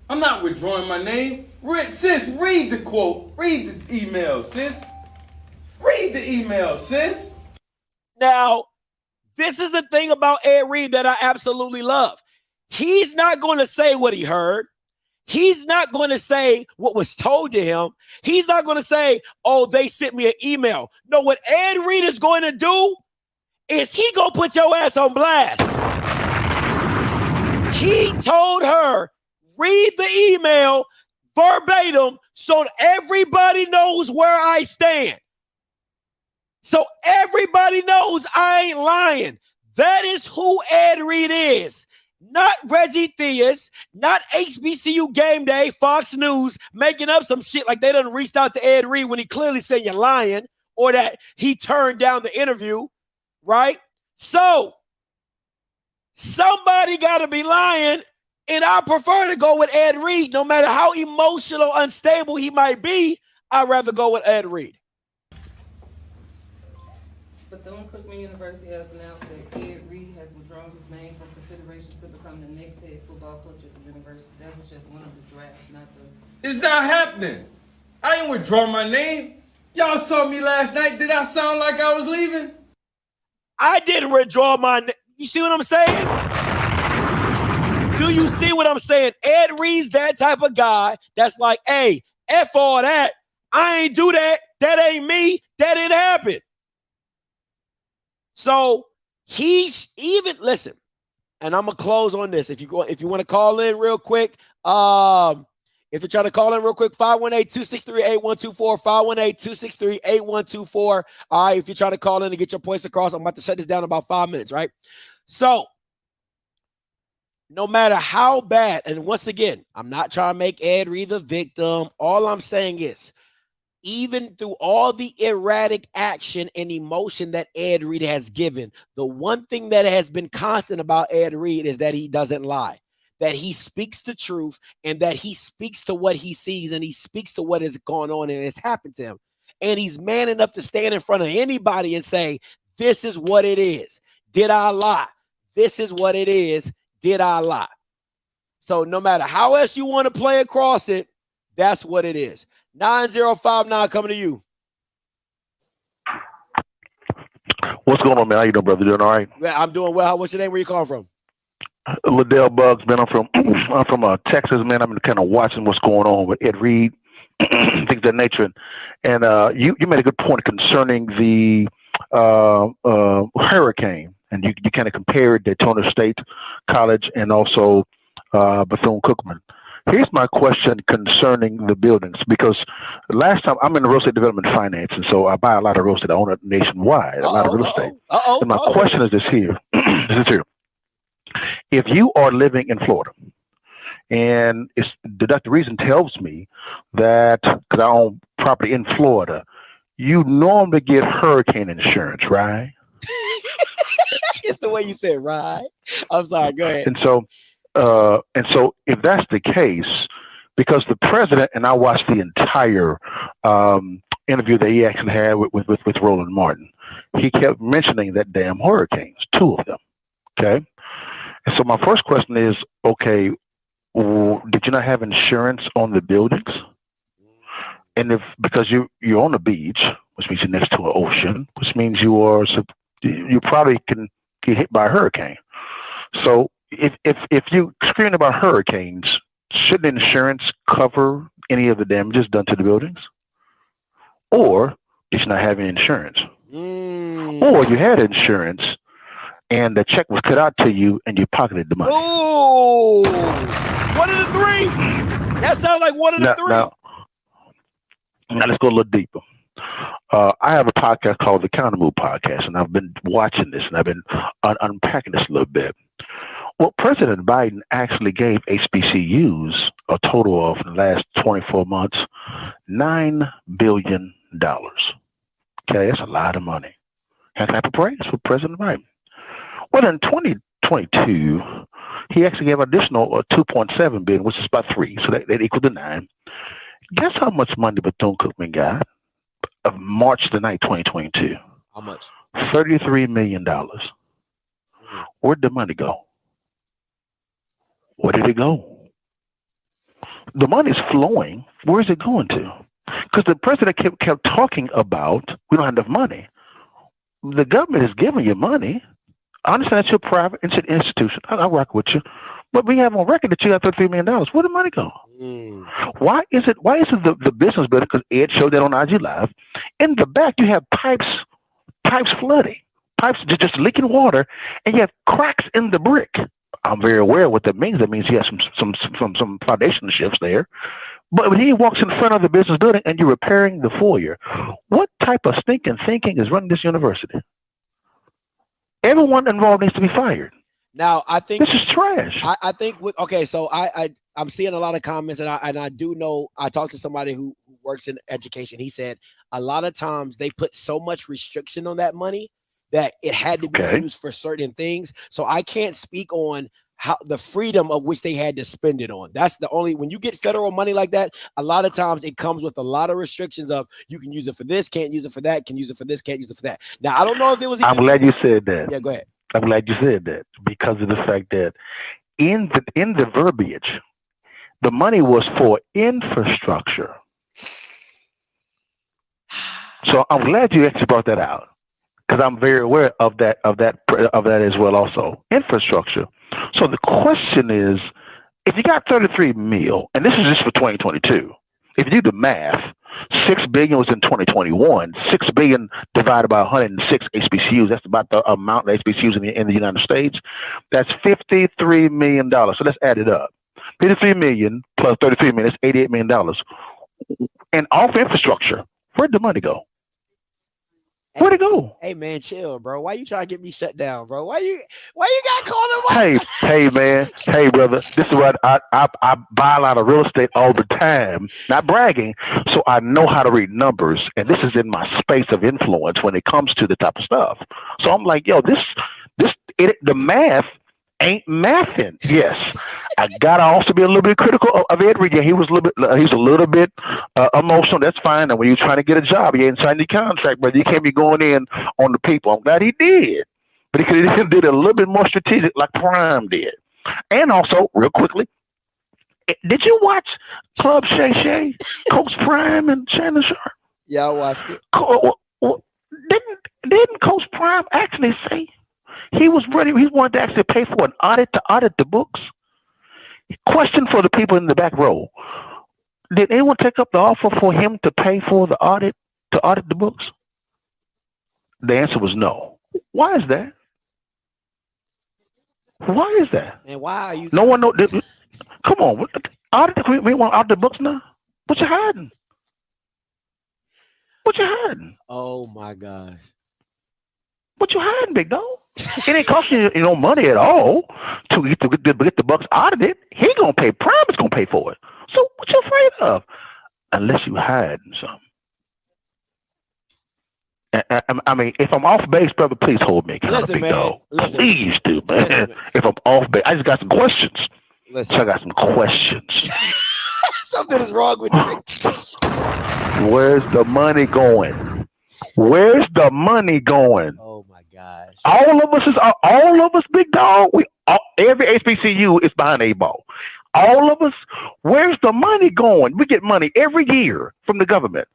I'm not withdrawing my name. Sis, read the quote. Read the email, sis. Read the email, sis. Now, this is the thing about Ed Reed that I absolutely love. He's not going to say what he heard. He's not going to say what was told to him. He's not going to say, oh, they sent me an email. No, what Ed Reed is going to do is he going to put your ass on blast. He told her, read the email verbatim so everybody knows where I stand. So everybody knows I ain't lying. That is who Ed Reed is. Not Reggie Theus, not HBCU Game Day, Fox News, making up some shit like they done reached out to Ed Reed when he clearly said you're lying or that he turned down the interview, right? So somebody got to be lying, and I prefer to go with Ed Reed. No matter how emotional, unstable he might be, I'd rather go with Ed Reed. Bethune Cookman University has announced that Ed Reed has withdrawn his name from consideration to become the next head football coach at the university. That was just one of the drafts, not the... It's not happening. I ain't withdraw my name. Y'all saw me last night. Did I sound like I was leaving? I didn't withdraw my name. You see what I'm saying? Do you see what I'm saying? Ed Reed's that type of guy that's like, hey, F all that. I ain't do that. That ain't me. That didn't happen. So he's even, listen, and I'm gonna close on this. If you want to call in real quick, if If you're trying to call in real quick, 518-263-8124, 518-263-8124. All right, if you're trying to call in and get your points across, I'm about to shut this down in about 5 minutes, right? So, no matter how bad, and once again, I'm not trying to make Ed Reed the victim. All I'm saying is, even through all the erratic action and emotion that Ed Reed has given, the one thing that has been constant about Ed Reed is that he doesn't lie, that he speaks the truth, and that he speaks to what he sees, and he speaks to what is going on and has happened to him. And he's man enough to stand in front of anybody and say, this is what it is. Did I lie? This is what it is. Did I lie? So no matter how else you want to play across it, that's what it is. 9059 coming to you. What's going on, man? How you doing, brother? Doing all right? Yeah, I'm doing well. What's your name? Where you calling from? Liddell Bugs, man. I'm from Texas, man. I've been kind of watching what's going on with Ed Reed, things of that nature. And you made a good point concerning the hurricane, and you kind of compared Daytona State College and also Bethune Cookman. Here's my question concerning the buildings, because last time I'm in the real estate development finance, and so I buy a lot of real estate. I own it nationwide, a lot of real estate. And my question is this here. If you are living in Florida, and it's deductive reason tells me that, because I own property in Florida, you normally get hurricane insurance, right? It's the way you said, right? I'm sorry, go ahead. And so if that's the case, because the president, and I watched the entire interview that he actually had with Roland Martin, he kept mentioning that damn hurricanes, 2 of them. Okay. And so my first question is, okay, did you not have insurance on the buildings? And because you're on a beach, which means you're next to an ocean, which means you probably can get hit by a hurricane. So if you're screaming about hurricanes, shouldn't insurance cover any of the damages done to the buildings? Or did you not have any insurance? Or you had insurance and the check was cut out to you and you pocketed the money. Oh, one of the 3. That sounds like one of the 3. Now let's go a little deeper. I have a podcast called the Counter Move Podcast, and I've been watching this and I've been unpacking this a little bit. Well, President Biden actually gave HBCUs a total of, in the last 24 months, $9 billion. Okay, that's a lot of money. Have type of praise for President Biden. Well, in 2022, he actually gave additional $2.7 billion, which is about 3, so that equals to 9. Guess how much money Bethune Cookman got of March the 9th, 2022? How much? $33 million. Where'd the money go? Where did it go? The money's flowing. Where's it going to? Because the president kept talking about, we don't have enough money. The government is giving you money. I understand that's your private institution. I'll rock with you. But we have on record that you got $33 million. Where did the money go? Why is it the business building? Because Ed showed that on IG Live. In the back, you have pipes flooding, pipes just leaking water, and you have cracks in the brick. I'm very aware of what that means. That means you have some foundation shifts there. But when he walks in front of the business building and you're repairing the foyer, what type of stinking thinking is running this university? Everyone involved needs to be fired. Now, I think this is trash. I think so I'm seeing a lot of comments, and I do know, I talked to somebody who works in education. He said a lot of times they put so much restriction on that money that it had to be used for certain things. So I can't speak on how the freedom of which they had to spend it on. That's the only, when you get federal money like that, a lot of times it comes with a lot of restrictions of you can use it for this, can't use it for that, can use it for this, can't use it for that. Now, I don't know if it was. I'm glad you said that. Yeah, go ahead. I'm glad you said that, because of the fact that in the verbiage, the money was for infrastructure. So I'm glad you actually brought that out, because I'm very aware of that as well. Also, infrastructure. So the question is, if you got 33 mil, and this is just for 2022, if you do the math, 6 billion was in 2021. 6 billion divided by 106 HBCUs. That's about the amount of HBCUs in the United States. That's $53 million. So let's add it up. $53 million plus $33 million, that's $88 million. And off infrastructure, where'd the money go? Where'd it go? Hey man, chill, bro. Why you trying to get me shut down, bro? Why you got calling? Hey man, hey brother. This is what I buy a lot of real estate all the time. Not bragging, so I know how to read numbers, and this is in my space of influence when it comes to the type of stuff. So I'm like, yo, the math ain't mathing. Yes, I gotta also be a little bit critical of Ed Reed. Yeah, he was a little bit emotional. That's fine. And when you're trying to get a job, you ain't signed the contract, but you can't be going in on the people. I'm glad he did, but he could have did a little bit more strategic, like Prime did. And also, real quickly, did you watch Club Shay Shay, Coach Prime, and Shannon Sharp? Yeah, I watched it. Didn't Coach Prime actually say he was ready? He wanted to actually pay for an audit to audit the books. Question for the people in the back row: did anyone take up the offer for him to pay for the audit to audit the books? The answer was no. Why is that? Why is that? Man, why are you? No one know. Come on, audit. We want to audit the books now. What you hiding? What you hiding? Oh my gosh. What you hiding, big dog? It ain't costing you no money at all to get the Bucks audited. He gonna pay. Prime is gonna pay for it. So what you afraid of? Unless you hiding something. I mean, if I'm off base, brother, please hold me. Listen, man. Dog. Listen. Please do, man. Listen, man. If I'm off base, I just got some questions. Listen. So I got some questions. Something is wrong with you. Where's the money going? Where's the money going? Oh my gosh! All of us, big dog. Every HBCU is behind a ball. All of us. Where's the money going? We get money every year from the government.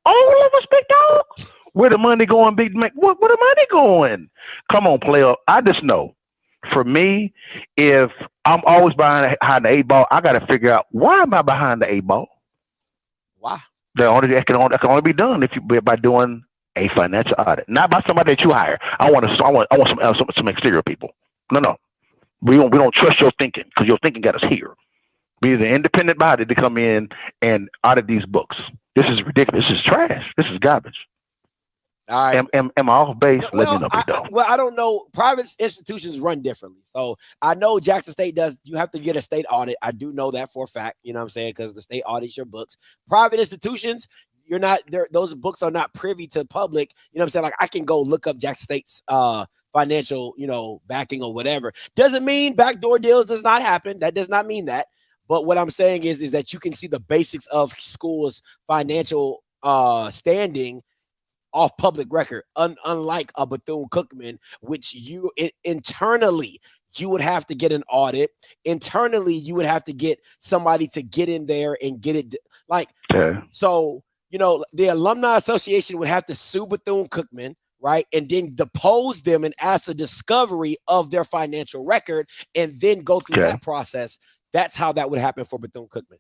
All of us, big dog. Where the money going, big Mac? Where the money going? Come on, player. I just know. For me, if I'm always behind the 8 ball, I got to figure out why am I behind the 8 ball? Why? That can only be done by doing a financial audit, not by somebody that you hire. I want some exterior people. No, we don't trust your thinking because your thinking got us here. We need an independent body to come in and audit these books. This is ridiculous. This is trash. This is garbage. All right. Am I off base? Let me know, big dog. I don't know. Private institutions run differently. So I know Jackson State does. You have to get a state audit. I do know that for a fact. You know what I'm saying? Because the state audits your books. Private institutions, you're not there. Those books are not privy to public. You know what I'm saying? Like I can go look up Jackson State's financial, backing or whatever. Doesn't mean backdoor deals does not happen. That does not mean that. But what I'm saying is that you can see the basics of schools' financial standing off public record, unlike a Bethune Cookman, which internally you would have to get an audit. Internally, you would have to get somebody to get in there and get it So, the Alumni Association would have to sue Bethune Cookman, right? And then depose them and ask a discovery of their financial record and then go through that process. That's how that would happen for Bethune Cookman.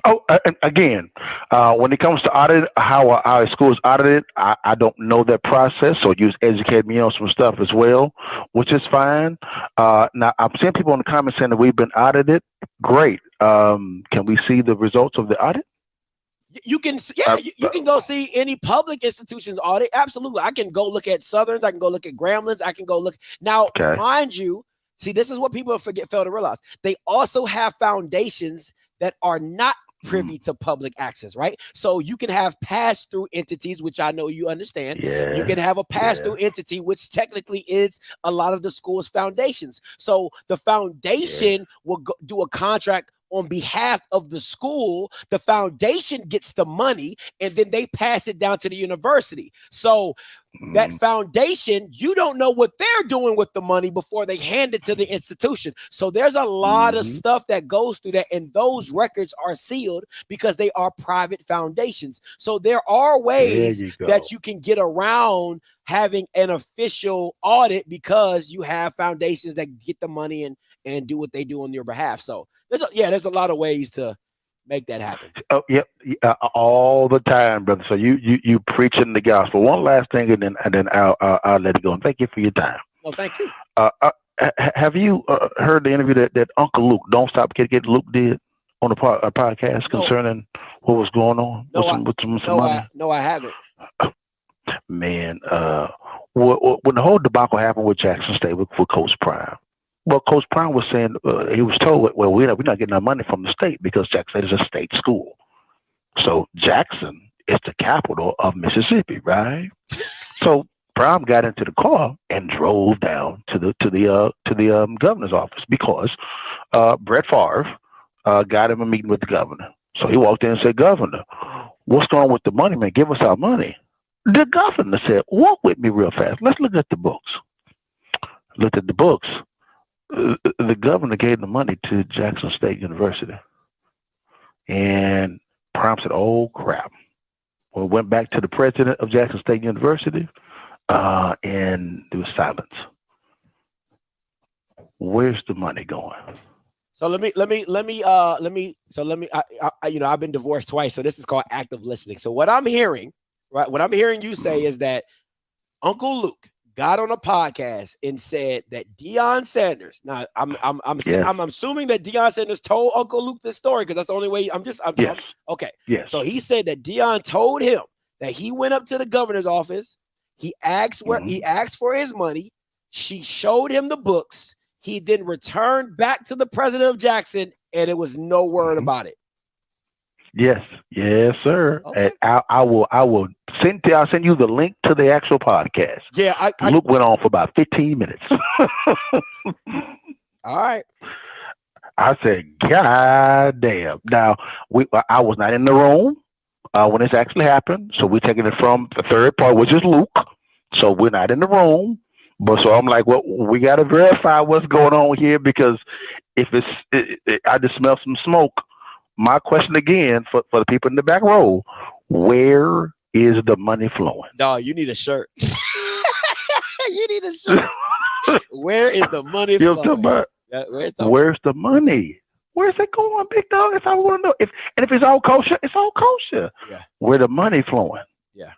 Oh, again, when it comes to audit, how a school is audited, I don't know that process. So you educate me on some stuff as well, which is fine. Now, I'm seeing people in the comments saying that we've been audited. Great. Can we see the results of the audit? You can, you can go see any public institution's audit. Absolutely. I can go look at Southerns. I can go look at Gramblin's. I can go look. Now, mind you, see, this is what people fail to realize. They also have foundations that are not privy to public access, right? So you can have pass-through entities, which I know you understand. You can have a pass-through entity, which technically is a lot of the school's foundations. So the foundation will do a contract on behalf of the school. The foundation gets the money and then they pass it down to the university. So that foundation, you don't know what they're doing with the money before they hand it to the institution. So there's a lot of stuff that goes through that, and those records are sealed because they are private foundations. So there are ways that you can get around having an official audit because you have foundations that get the money and do what they do on your behalf. So there's a lot of ways to make that happen. Oh, yep, all the time, brother. So you preaching the gospel. One last thing, and then I'll let it go. And thank you for your time. Well, thank you. have you heard the interview that Uncle Luke, Don't Stop Get Luke did on a podcast concerning what was going on with some money? No, I haven't. Man, when the whole debacle happened with Jackson State with Coach Prime, well, Coach Prime was saying he was told, well, we're not getting our money from the state because Jackson State is a state school. So Jackson is the capital of Mississippi, right? So Prime got into the car and drove down to the governor's office because Brett Favre got him a meeting with the governor. So he walked in and said, "Governor, what's going on with the money, man? Give us our money." The governor said, "Walk with me real fast. Let's look at the books." Looked at the books. The governor gave the money to Jackson State University. And Prime said, "Oh, crap." Well, went back to the president of Jackson State University, and there was silence. Where's the money going? So let me, I've been divorced twice, so this is called active listening. So what I'm hearing you say is that Uncle Luke got on a podcast and said that Deion Sanders. Now I'm assuming that Deion Sanders told Uncle Luke this story because that's the only way. Okay. Yes. So he said that Deion told him that he went up to the governor's office. He asked he asked for his money. She showed him the books. He then returned back to the president of Jackson, and it was no word about it. Yes, sir. Okay. And I'll send you the link to the actual podcast. Yeah, Luke went on for about 15 minutes. All right. I said, God damn. Now, I was not in the room when this actually happened, so we're taking it from the third part, which is Luke. So we're not in the room. But so I'm like, well, we got to verify what's going on here because if I just smell some smoke. My question again for the people in the back row, where is the money flowing? No, you need a shirt. You need a shirt. Where is the money flowing? Where's the money? Where's it going, big dog? That's all I want to know. If it's all kosher, it's all kosher. Yeah. Where the money flowing? Yeah.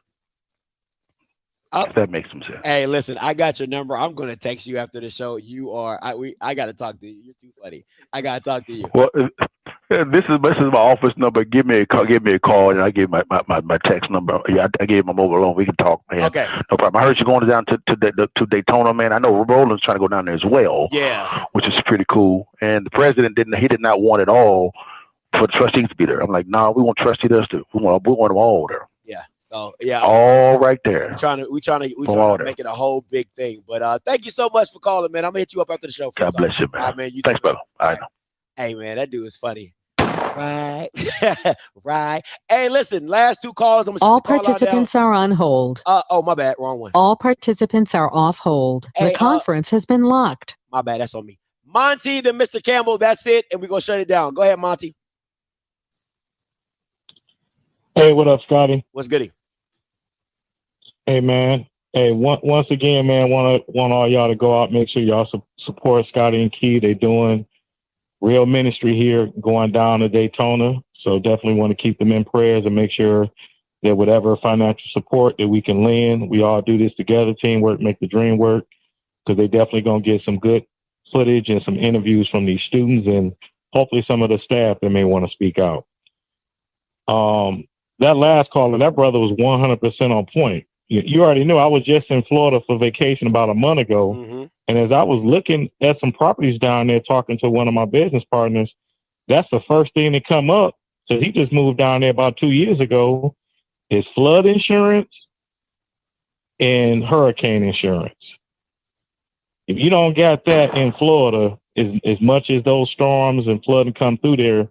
If that makes some sense. Hey, listen, I got your number. I'm going to text you after the show. I got to talk to you. You're too funny. I got to talk to you. Well, this is my office number. Give me a call, and I gave my text number. Yeah, I gave my mobile phone. We can talk, man. Okay. No problem. I heard you going down to Daytona, man. I know Roland's trying to go down there as well. Yeah. Which is pretty cool. And the president did not want it all for the trustees to be there. I'm like, no, we want trustees too. We want them all there. Yeah. So yeah. All right there. We trying to make it a whole big thing. But thank you so much for calling, man. I'm gonna hit you up after the show. God bless you, man. All right, man. Thanks, brother. All right. Hey, man, that dude is funny. Right. Right. Hey, listen, last two calls. All participants are on hold. Oh, my bad. Wrong one. All participants are off hold. Hey, the conference has been locked. My bad. That's on me. Monty, then Mr. Campbell. That's it. And we're going to shut it down. Go ahead, Monty. Hey, what up, Scotty? What's goody? Hey, man. Hey, once again, man, want all y'all to go out, make sure y'all support Scotty and Key. They doing real ministry here going down to Daytona. So definitely want to keep them in prayers and make sure that whatever financial support that we can lend, we all do this together, teamwork, make the dream work, because they definitely going to get some good footage and some interviews from these students and hopefully some of the staff that may want to speak out. That last caller, that brother was 100% on point. You already knew I was just in Florida for vacation about a month ago. Mm-hmm. And as I was looking at some properties down there, talking to one of my business partners, that's the first thing that come up. So he just moved down there about 2 years ago. Is flood insurance and hurricane insurance. If you don't got that in Florida, as much as those storms and flooding come through there,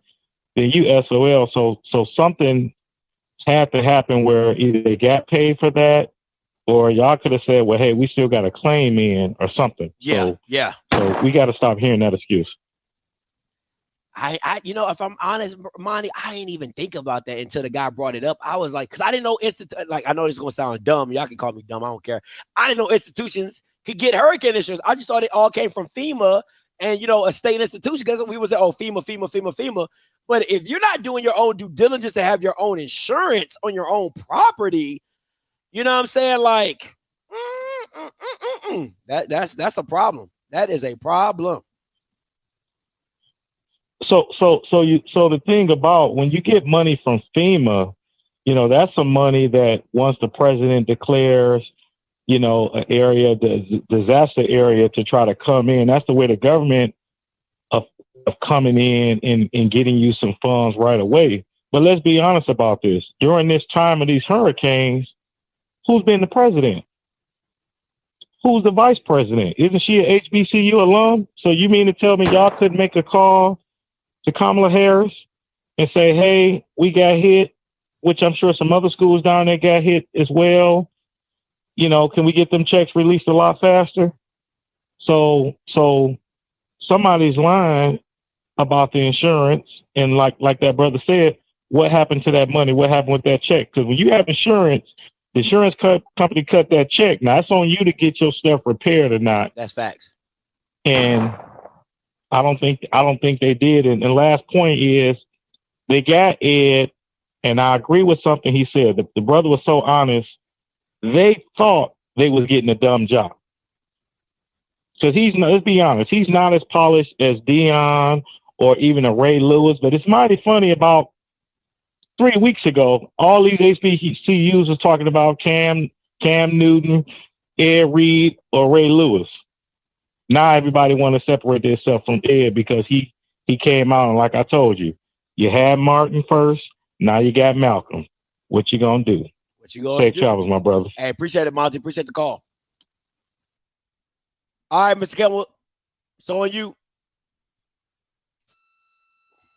then you SOL. So something had to happen where either they got paid for that, or y'all could have said, well, hey, we still got a claim in or something. Yeah. So we got to stop hearing that excuse. If I'm honest, Monty, I didn't even think about that until the guy brought it up. I was like, because I didn't know I know this is going to sound dumb. Y'all can call me dumb. I don't care. I didn't know institutions could get hurricane insurance. I just thought it all came from FEMA and, a state institution, because we was like, oh, FEMA. But if you're not doing your own due diligence to have your own insurance on your own property, you know what I'm saying? Like, that's a problem. That is a problem. So the thing about when you get money from FEMA, that's some money that once the president declares, an area, the disaster area to try to come in, that's the way the government of coming in and getting you some funds right away. But let's be honest about this. During this time of these hurricanes, who's been the president? Who's the vice president? Isn't she an HBCU alum? So you mean to tell me y'all couldn't make a call to Kamala Harris and say, hey, we got hit, which I'm sure some other schools down there got hit as well. Can we get them checks released a lot faster? So somebody's lying about the insurance. And like that brother said, what happened to that money? What happened with that check? Because when you have insurance, the insurance company cut that check. Now it's on you to get your stuff repaired or not. That's facts. And I don't think they did. And the last point is they got Ed, and I agree with something he said. The brother was so honest. They thought they was getting a dumb job. Because let's be honest, he's not as polished as Dion or even a Ray Lewis. But it's mighty funny, about 3 weeks ago, all these HBCUs was talking about Cam Newton, Ed Reed, or Ray Lewis. Now everybody want to separate themselves from Ed because he came out, and like I told you, you had Martin first, now you got Malcolm. What you gonna do? What you gonna Safe do? travels, my brother. Hey, appreciate it, Monty. Appreciate the call. All right, Mr. Campbell, so on you.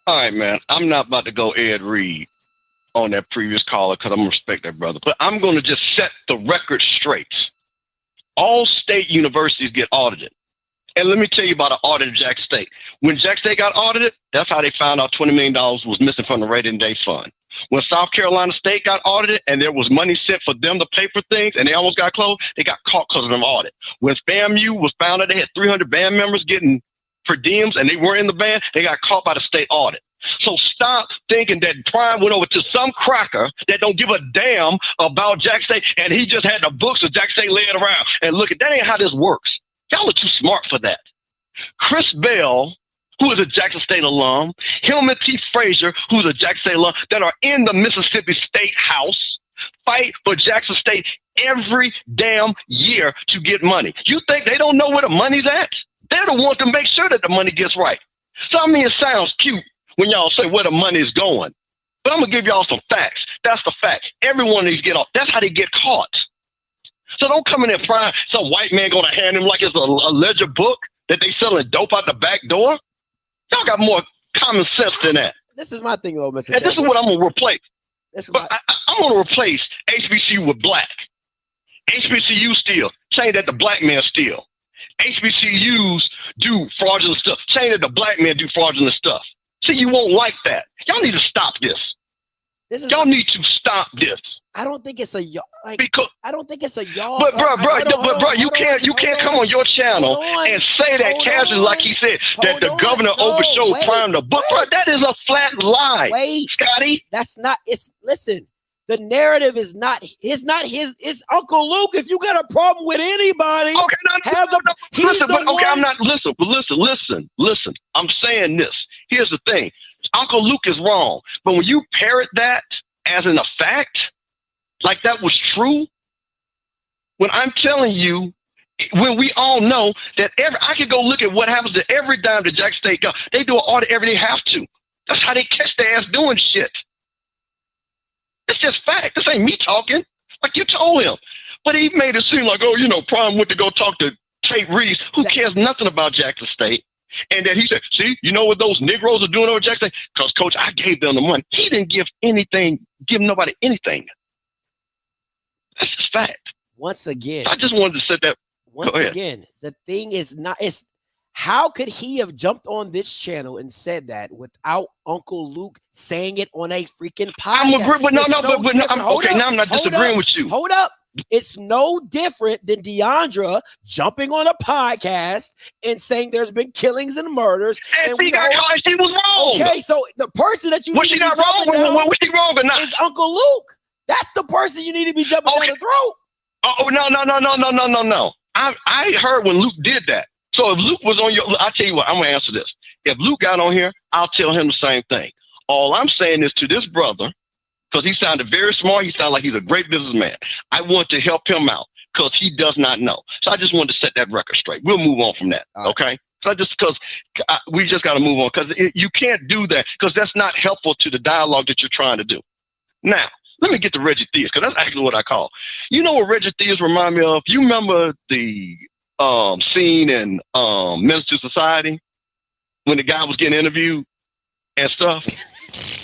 All right, man. I'm not about to go Ed Reed on that previous caller because I'm going to respect that brother. But I'm going to just set the record straight. All state universities get audited. And let me tell you about an audit of Jackson State. When Jackson State got audited, that's how they found out $20 million was missing from the rating day fund. When South Carolina State got audited and there was money sent for them to pay for things and they almost got closed, they got caught because of them audit. When FAMU was found out they had 300 band members getting per diems and they weren't in the band, they got caught by the state audit. So stop thinking that Prime went over to some cracker that don't give a damn about Jackson State and he just had the books of Jackson State laying around. And look, that ain't how this works. Y'all are too smart for that. Chris Bell, who is a Jackson State alum, Hillman T. Frazier, who's a Jackson State alum, that are in the Mississippi State House, fight for Jackson State every damn year to get money. You think they don't know where the money's at? They're the ones to make sure that the money gets right. So I mean, it sounds cute when y'all say where the money is going. But I'm going to give y'all some facts. That's the fact. Every one of these get off. That's how they get caught. So don't come in there prying some white man going to hand him like it's a ledger book that they selling dope out the back door. Y'all got more common sense than that. This is my thing, though, Mr. And this is what I'm going to replace. I'm going to replace HBCU with black. HBCU steal. Saying that the black man steal. HBCUs do fraudulent stuff. Saying that the black man do fraudulent stuff. See, you won't like that. Y'all need to stop this. Y'all need to stop this. I don't think it's a y'all. Like, because I don't think it's a y'all. But bro, you can't come on your channel and say that casually, like he said, that the governor overshowed Prime the book. Bro, that is a flat lie. Wait, Scotty. That's not. It's listen. The narrative is not. It's not his. It's Uncle Luke. If you got a problem with anybody, I'm not. Listen. I'm saying this. Here's the thing. Uncle Luke is wrong. But when you parrot that as in a fact, like that was true, when I'm telling you, when we all know that I could go look at what happens to every dime that Jackson State got. They do an audit every day, have to. That's how they catch their ass doing shit. It's just fact. This ain't me talking. Like you told him. But he made it seem like, Prime went to go talk to Tate Reeves, who cares nothing about Jackson State. And then he said, see, you know what those Negroes are doing over Jackson State? Because, Coach, I gave them the money. He didn't give nobody anything. That's just fact. Once again. I just wanted to say that. Once again, the thing is not, it's how could he have jumped on this channel and said that without Uncle Luke saying it on a freaking podcast? I'm agreeing, but now I'm not disagreeing with you. Hold up. It's no different than Deandra jumping on a podcast and saying there's been killings and murders. And she got caught. She was wrong. Okay, so the person that you was need she to not be wrong? jumping down Was she wrong or not? is Uncle Luke. That's the person you need to be jumping down the throat. Oh no. I heard when Luke did that. So if Luke was on your, I'll tell you what, I'm going to answer this. If Luke got on here, I'll tell him the same thing. All I'm saying is to this brother, because he sounded very smart, he sounded like he's a great businessman. I want to help him out because he does not know. So I just wanted to set that record straight. We'll move on from that, okay? So we just got to move on because you can't do that because that's not helpful to the dialogue that you're trying to do. Now, let me get to Reggie Theus because that's actually what I call. You know what Reggie Theus remind me of? You remember the scene in Menace to Society when the guy was getting interviewed and stuff?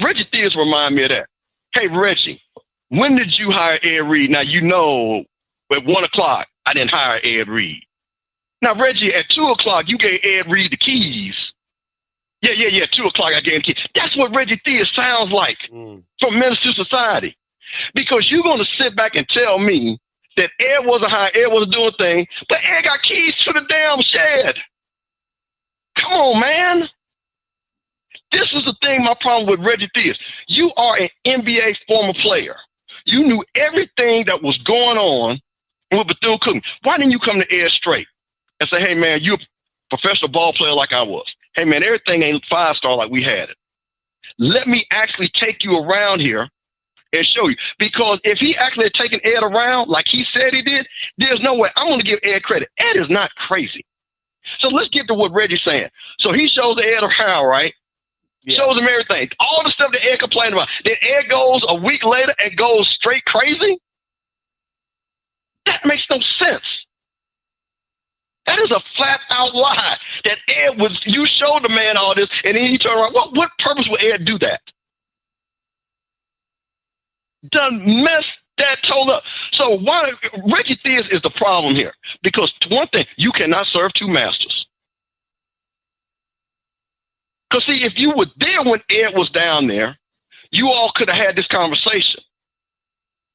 Reggie Theus remind me of that. Hey, Reggie, when did you hire Ed Reed? Now, you know, at 1 o'clock, I didn't hire Ed Reed. Now, Reggie, at 2 o'clock, you gave Ed Reed the keys. Yeah, 2 o'clock, I gave him the keys. That's what Reggie Theus sounds like from Menace to Society. Because you're going to sit back and tell me that Ed wasn't hired, Ed wasn't doing a thing, but Ed got keys to the damn shed. Come on, man. This is the thing, my problem with Reggie Theus. You are an NBA former player. You knew everything that was going on with Bethune Cookman. Why didn't you come to Ed straight and say, hey, man, you're a professional ball player like I was. Hey, man, everything ain't 5-star like we had it. Let me actually take you around here and show you. Because if he actually had taken Ed around like he said he did, there's no way. I'm going to give Ed credit. Ed is not crazy. So let's get to what Reggie's saying. So he shows Ed around, right? Yeah. Shows him everything. All the stuff that Ed complained about. Then Ed goes a week later and goes straight crazy? That makes no sense. That is a flat out lie. That Ed was, you showed the man all this, and then he turned around. What purpose would Ed do that? Done messed that total up. So why Reggie Theus is the problem here? Because one thing, you cannot serve two masters. Because see, if you were there when Ed was down there, you all could have had this conversation.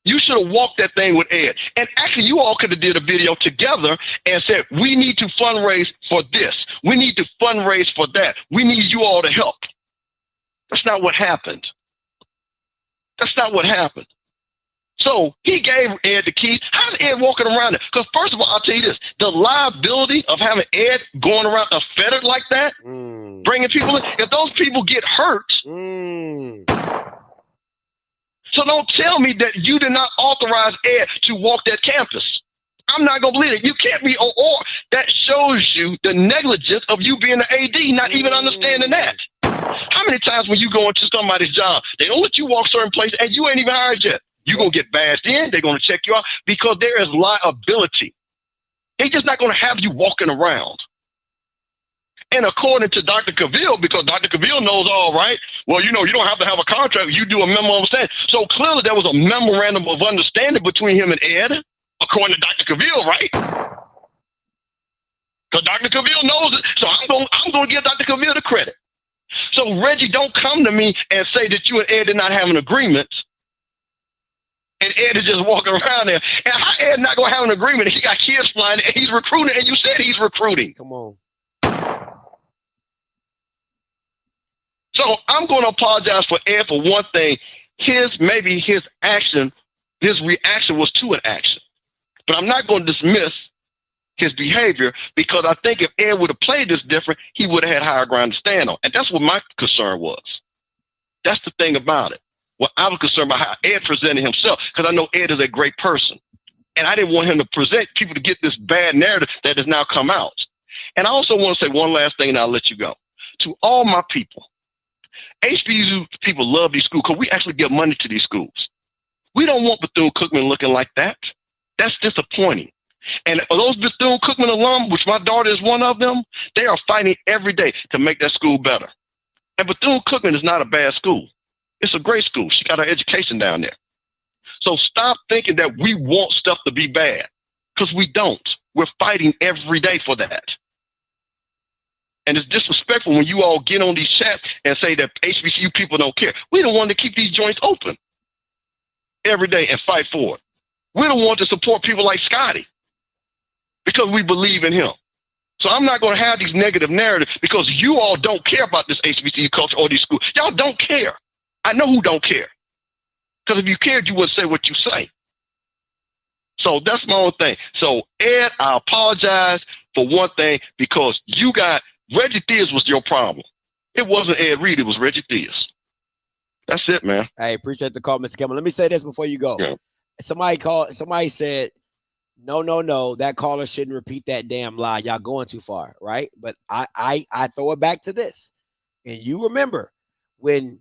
You should have walked that thing with Ed. And actually, you all could have did a video together and said, we need to fundraise for this. We need to fundraise for that. We need you all to help. That's not what happened. That's not what happened. So he gave Ed the keys. How's Ed walking around it? Because first of all, I'll tell you this, the liability of having Ed going around unfettered like that, bringing people in, if those people get hurt, so don't tell me that you did not authorize Ed to walk that campus. I'm not going to believe it. You can't be, or that shows you the negligence of you being the AD, not even understanding that. How many times when you go into somebody's job, they don't let you walk certain places and you ain't even hired yet? You're going to get badged in. They're going to check you out because there is liability. They're just not going to have you walking around. And according to Dr. Cavill, because Dr. Cavill knows all right, well, you know, you don't have to have a contract. You do a memorandum of understanding. So clearly there was a memorandum of understanding between him and Ed, according to Dr. Cavill, right? Because Dr. Cavill knows it. So I'm going to give Dr. Cavill the credit. So Reggie, don't come to me and say that you and Ed did not have an agreement. And Ed is just walking around there. And how Ed not going to have an agreement? He got kids flying and he's recruiting. And you said he's recruiting. Come on. So I'm going to apologize for Ed for one thing. Maybe his reaction was to an action. But I'm not going to dismiss his behavior because I think if Ed would have played this different, he would have had higher ground to stand on. And that's what my concern was. That's the thing about it. Well, I was concerned about how Ed presented himself because I know Ed is a great person. And I didn't want him to present people to get this bad narrative that has now come out. And I also want to say one last thing and I'll let you go. To all my people, HBCU people love these schools because we actually give money to these schools. We don't want Bethune Cookman looking like that. That's disappointing. And those Bethune Cookman alum, which my daughter is one of them, they are fighting every day to make that school better. And Bethune Cookman is not a bad school. It's a great school. She got her education down there. So stop thinking that we want stuff to be bad because we don't. We're fighting every day for that. And it's disrespectful when you all get on these chats and say that HBCU people don't care. We don't want to keep these joints open every day and fight for it. We don't want to support people like Scotty because we believe in him. So I'm not going to have these negative narratives because you all don't care about this HBCU culture or these schools. Y'all don't care. I know who don't care. Because if you cared, you wouldn't say what you say. So that's my own thing. So Ed, I apologize for one thing because you got Reggie Theus was your problem. It wasn't Ed Reed, it was Reggie Theus. That's it, man. Hey, appreciate the call, Mr. Campbell. Let me say this before you go. Yeah. Somebody said, no, that caller shouldn't repeat that damn lie. Y'all going too far, right? But I throw it back to this. And you remember when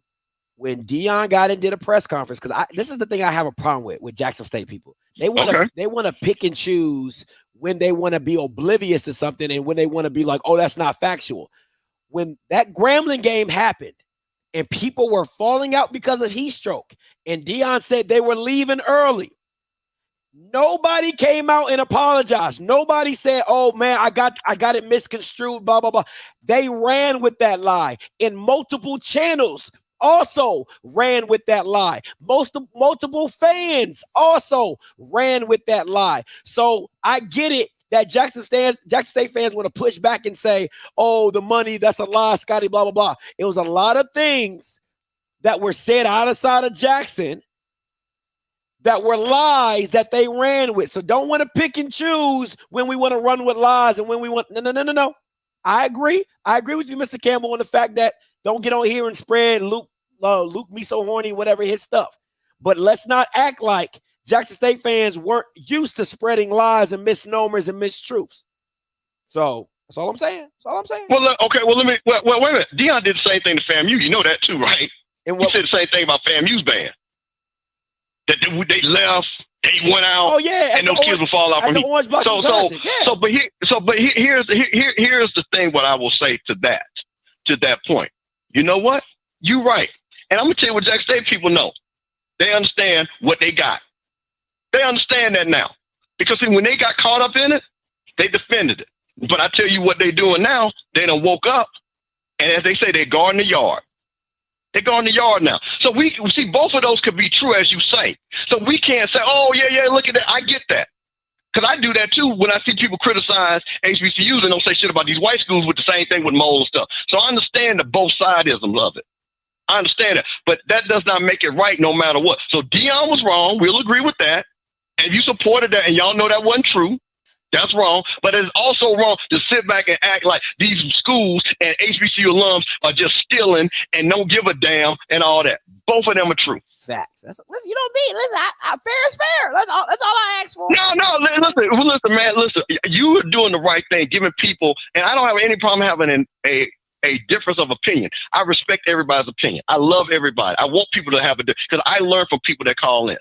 Deion got and did a press conference, because this is the thing I have a problem with Jackson State people. They want to pick and choose when they want to be oblivious to something and when they want to be like, oh, that's not factual. When that Grambling game happened and people were falling out because of heat stroke, and Deion said they were leaving early, nobody came out and apologized. Nobody said, oh man, I got it misconstrued, blah, blah, blah. They ran with that lie in multiple channels. Also ran with that lie. Multiple fans also ran with that lie. So I get it that Jackson State fans want to push back and say, oh, the money, that's a lie, Scotty, blah, blah, blah. It was a lot of things that were said outside of Jackson that were lies that they ran with. So don't want to pick and choose when we want to run with lies and when we want. No. I agree with you, Mr. Campbell, on the fact that don't get on here and spread Luke me so horny, whatever his stuff. But let's not act like Jackson State fans weren't used to spreading lies and misnomers and mistruths. So that's all I'm saying. Well, okay. Well, wait a minute. Deion did the same thing to FAMU. You know that too, right? And he said the same thing about FAMU's band. That they left, they went out. Oh yeah, and those kids will fall out from me. But here's the thing. What I will say to that point. You know what? You're right. And I'm gonna tell you what Jackson State people know. They understand what they got. They understand that now. Because see, when they got caught up in it, they defended it. But I tell you what they're doing now, they done woke up, and as they say, they're guarding the yard. They're guarding the yard now. So we see both of those could be true, as you say. So we can't say, oh, yeah, look at that. I get that. Because I do that too when I see people criticize HBCUs and don't say shit about these white schools with the same thing with mold and stuff. So I understand the both sidism of it. I understand it. But that does not make it right no matter what. So Deion was wrong. We'll agree with that. And you supported that, and y'all know that wasn't true. That's wrong. But it's also wrong to sit back and act like these schools and HBCU alums are just stealing and don't give a damn and all that. Both of them are true. Facts. Listen, you know me. Listen, fair is fair. That's all I ask for. No. Listen, man. Listen, you are doing the right thing, giving people, and I don't have any problem having a difference of opinion. I respect everybody's opinion. I love everybody. I want people to have because I learn from people that call in.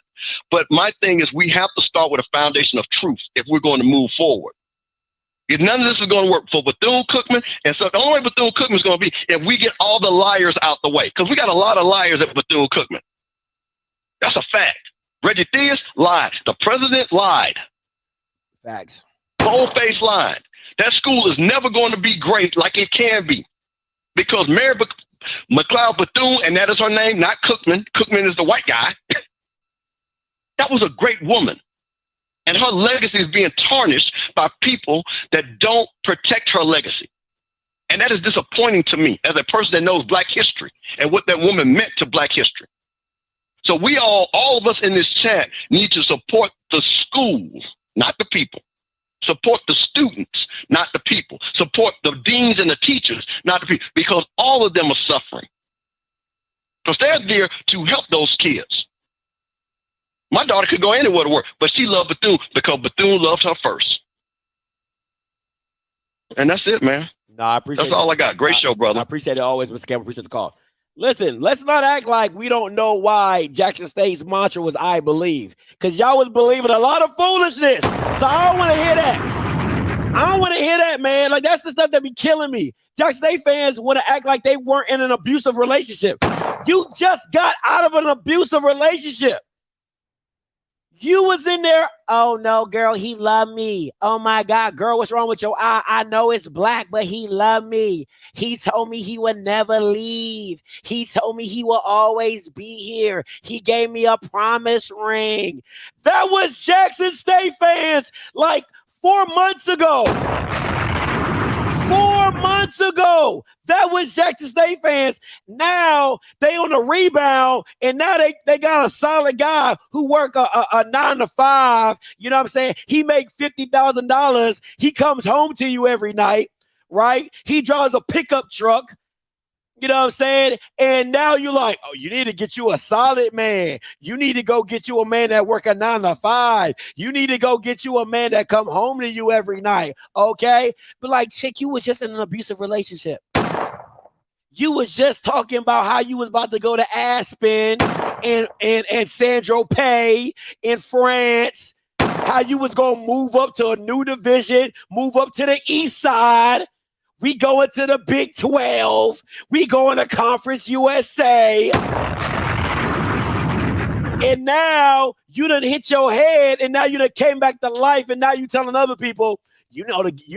But my thing is we have to start with a foundation of truth if we're going to move forward. If none of this is going to work for Bethune Cookman, and so the only way Bethune Cookman is going to be if we get all the liars out the way, because we got a lot of liars at Bethune Cookman. That's a fact. Reggie Theus lied. The president lied. Facts. Bold-faced lied. That school is never going to be great like it can be. Because Mary McLeod Bethune, and that is her name, not Cookman. Cookman is the white guy. That was a great woman. And her legacy is being tarnished by people that don't protect her legacy. And that is disappointing to me as a person that knows Black history and what that woman meant to Black history. So we all of us in this chat need to support the schools, not the people. Support the students, not the people. Support the deans and the teachers, not the people, because all of them are suffering. Because they're there to help those kids. My daughter could go anywhere to work, but she loved Bethune because Bethune loved her first. And that's it, man. No, I appreciate That's all I got. Great show, brother. I appreciate it always, Mr. Campbell. Appreciate the call. Listen, let's not act like we don't know why Jackson State's mantra was I believe. Because y'all was believing a lot of foolishness. So I don't want to hear that. I don't want to hear that, man. Like, that's the stuff that be killing me. Jackson State fans want to act like they weren't in an abusive relationship. You just got out of an abusive relationship. You was in there. Oh, no, girl, he loved me. Oh, my God, girl, what's wrong with your eye? I know it's black, but he loved me. He told me he would never leave. He told me he will always be here. He gave me a promise ring. That was Jackson State fans like 4 months ago. 4 months ago. That was Jackson State fans. Now they on the rebound, and now they got a solid guy who work a 9 to 5. You know what I'm saying? He make $50,000. He comes home to you every night, right? He drives a pickup truck. You know what I'm saying? And now you're like, oh, you need to get you a solid man. You need to go get you a man that work a 9 to 5. You need to go get you a man that come home to you every night. Okay? But like, chick, you was just in an abusive relationship. You was just talking about how you was about to go to Aspen and Sandro Pay in France. How you was going to move up to a new division, move up to the east side. We going to the Big 12. We going to Conference USA. And now you done hit your head, and now you done came back to life, and now you telling other people, you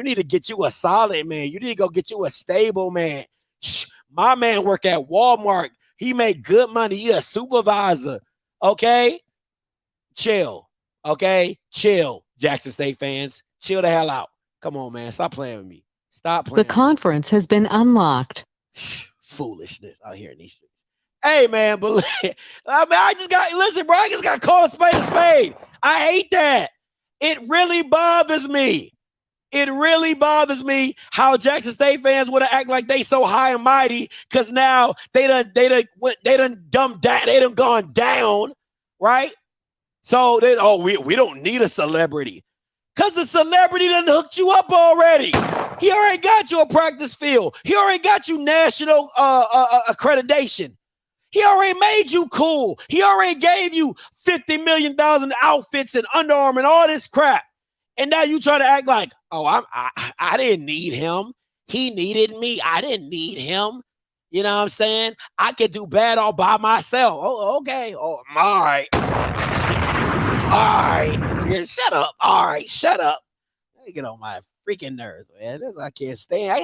need to get you a solid man. You need to go get you a stable man. Shh, my man work at Walmart. He make good money. He a supervisor. Okay? Chill. Okay? Chill, Jackson State fans. Chill the hell out. Come on, man. Stop playing with me. Stop playing. The conference has been unlocked. Foolishness out here in these streets. Hey, man, but I just got to call a spade a spade. I hate that. It really bothers me. It really bothers me how Jackson State fans want to act like they so high and mighty because now they done gone down, right? So we don't need a celebrity. Because the celebrity done hooked you up already. He already got you a practice field. He already got you national accreditation. He already made you cool. He already gave you $50 million in outfits and Under Armour and all this crap. And now you try to act like, oh, I didn't need him. He needed me. I didn't need him. You know what I'm saying? I could do bad all by myself. Oh, okay. Oh, all right. All right. Yeah, shut up. All right, shut up. They get on my freaking nerves, man. I can't stand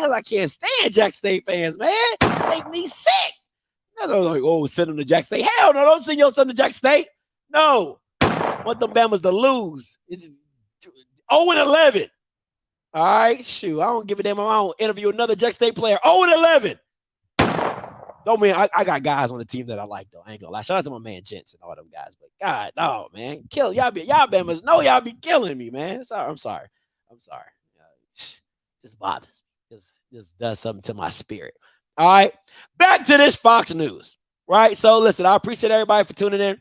Jackson State fans, man. Make me sick. They're like, oh, send them to Jackson State. Hell no, don't send your son to Jackson State. No. I want them Bamas to lose. It's 0-11. All right, shoot. I don't give a damn. I don't interview another Jackson State player. 0-11. Don't mean I got guys on the team that I like, though. I ain't gonna lie. Shout out to my man Jensen and all them guys. But God, no, man. Kill y'all Bamas. No, y'all be killing me, man. I'm sorry. Just bothers me. Just does something to my spirit. All right. Back to this Fox News. Right. So listen, I appreciate everybody for tuning in.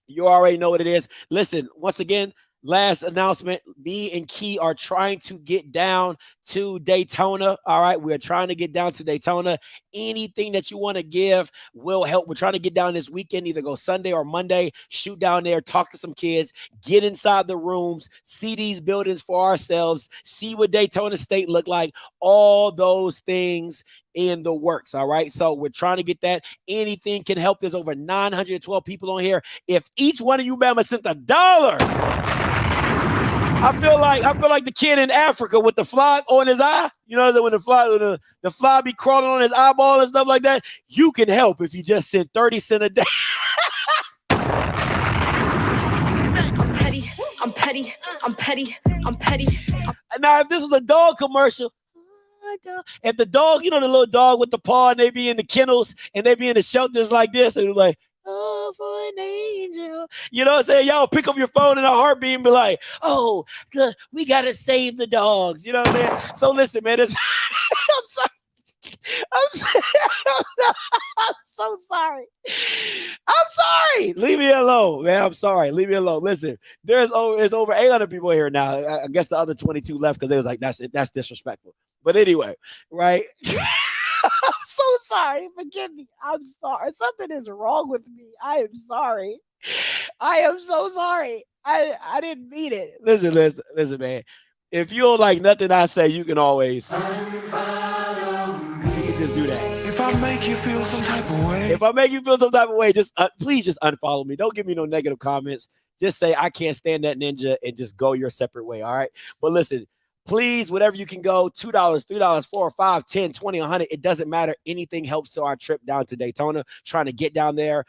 You already know what it is. Listen, once again, last announcement, me and Key are trying to get down to Daytona. All right, we're trying to get down to Daytona. Anything that you want to give will help. We're trying to get down this weekend, either go Sunday or Monday, shoot down there, talk to some kids, get inside the rooms, see these buildings for ourselves, see what Daytona State look like, all those things in the works. All right. So we're trying to get that. Anything can help. There's over 912 people on here. If each one of you Bama sent $1, I feel like the kid in Africa with the fly on his eye. You know that when the fly be crawling on his eyeball and stuff like that. You can help if you just send 30 cents a day. I'm petty. Now, if this was a dog commercial, if the dog, you know, the little dog with the paw, and they be in the kennels and they be in the shelters like this, and they're like, oh, for an angel. You know what I'm saying? Y'all pick up your phone in a heartbeat and be like, oh, good, we got to save the dogs. You know what I'm saying? So listen, man, I'm sorry. I'm so sorry. I'm sorry. Leave me alone, man. I'm sorry. Leave me alone. Listen, there's over 800 people here now. I guess the other 22 left because they was like, that's disrespectful. But anyway, right? I'm so sorry. Forgive me. I'm sorry. Something is wrong with me. I am sorry. I am so sorry. I didn't mean it. Listen, man. If you don't like nothing I say, you can always just do that. If I make you feel some type of way, just please just unfollow me. Don't give me no negative comments. Just say I can't stand that ninja and just go your separate way. All right. But listen, please, whatever you can go, $2, $3, $4, $5, $10, $20, $100. It doesn't matter. Anything helps to our trip down to Daytona. Trying to get down there,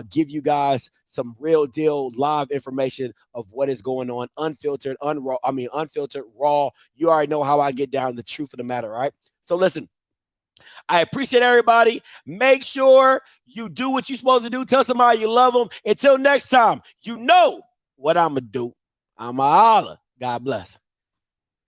give you guys some real deal live information of what is going on, unfiltered, raw. You already know how I get down, the truth of the matter, right? So listen, I appreciate everybody. Make sure you do what you're supposed to do. Tell somebody you love them. Until next time, you know what I'm going to do. I'm a holler. God bless.